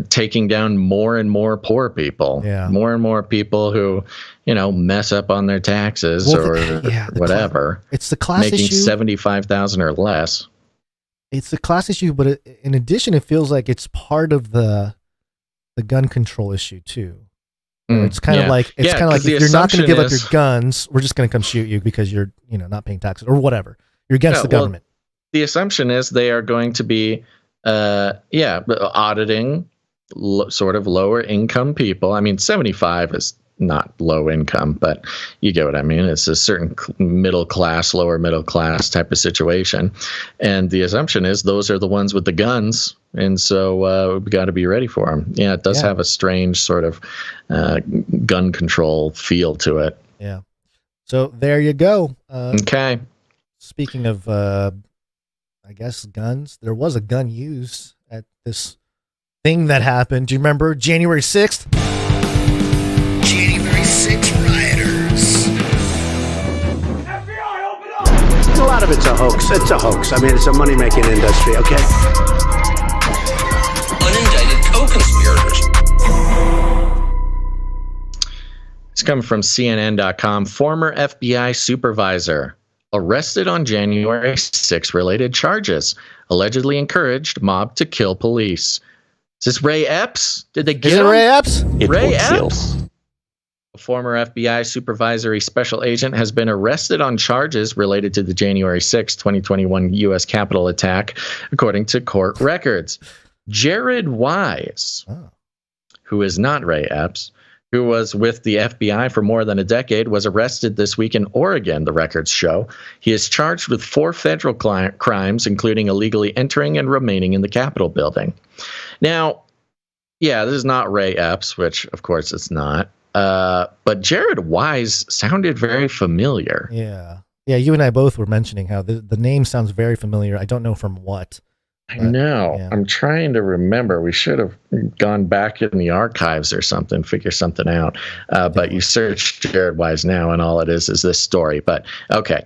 taking down more and more poor people. Yeah. More and more people who, mess up on their taxes whatever. It's the class making issue. $75,000 or less. It's the class issue, but in addition, it feels like it's part of the gun control issue too. It's kind of like if you're not going to give up your guns, we're just going to come shoot you because you're not paying taxes or whatever. You're against the government. The assumption is they are going to be auditing sort of lower income people. I mean, 75 is not low income, but you get what I mean. It's a certain middle class, lower middle class type of situation. And the assumption is those are the ones with the guns. And so we got to be ready for them. Yeah, it does have a strange sort of gun control feel to it. Yeah. So there you go. Okay. Speaking of, I guess, guns, there was a gun used at this thing that happened. Do you remember January 6th? January 6th rioters. FBI, open up! A lot of it's a hoax. It's a hoax. I mean, it's a money-making industry, okay? Unindicted co-conspirators. It's coming from CNN.com. Former FBI supervisor arrested on January 6 related charges. Allegedly encouraged mob to kill police. Is this Ray Epps? Did they get him? Ray Epps? Ray Epps? A former FBI supervisory special agent has been arrested on charges related to the January 6, 2021 U.S. Capitol attack, according to court records. Jared Wise, who is not Ray Epps, who was with the FBI for more than a decade, was arrested this week in Oregon, the records show. He is charged with 4 federal crimes, including illegally entering and remaining in the Capitol building. Now, yeah, this is not Ray Epps, which, of course, it's not. But Jared Wise sounded very familiar. Yeah. Yeah, you and I both were mentioning how the name sounds very familiar. I don't know from what. I know. Yeah. I'm trying to remember. We should have gone back in the archives or something, figure something out. But you search Jared Wise now, and all it is this story. But okay.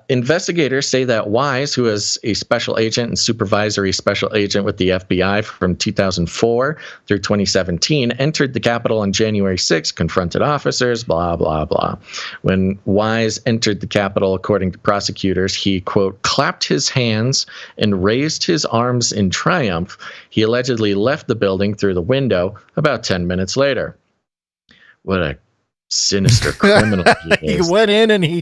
Investigators say that Wise, who is a special agent and supervisory special agent with the FBI from 2004 through 2017, entered the Capitol on January 6th, confronted officers, blah, blah, blah. When Wise entered the Capitol, according to prosecutors, he, quote, clapped his hands and raised his arms in triumph. He allegedly left the building through the window about 10 minutes later. What a sinister criminal he is. He went in and he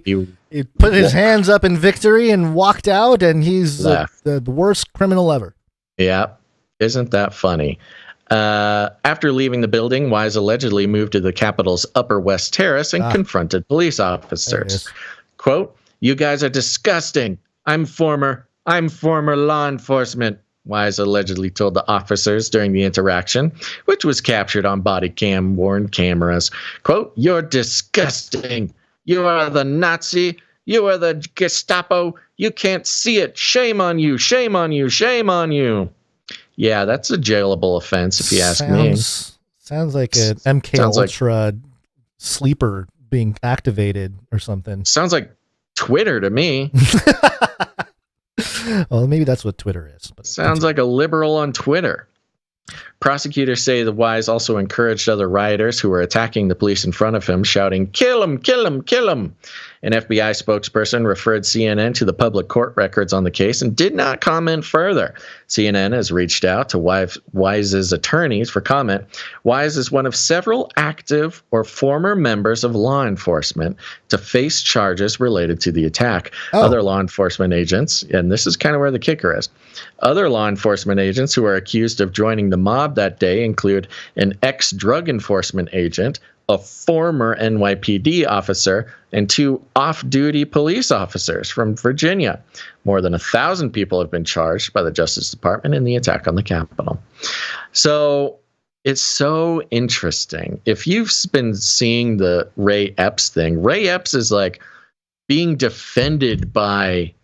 put his hands up in victory and walked out, and he's the worst criminal ever. Yeah. Isn't that funny? After leaving the building, Wise allegedly moved to the Capitol's Upper West Terrace and confronted police officers. Quote, "You guys are disgusting. I'm former law enforcement," Wise allegedly told the officers during the interaction, which was captured on body cam worn cameras. Quote, "You're disgusting. You are the Nazi. You are the Gestapo. You can't see it. Shame on you. Shame on you. Shame on you." Yeah, that's a jailable offense if you ask me. Sounds like an MK Ultra sleeper being activated or something. Sounds like Twitter to me. Well, maybe that's what Twitter is. But sounds like a liberal on Twitter. Prosecutors say the Wise also encouraged other rioters who were attacking the police in front of him, shouting, "Kill him, kill him, kill him." An FBI spokesperson referred CNN to the public court records on the case and did not comment further. CNN has reached out to Wise's attorneys for comment. Wise is one of several active or former members of law enforcement to face charges related to the attack. Other law enforcement agents, and this is kind of where the kicker is, other law enforcement agents who are accused of joining the mob that day include an ex-drug enforcement agent, a former NYPD officer, and 2 off-duty police officers from Virginia. More than 1,000 people have been charged by the Justice Department in the attack on the Capitol. So it's so interesting. If you've been seeing the Ray Epps thing, Ray Epps is like being defended by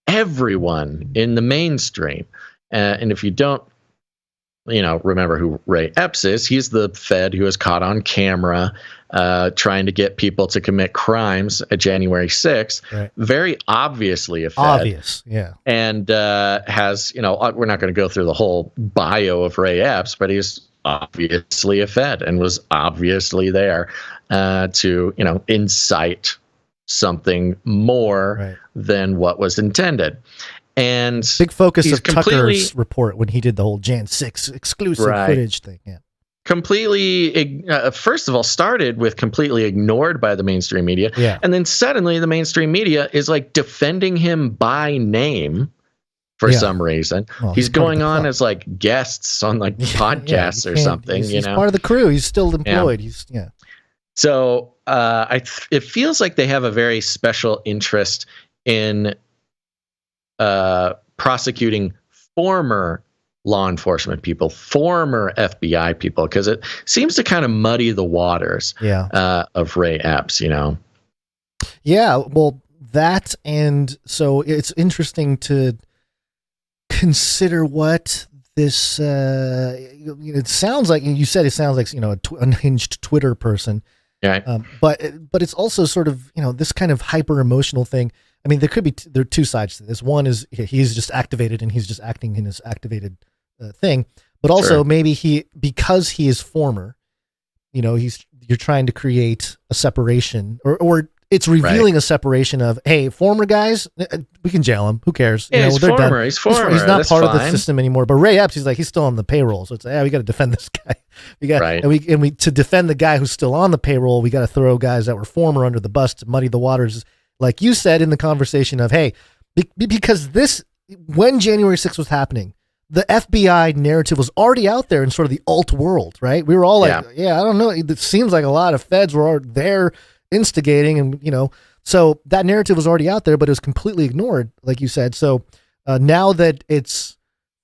everyone in the mainstream. And if you don't, remember who Ray Epps is, he's the Fed who was caught on camera trying to get people to commit crimes at January 6th. Right. Very obviously a Fed. Obvious, yeah. And has, we're not going to go through the whole bio of Ray Epps, but he's obviously a Fed and was obviously there to, incite something more than what was intended. And big focus of Tucker's report when he did the whole Jan 6 exclusive footage thing. Yeah. Completely, first of all, started with completely ignored by the mainstream media. Yeah. And then suddenly the mainstream media is like defending him by name for some reason. Well, he's going on as like guests on like podcasts or something. He's part of the crew. He's still employed. So it feels like they have a very special interest in prosecuting former law enforcement people, former FBI people, because it seems to kind of muddy the waters of Ray Epps, Yeah, well, that, and so it's interesting to consider what this, it sounds like, you said it sounds like, unhinged Twitter person. Right. But it's also sort of, this kind of hyper emotional thing. I mean, there are 2 sides to this. One is he's just activated and he's just acting in his activated thing, but also maybe because he is former, you're trying to create a separation or it's revealing a separation of, hey, former guys, we can jail him. Who cares? Yeah, he's they're former. done. He's former. He's not That's part of the fine. system anymore. But Ray Epps, he's still on the payroll. So it's we got to defend this guy. We got and we to defend the guy who's still on the payroll, we got to throw guys that were former under the bus to muddy the waters. Like you said in the conversation of, hey, because when January 6th was happening, the FBI narrative was already out there in sort of the alt world, right? We were all like, I don't know. It seems like a lot of feds were there instigating and, so that narrative was already out there, but it was completely ignored, like you said. So now that it's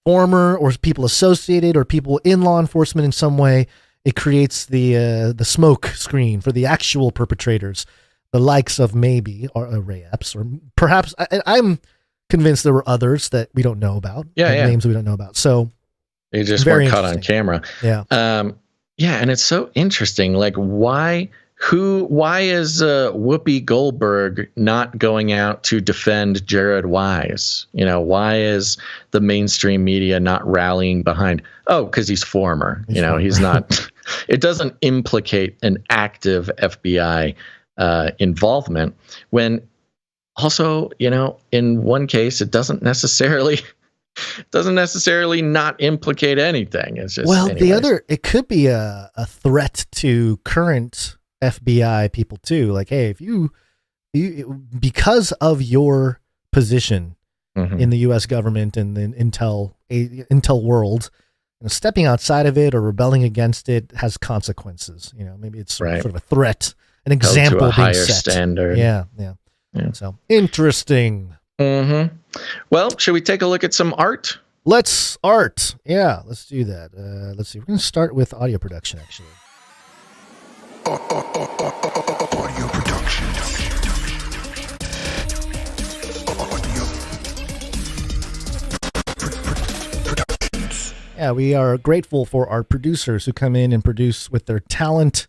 former or people associated or people in law enforcement in some way, it creates the smoke screen for the actual perpetrators, the likes of maybe Ray Epps, or perhaps I'm convinced there were others that we don't know about. Names we don't know about. So they just weren't caught on camera. Yeah. And it's so interesting. Like, why is Whoopi Goldberg not going out to defend Jared Wise? Why is the mainstream media not rallying behind? Oh, because he's former. He's not. It doesn't implicate an active FBI involvement when also, in one case, it doesn't necessarily not implicate anything. It's just, the other, it could be a threat to current FBI people too. Like, hey, if you because of your position in the U.S. government and the intel world, stepping outside of it or rebelling against it has consequences. Maybe it's sort of a threat, an example to a being higher set. Standard. Yeah. So interesting. Well, should we take a look at some art? Let's do that. Let's see. We're going to start with audio production, actually. Audio production. Yeah, we are grateful for our producers who come in and produce with their talent.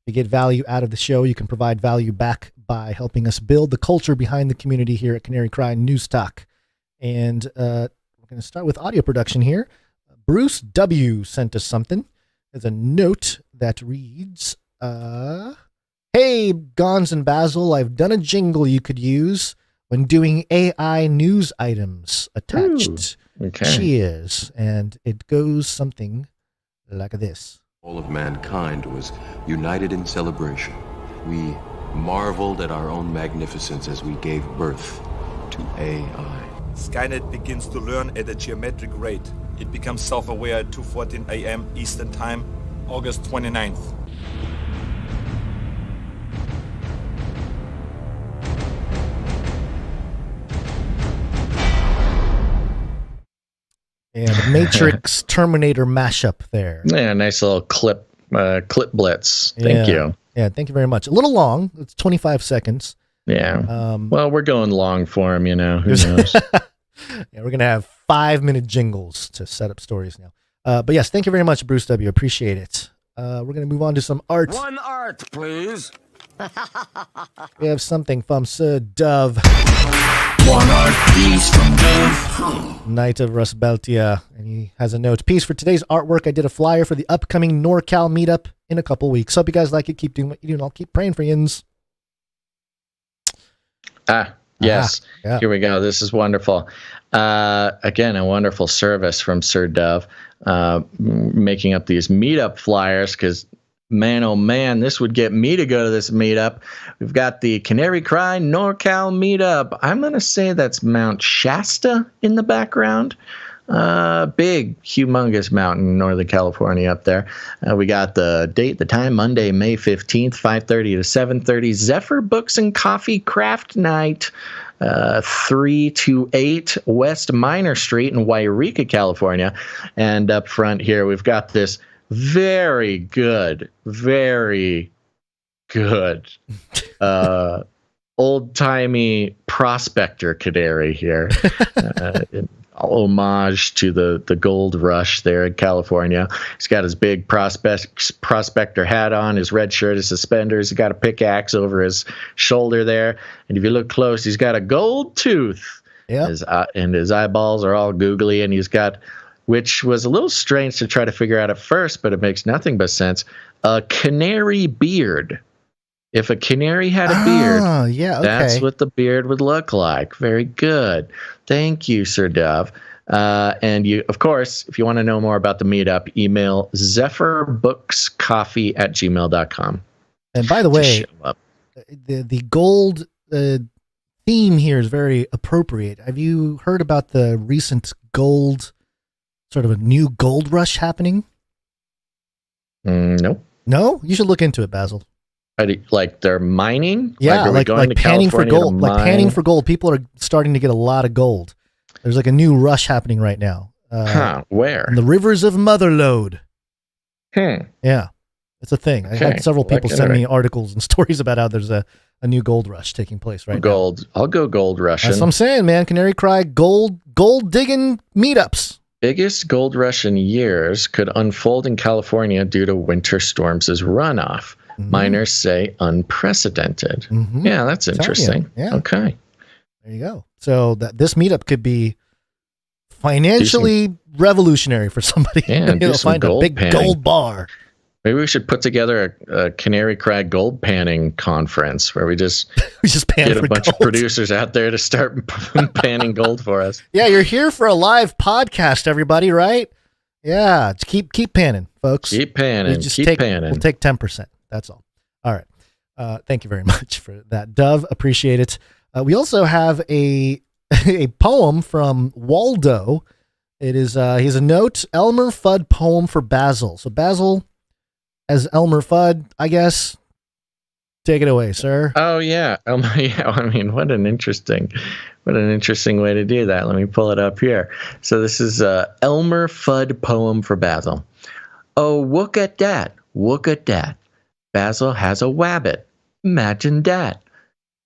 You get value out of the show. You can provide value back by helping us build the culture behind the community here at Canary Cry News Talk. And we're going to start with audio production here. Bruce W. sent us something. There's a note that reads, hey, Gons and Basil, I've done a jingle you could use when doing AI news items attached. Ooh, okay. Cheers. And it goes something like this. All of mankind was united in celebration. We marveled at our own magnificence as we gave birth to AI. Skynet begins to learn at a geometric rate. It becomes self-aware at 2:14 a.m. Eastern Time, August 29th. And Matrix Terminator mashup there. Yeah, nice little clip blitz. Thank you. Yeah, thank you very much. A little long. It's 25 seconds. Yeah. Well, we're going long for him, Who knows? Yeah, we're going to have 5-minute jingles to set up stories now. But yes, thank you very much, Bruce W. Appreciate it. We're going to move on to some art. One art, please. We have something from Sir Dove. One art, please, from Dove. Knight of Rusbeltia. And he has a note. Piece for today's artwork. I did a flyer for the upcoming NorCal meetup in a couple weeks. Hope you guys like it. Keep doing what you do, and I'll keep praying for yins. Yes. Yeah. Here we go. This is wonderful. Again, a wonderful service from Sir Dove, making up these meetup flyers because, man, oh man, this would get me to go to this meetup. We've got the Canary Cry NorCal meetup. I'm going to say that's Mount Shasta in the background. Big, humongous mountain in Northern California up there. We got the date, the time, Monday, May 15th, 5:30 to 7:30. Zephyr Books and Coffee Craft Night, 3 to 8 West Minor Street in Wairika, California. And up front here, we've got this very good old-timey prospector canary here. Homage to the gold rush there in California. He's got his big prospector hat on, his red shirt, his suspenders. He's got a pickaxe over his shoulder there. And if you look close, he's got a gold tooth. Yeah. And his eyeballs are all googly. And he's got, which was a little strange to try to figure out at first, but it makes nothing but sense, a canary beard. If a canary had a beard, that's what the beard would look like. Very good. Thank you, Sir Dove. And you, of course, if you want to know more about the meetup, email zephyrBooksCoffee@gmail.com. And by the way, the gold theme here is very appropriate. Have you heard about the recent gold sort of a new gold rush happening? Nope. No? You should look into it, Basil. Like they're mining? Yeah, like panning for gold. Like panning mine? for gold. People are starting to get a lot of gold. There's like a new rush happening right now. Where? In the rivers of Motherlode. Yeah. It's a thing. I had several people send me articles and stories about how there's a new gold rush taking place right now. I'll go gold rushing. That's what I'm saying, man. Canary Cry gold digging meetups. Biggest gold rush in years could unfold in California due to winter storms as runoff. Miners say unprecedented. Yeah, that's interesting. Yeah. Okay. There you go. So this meetup could be financially revolutionary for somebody. Yeah, do some find gold a big panning. gold bar. Maybe we should put together a Canary Cry gold panning conference where we just pan get for a bunch gold. of producers out there to start panning gold for us. Yeah, you're here for a live podcast, everybody, right? Yeah, keep panning, folks. Keep panning. Panning. We'll take 10%. That's all. All right. Thank you very much for that, Dove. Appreciate it. We also have a poem from Waldo. It is he has a note, Elmer Fudd poem for Basil. So Basil, as Elmer Fudd, I guess. Take it away, sir. Oh yeah. Yeah. I mean, what an interesting way to do that. Let me pull it up here. So this is Elmer Fudd poem for Basil. Oh, look at that. Look at that. Basil has a wabbit. Imagine that.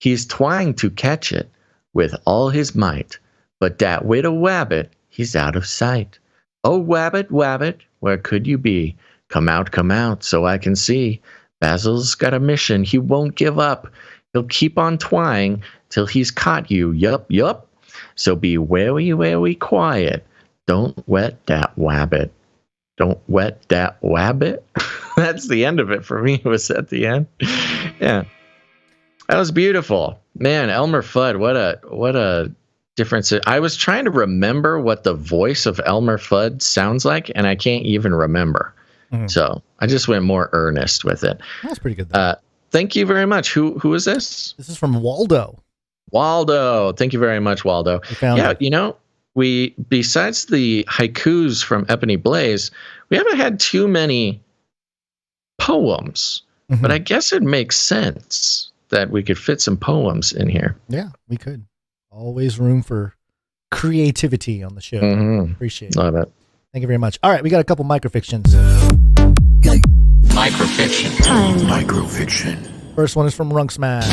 He's trying to catch it with all his might, but that little wabbit, he's out of sight. Oh, wabbit, wabbit, where could you be? Come out, so I can see. Basil's got a mission. He won't give up. He'll keep on trying till he's caught you. Yup. So be wary, quiet. Don't wet that wabbit. Don't wet that wabbit. That's the end of it for me. It was at the end. Yeah. That was beautiful. Man, Elmer Fudd, what a difference. I was trying to remember what the voice of Elmer Fudd sounds like, and I can't even remember. So I just went more earnest with it. That's pretty good, though. Thank you very much. Who is this? This is from Waldo. Waldo. Thank you very much, Waldo. We, besides the haikus from Ebony Blaze, we haven't had too many poems, but I guess it makes sense that we could fit some poems in here. Yeah, we could. Always room for creativity on the show. Appreciate it. Love it. Thank you very much. All right, we got a couple microfictions. Microfiction. First one is from Runk Smash.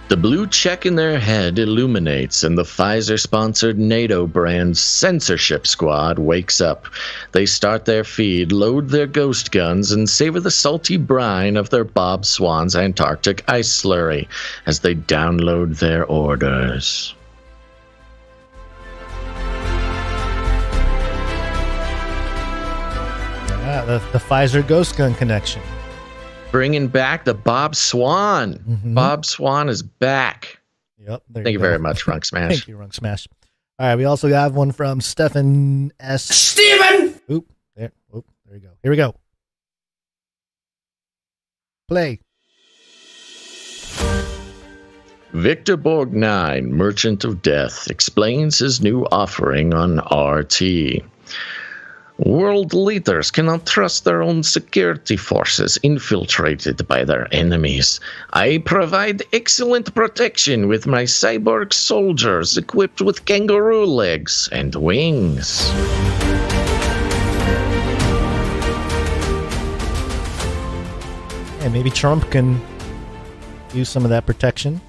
The blue check in their head illuminates, and the Pfizer-sponsored NATO brand censorship squad wakes up. They start their feed, load their ghost guns, and savor the salty brine of their Bob Swan's Antarctic ice slurry as they download their orders. The Pfizer ghost gun connection. Bringing back the Bob Swan. Bob Swan is back. Yep. Thank you very much, Runk Smash. Thank you, Runk Smash. All right, we also have one from Stephen S. Steven! There you go. Here we go. Play. Victor Borgnine, Merchant of Death, explains his new offering on RT. World leaders cannot trust their own security forces infiltrated by their enemies. I provide excellent protection with my cyborg soldiers equipped with kangaroo legs and wings. And maybe Trump can use some of that protection.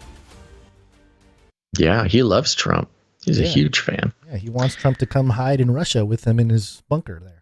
Yeah, he loves Trump. He's a huge fan. Yeah, he wants Trump to come hide in Russia with him in his bunker there.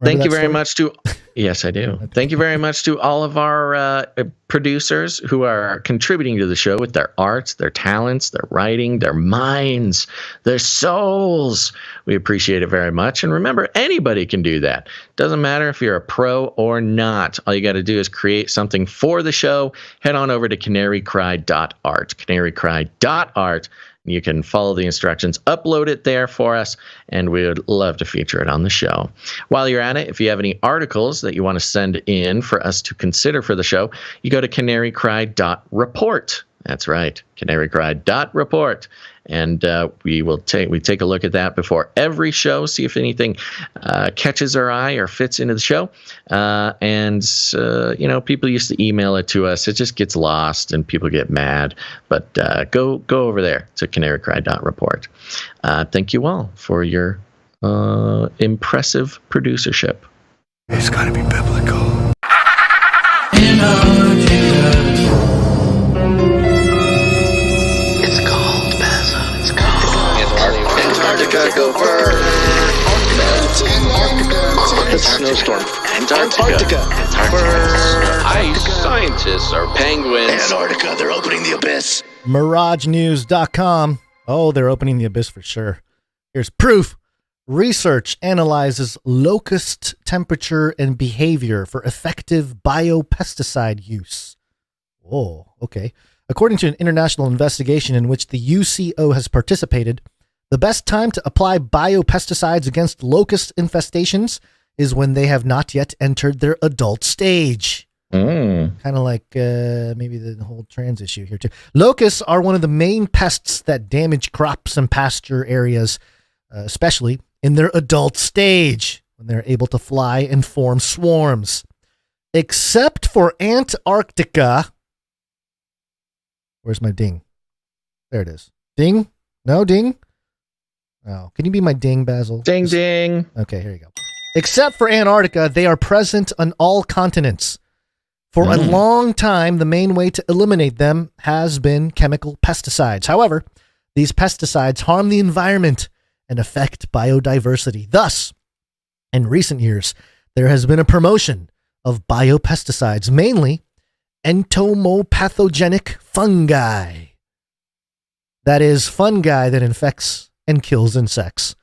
Thank you very much to... Yes, I do. Thank you very much to all of our producers who are contributing to the show with their arts, their talents, their writing, their minds, their souls. We appreciate it very much. And remember, anybody can do that. Doesn't matter if you're a pro or not. All you got to do is create something for the show. Head on over to canarycry.art. Canarycry.art. You can follow the instructions, upload it there for us, and we would love to feature it on the show. While you're at it, if you have any articles that you want to send in for us to consider for the show, you go to canarycry.report. That's right, canarycry.report. And we take a look at that before every show, see if anything catches our eye or fits into the show. People used to email it to us. It just gets lost and people get mad. But go over there to canarycry.report. Thank you all for your impressive producership. It's got to be biblical. Antarctica, go first. It's a snowstorm. Antarctica. Ice scientists are penguins. Antarctica, they're opening the abyss. MirageNews.com. Oh, they're opening the abyss for sure. Here's proof. Research analyzes locust temperature and behavior for effective biopesticide use. Oh, okay. According to an international investigation in which the UCO has participated, the best time to apply biopesticides against locust infestations is when they have not yet entered their adult stage. Kind of like maybe the whole trans issue here too. Locusts are one of the main pests that damage crops and pasture areas, especially in their adult stage when they're able to fly and form swarms. Except for Antarctica. Where's my ding? There it is. Ding? No ding? Oh, can you be my ding, Basil? Ding, ding. Okay, here you go. Except for Antarctica, they are present on all continents. For a long time, the main way to eliminate them has been chemical pesticides. However, these pesticides harm the environment and affect biodiversity. Thus, in recent years, there has been a promotion of biopesticides, mainly entomopathogenic fungi. That is, fungi that infects and kills insects.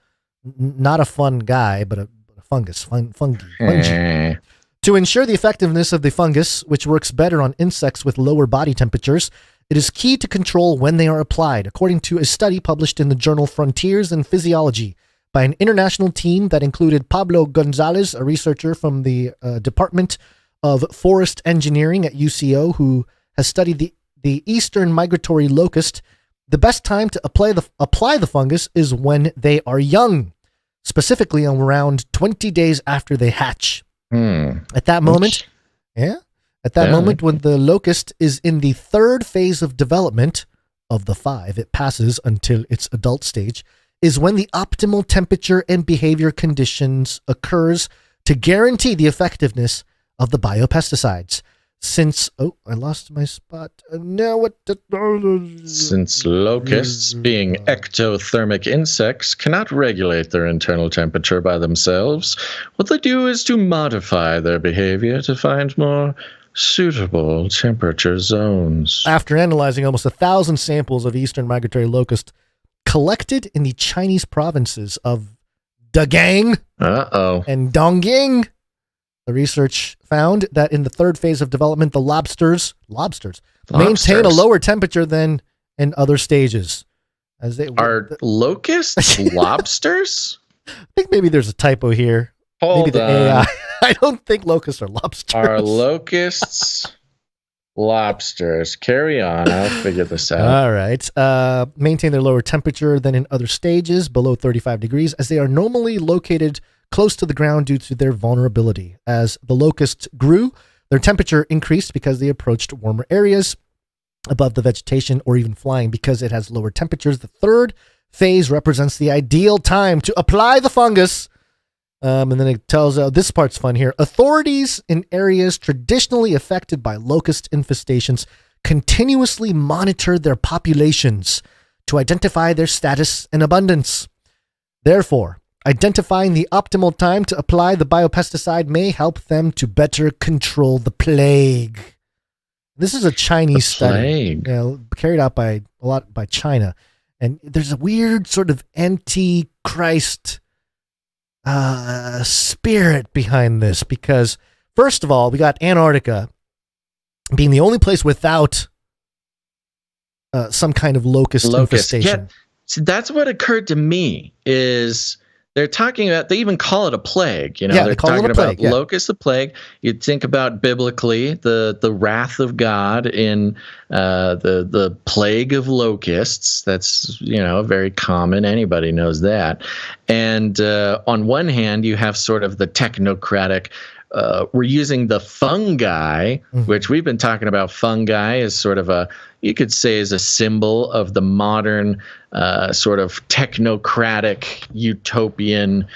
Not a fun guy, but a fungus. Fungi. To ensure the effectiveness of the fungus, which works better on insects with lower body temperatures, it is key to control when they are applied, according to a study published in the journal Frontiers in Physiology by an international team that included Pablo Gonzalez, a researcher from the Department of Forest Engineering at UCO, who has studied the eastern migratory locust. The best time to apply the fungus is when they are young, specifically around 20 days after they hatch. At that moment, moment when the locust is in the third phase of development of the 5, it passes until its adult stage, is when the optimal temperature and behavior conditions occurs to guarantee the effectiveness of the biopesticides. Since, I lost my spot. Now what? Since locusts, being ectothermic insects, cannot regulate their internal temperature by themselves, what they do is to modify their behavior to find more suitable temperature zones. After analyzing almost 1,000 samples of eastern migratory locust collected in the Chinese provinces of Dagang and Dongying, the research found that in the third phase of development, the lobsters maintain a lower temperature than in other stages. As they are locusts lobsters? I think maybe there's a typo here. Maybe the AI. I don't think locusts are lobsters. Are locusts lobsters? Carry on. I'll figure this out. All right. Maintain their lower temperature than in other stages, below 35 degrees, as they are normally located close to the ground due to their vulnerability. As the locusts grew, their temperature increased because they approached warmer areas above the vegetation, or even flying because it has lower temperatures. The third phase represents the ideal time to apply the fungus. And then it tells, this part's fun here. Authorities in areas traditionally affected by locust infestations continuously monitor their populations to identify their status and abundance. Therefore, identifying the optimal time to apply the biopesticide may help them to better control the plague. This is a Chinese study, carried out by China. And there's a weird sort of anti-Christ spirit behind this, because first of all, we got Antarctica being the only place without some kind of locust infestation. Yeah, so that's what occurred to me is they're talking about, they even call it a plague. You know, Yeah, they're they call it talking a plague, about locust, the plague. You'd think about biblically the wrath of God in the plague of locusts. That's, you know, very common. Anybody knows that. And on one hand, you have sort of the technocratic. We're using the fungi, which we've been talking about. Fungi as sort of you could say, is a symbol of the modern sort of technocratic utopian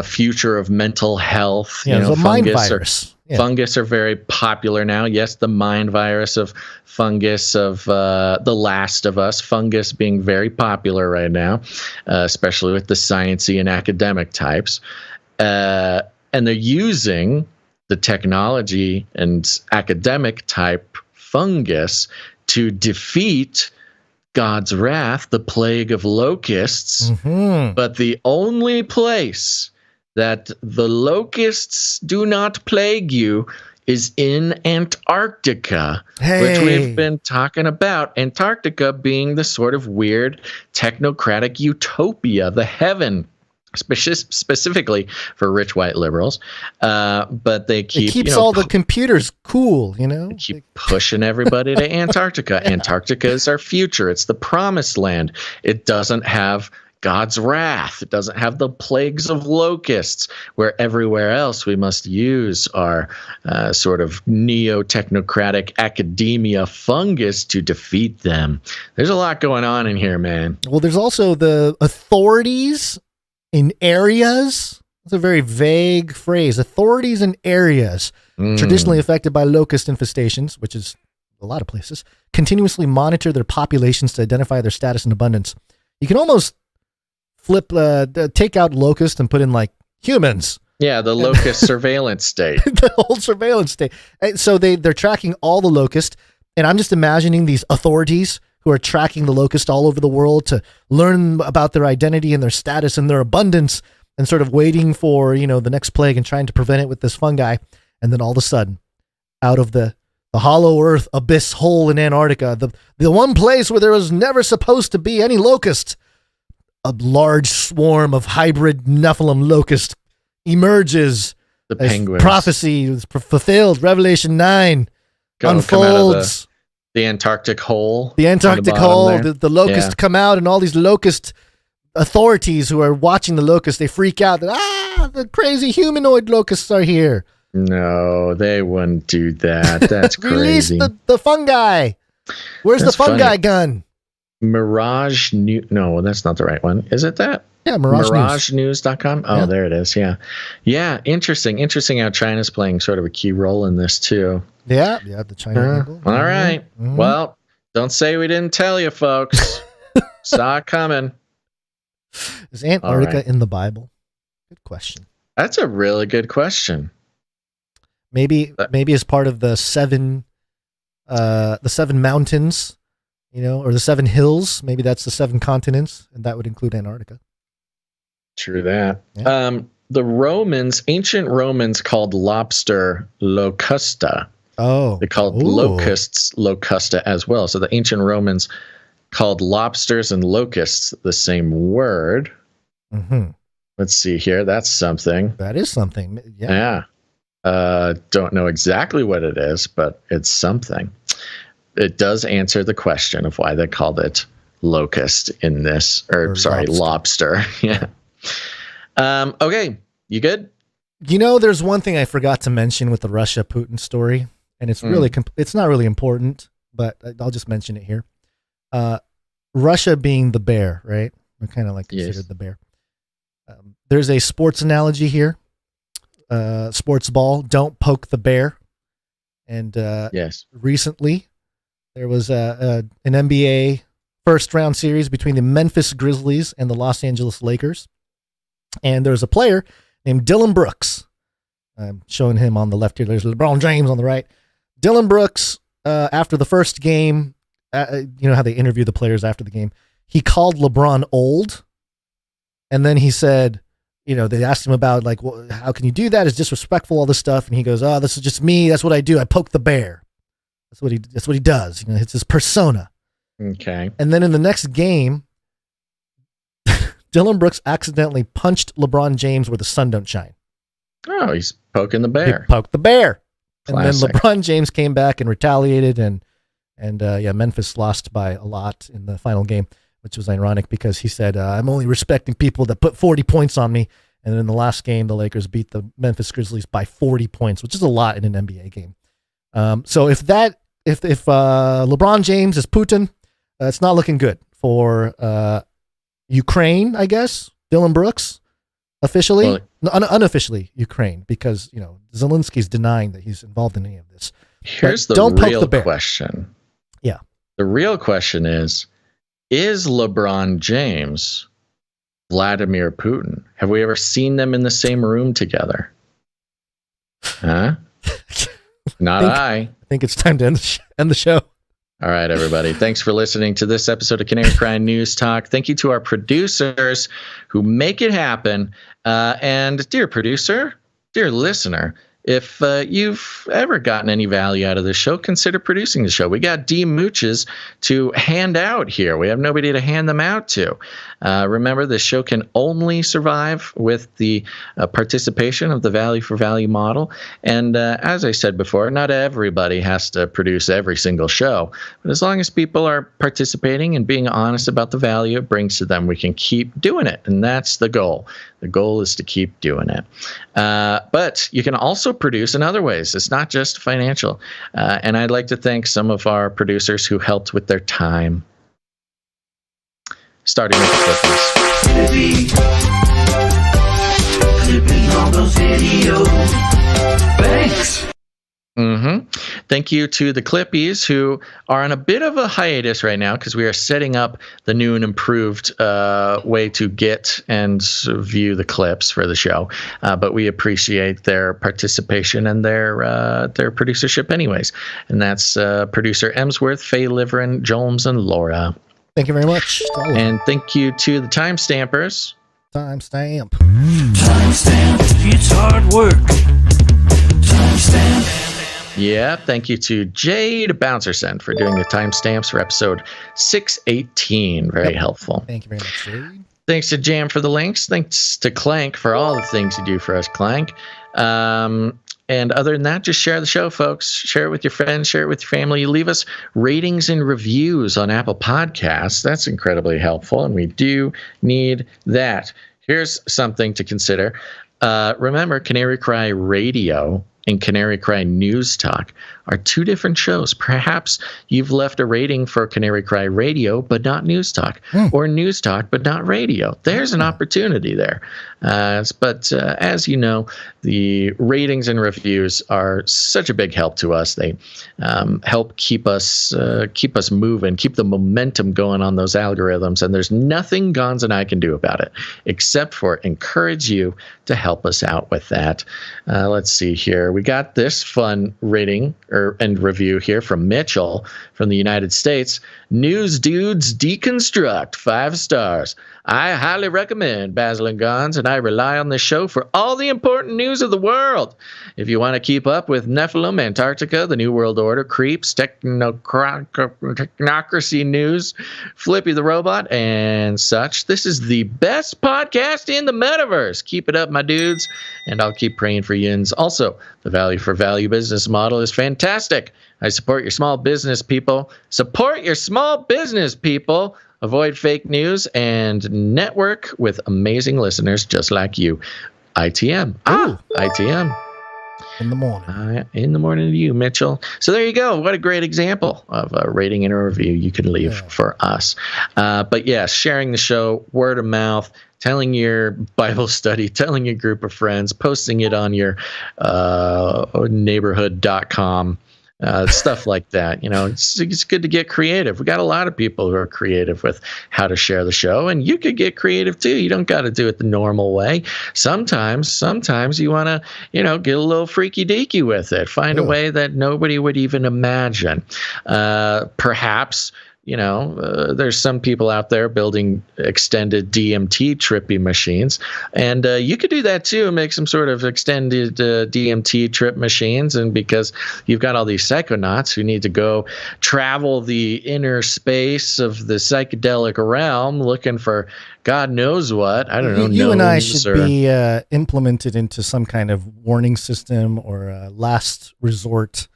future of mental health. Yeah, you know, a mind virus. Fungus are very popular now. Yes, the mind virus of fungus of The Last of Us. Fungus being very popular right now, especially with the sciencey and academic types. And they're using the technology and academic type fungus to defeat God's wrath, the plague of locusts. But the only place that the locusts do not plague you is in Antarctica, which we've been talking about. Antarctica being the sort of weird technocratic utopia, the heaven. Specifically for rich white liberals, but they keep, it keeps all the computers cool, you know. They keep pushing everybody to Antarctica. Antarctica is our future. It's the promised land. It doesn't have God's wrath. It doesn't have the plagues of locusts, where everywhere else we must use our sort of neo-technocratic academia fungus to defeat them. There's a lot going on in here, man. Well, there's also the authorities in areas. It's a very vague phrase. Authorities in areas traditionally affected by locust infestations, which is a lot of places, continuously monitor their populations to identify their status and abundance. You can almost take out locust and put in like humans. Yeah, the locust surveillance state. The whole surveillance state. And so they're tracking all the locust, and I'm just imagining these authorities who are tracking the locust all over the world to learn about their identity and their status and their abundance, and sort of waiting for, you know, the next plague and trying to prevent it with this fungi. And then all of a sudden, out of the hollow earth abyss hole in Antarctica, the one place where there was never supposed to be any locust, a large swarm of hybrid Nephilim locust emerges. The penguins. Prophecy is fulfilled. Revelation 9 unfolds. The Antarctic hole. The Antarctic hole. The locusts come out, and all these locust authorities who are watching the locust, they freak out that, the crazy humanoid locusts are here. No, they wouldn't do that. That's Release crazy. the fungi. Where's the fungi gun? Mirage New. No, that's not the right one. Is it that? Yeah, MirageNews.com. Oh, there it is. Yeah. Yeah. Interesting how China's playing sort of a key role in this too. Yeah. The China angle. All right. Well, don't say we didn't tell you, folks. Saw it coming. Is Antarctica in the Bible? Good question. That's a really good question. Maybe as part of the seven mountains, you know, or the 7 hills. Maybe that's the 7 continents, and that would include Antarctica. True that. Yeah. The ancient Romans called lobster locusta. Oh. They called locusts locusta as well. So the ancient Romans called lobsters and locusts the same word. Let's see here. That's something. That is something. Yeah. Don't know exactly what it is, but it's something. It does answer the question of why they called it locust in this, or sorry, lobster. Yeah. Okay. You good? You know, there's one thing I forgot to mention with the Russia-Putin story, and it's really, it's not really important, but I'll just mention it here. Russia being the bear, right? We're kind of like considered the bear. There's a sports analogy here. Sports ball, don't poke the bear. And recently, there was an NBA first round series between the Memphis Grizzlies and the Los Angeles Lakers. And there's a player named Dylan Brooks. I'm showing him on the left here. There's LeBron James on the right. Dylan Brooks, after the first game, you know how they interview the players after the game, he called LeBron old. And then he said, you know, they asked him about, like, well, how can you do that? It's disrespectful, all this stuff. And he goes, oh, this is just me. That's what I do. I poke the bear. That's what he does. You know, it's his persona. Okay. And then in the next game, Dylan Brooks accidentally punched LeBron James where the sun don't shine. Oh, he's poking the bear. He poked the bear. Classic. And then LeBron James came back and retaliated, and Memphis lost by a lot in the final game, which was ironic because he said, I'm only respecting people that put 40 points on me. And then in the last game, the Lakers beat the Memphis Grizzlies by 40 points, which is a lot in an NBA game. So if LeBron James is Putin, it's not looking good for Ukraine, I guess. Dylan Brooks, officially, unofficially Ukraine, because Zelensky's denying that he's involved in any of this. Here's the real question. Yeah, the real question is LeBron James Vladimir Putin? Have we ever seen them in the same room together? Huh? I think it's time to end the show. All right, everybody. Thanks for listening to this episode of Canary Cry News Talk. Thank you to our producers who make it happen. And dear producer, dear listener, if you've ever gotten any value out of this show, consider producing the show. We got D mooches to hand out here. We have nobody to hand them out to. Remember, this show can only survive with the participation of the value for value model. And as I said before, not everybody has to produce every single show. But as long as people are participating and being honest about the value it brings to them, we can keep doing it. And that's the goal. The goal is to keep doing it. But you can also produce in other ways. It's not just financial. And I'd like to thank some of our producers who helped with their time. Starting with the Flippies. Flippy all those videos. Thanks. Thank you to the Clippies, who are on a bit of a hiatus right now because we are setting up the new and improved way to get and view the clips for the show. But we appreciate their participation and their producership anyways. And that's producer Emsworth, Faye Liverin, Jolmes, and Laura. Thank you very much. And thank you to the timestampers. Timestamp. It's hard work. Timestamp. Yeah, thank you to Jade Bouncerson for doing the timestamps for episode 618. Very helpful. Thank you very much, Jade. Thanks to Jam for the links. Thanks to Clank for all the things you do for us, Clank. And other than that, just share the show, folks. Share it with your friends. Share it with your family. You leave us ratings and reviews on Apple Podcasts. That's incredibly helpful, and we do need that. Here's something to consider. Remember, Canary Cry Radio and Canary Cry News Talk are two different shows. Perhaps you've left a rating for Canary Cry Radio, but not News Talk, or News Talk, but not radio. There's an opportunity there. But as you know, the ratings and reviews are such a big help to us. They help keep us moving, keep the momentum going on those algorithms. And there's nothing Gonz and I can do about it, except for encourage you to help us out with that. Let's see here. We got this fun rating and review here from Mitchell from the United States. News Dudes Deconstruct, 5 stars. I highly recommend Basil and Gonz, and I rely on this show for all the important news of the world. If you want to keep up with Nephilim, Antarctica, the New World Order, creeps, technocracy news, Flippy the robot, and such, this is the best podcast in the metaverse. Keep it up, my dudes, and I'll keep praying for yins. Also, the value for value business model is fantastic. I support your small business people. Support your small business people. Avoid fake news and network with amazing listeners just like you. ITM. ITM. In the morning. In the morning to you, Mitchell. So there you go. What a great example of a rating and a review you can leave for us. But yes, sharing the show, word of mouth, telling your Bible study, telling your group of friends, posting it on your neighborhood.com. Stuff like that. It's good to get creative. We got a lot of people who are creative with how to share the show, and you could get creative too. You don't got to do it the normal way. Sometimes you want to, get a little freaky deaky with it. Find a way that nobody would even imagine. Perhaps there's some people out there building extended DMT trippy machines, and you could do that too. Make some sort of extended DMT trip machines, and because you've got all these psychonauts who need to go travel the inner space of the psychedelic realm, looking for God knows what. I don't know. You and I should be implemented into some kind of warning system or a last resort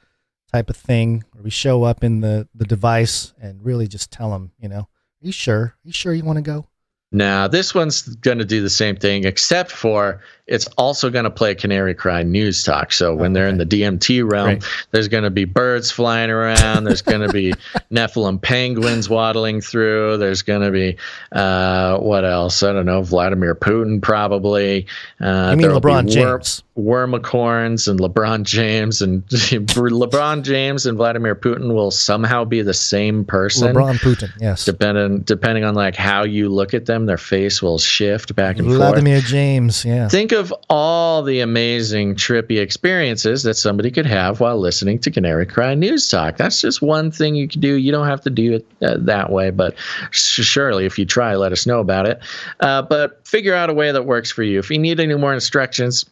type of thing, where we show up in the device and really just tell them, are you sure? Are you sure you want to go? Now, this one's going to do the same thing, except for it's also going to play Canary Cry News Talk. So when they're in the DMT realm, there's going to be birds flying around. There's going to be Nephilim penguins waddling through. There's going to be, what else? I don't know, Vladimir Putin probably. I mean LeBron James. Wormicorns and LeBron James. And LeBron James and Vladimir Putin will somehow be the same person. LeBron Putin, yes. Depending on like how you look at them, their face will shift back and forth. Vladimir James, yeah. Think of all the amazing trippy experiences that somebody could have while listening to Canary Cry News Talk. That's just one thing you can do. You don't have to do it that way, but surely if you try, let us know about it. But figure out a way that works for you. If you need any more instructions,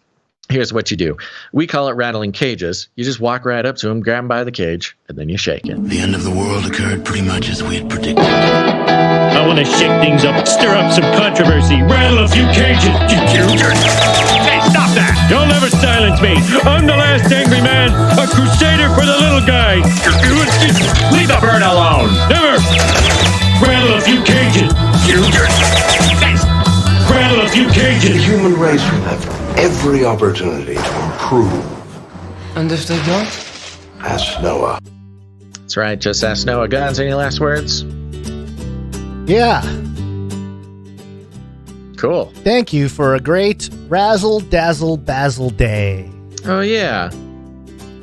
here's what you do. We call it rattling cages. You just walk right up to him, grab him by the cage, and then you shake it. The end of the world occurred pretty much as we had predicted. I want to shake things up, stir up some controversy, rattle a few cages. Hey, stop that! You'll never silence me. I'm the last angry man, a crusader for the little guy. Leave the bird alone. Never. Rattle a few cages. Rattle a few cages. The human race will have every opportunity to improve. And if they don't? Ask Noah. That's right. Just ask Noah. Guns, any last words? Yeah. Cool. Thank you for a great razzle dazzle basil day. Oh yeah.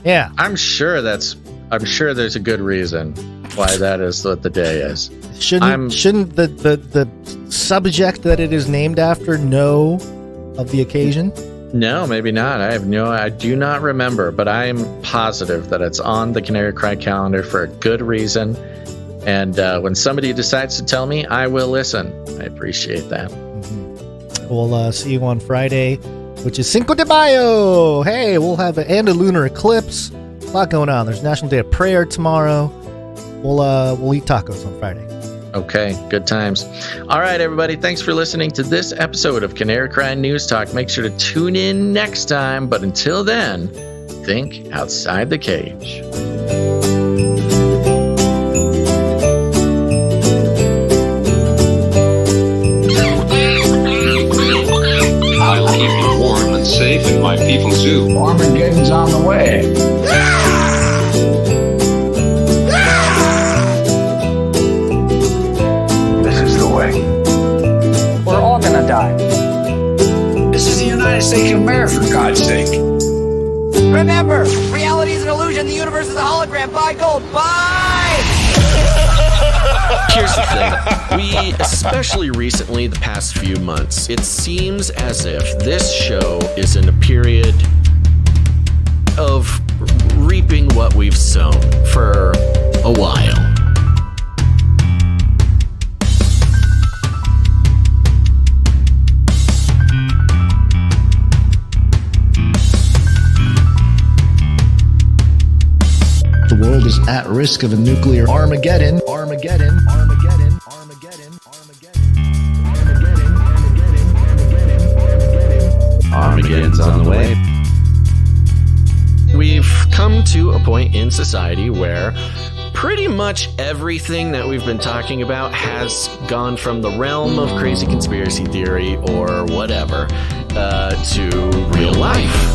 Yeah. I'm sure there's a good reason why that is what the day is. Shouldn't the subject that it is named after know of the occasion? No, maybe not. I do not remember, but I am positive that it's on the Canary Cry calendar for a good reason. And when somebody decides to tell me, I will listen. I appreciate that. Mm-hmm. We'll see you on Friday, which is Cinco de Mayo. Hey, we'll have a lunar eclipse. A lot going on. There's National Day of Prayer tomorrow. We'll eat tacos on Friday. Okay, good times. All right, everybody. Thanks for listening to this episode of Canary Cry News Talk. Make sure to tune in next time. But until then, think outside the cage. I'll keep you warm and safe in my people's zoo. Armageddon's on the way. We're all gonna die. This is the United States of America, for God's sake. Remember, reality is an illusion. The universe is a hologram. Buy gold. Buy! Here's the thing. We, especially recently, the past few months, it seems as if this show is in a period of reaping what we've sown for a while. The world is at risk of a nuclear Armageddon. Armageddon. Armageddon. Armageddon. Armageddon. Armageddon's on the way. We've come to a point in society where pretty much everything that we've been talking about has gone from the realm of crazy conspiracy theory or whatever to real life.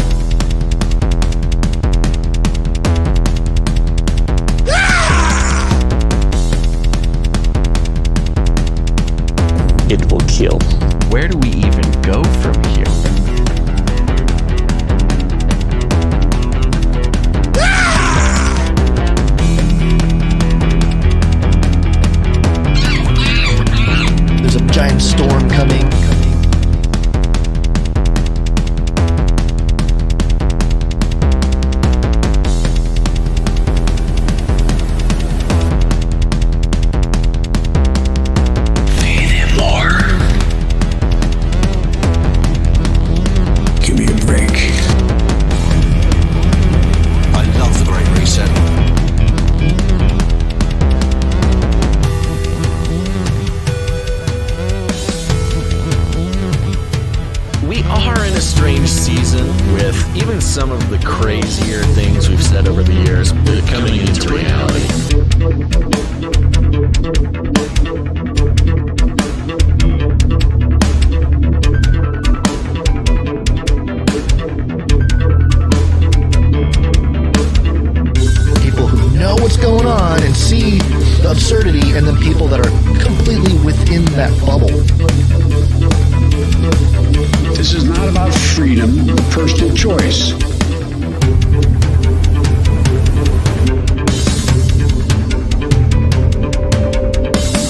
It will kill. Where do we even go from here? There's a giant storm coming. even some of the crazier things we've said over the years are coming into reality. People who know what's going on and see the absurdity, and then people that are completely within that bubble. This is not about freedom of personal choice.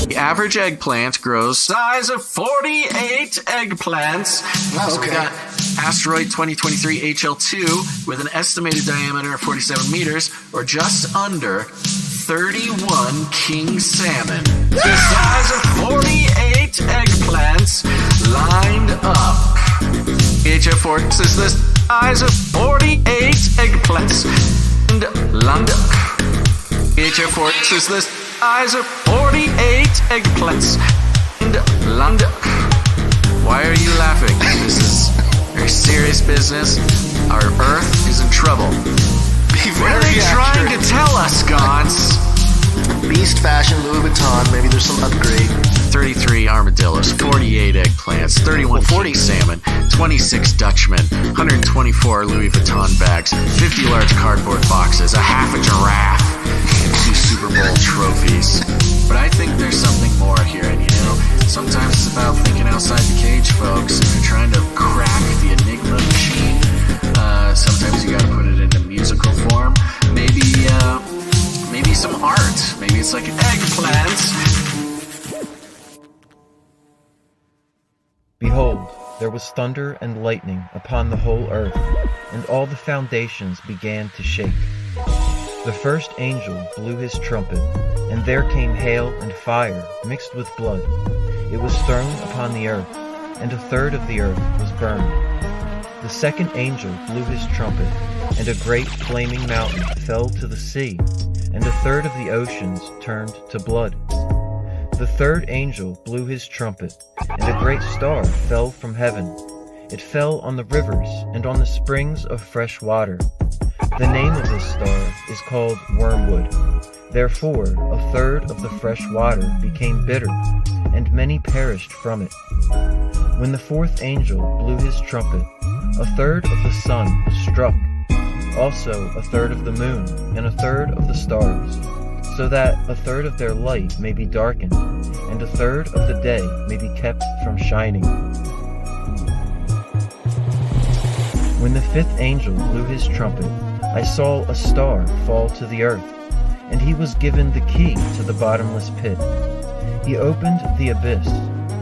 The average eggplant grows size of 48 eggplants. So we got asteroid 2023 HL2 with an estimated diameter of 47 meters, or just under 31 king salmon. The size of 48 eggplants lined up. HF4 is the size of 48 eggplants lined up. HF4 is the size of 48 eggplants lined up. Why are you laughing? This is very serious business. Our Earth is in trouble. What are they trying to tell us, Gons? Beast fashion, Louis Vuitton, maybe there's some upgrade. 33 armadillos, 48 eggplants, 31 king salmon, 26 Dutchmen, 124 Louis Vuitton bags, 50 large cardboard boxes, a half a giraffe, and 2 Super Bowl trophies. But I think there's something more here, and sometimes it's about thinking outside the cage, folks. If you're trying to crack the Enigma machine, sometimes you gotta put it into musical form. Maybe some art. Maybe it's like eggplants. Behold, there was thunder and lightning upon the whole earth, and all the foundations began to shake. The first angel blew his trumpet, and there came hail and fire mixed with blood. It was thrown upon the earth, and a third of the earth was burned. The second angel blew his trumpet, and a great flaming mountain fell to the sea, and a third of the oceans turned to blood. The third angel blew his trumpet, and a great star fell from heaven. It fell on the rivers and on the springs of fresh water. The name of this star is called Wormwood. Therefore, a third of the fresh water became bitter, and many perished from it. When the fourth angel blew his trumpet, a third of the sun was struck, also a third of the moon, and a third of the stars, so that a third of their light may be darkened, and a third of the day may be kept from shining. When the fifth angel blew his trumpet, I saw a star fall to the earth, and he was given the key to the bottomless pit. He opened the abyss,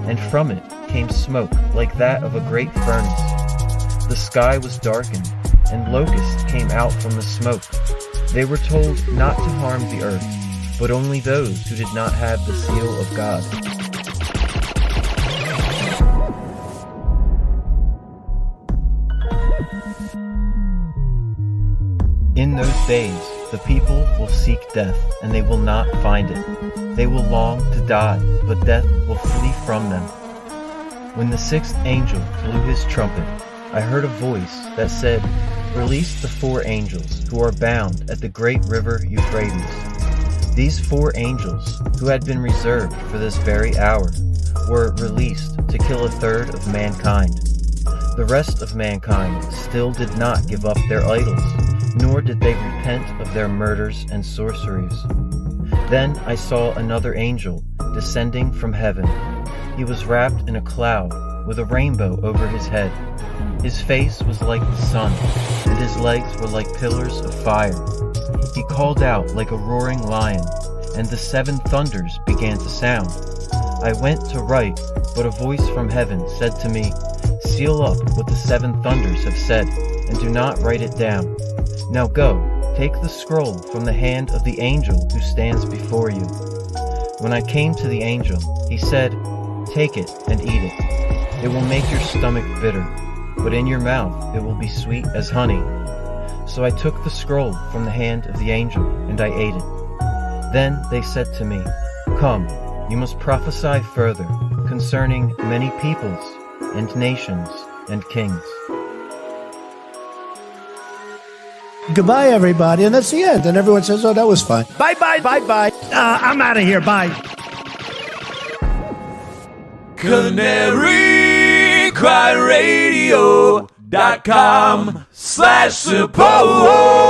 and from it came smoke like that of a great furnace. The sky was darkened, and locusts came out from the smoke. They were told not to harm the earth, but only those who did not have the seal of God. In those days, the people will seek death, and they will not find it. They will long to die, but death will flee from them. When the sixth angel blew his trumpet, I heard a voice that said, "Release the 4 angels who are bound at the great river Euphrates." These 4 angels, who had been reserved for this very hour, were released to kill a third of mankind. The rest of mankind still did not give up their idols, nor did they repent of their murders and sorceries. Then I saw another angel descending from heaven. He was wrapped in a cloud with a rainbow over his head. His face was like the sun, and his legs were like pillars of fire. He called out like a roaring lion, and the 7 thunders began to sound. I went to write, but a voice from heaven said to me, "Seal up what the 7 thunders have said, and do not write it down. Now go, take the scroll from the hand of the angel who stands before you." When I came to the angel, he said, "Take it and eat it. It will make your stomach bitter, but in your mouth it will be sweet as honey." So I took the scroll from the hand of the angel, and I ate it. Then they said to me, "Come, you must prophesy further concerning many peoples and nations and kings." Goodbye, everybody. And that's the end. And everyone says, oh, that was fun. Bye-bye, bye-bye. I'm out of here. Bye. CanaryCryRadio.com/support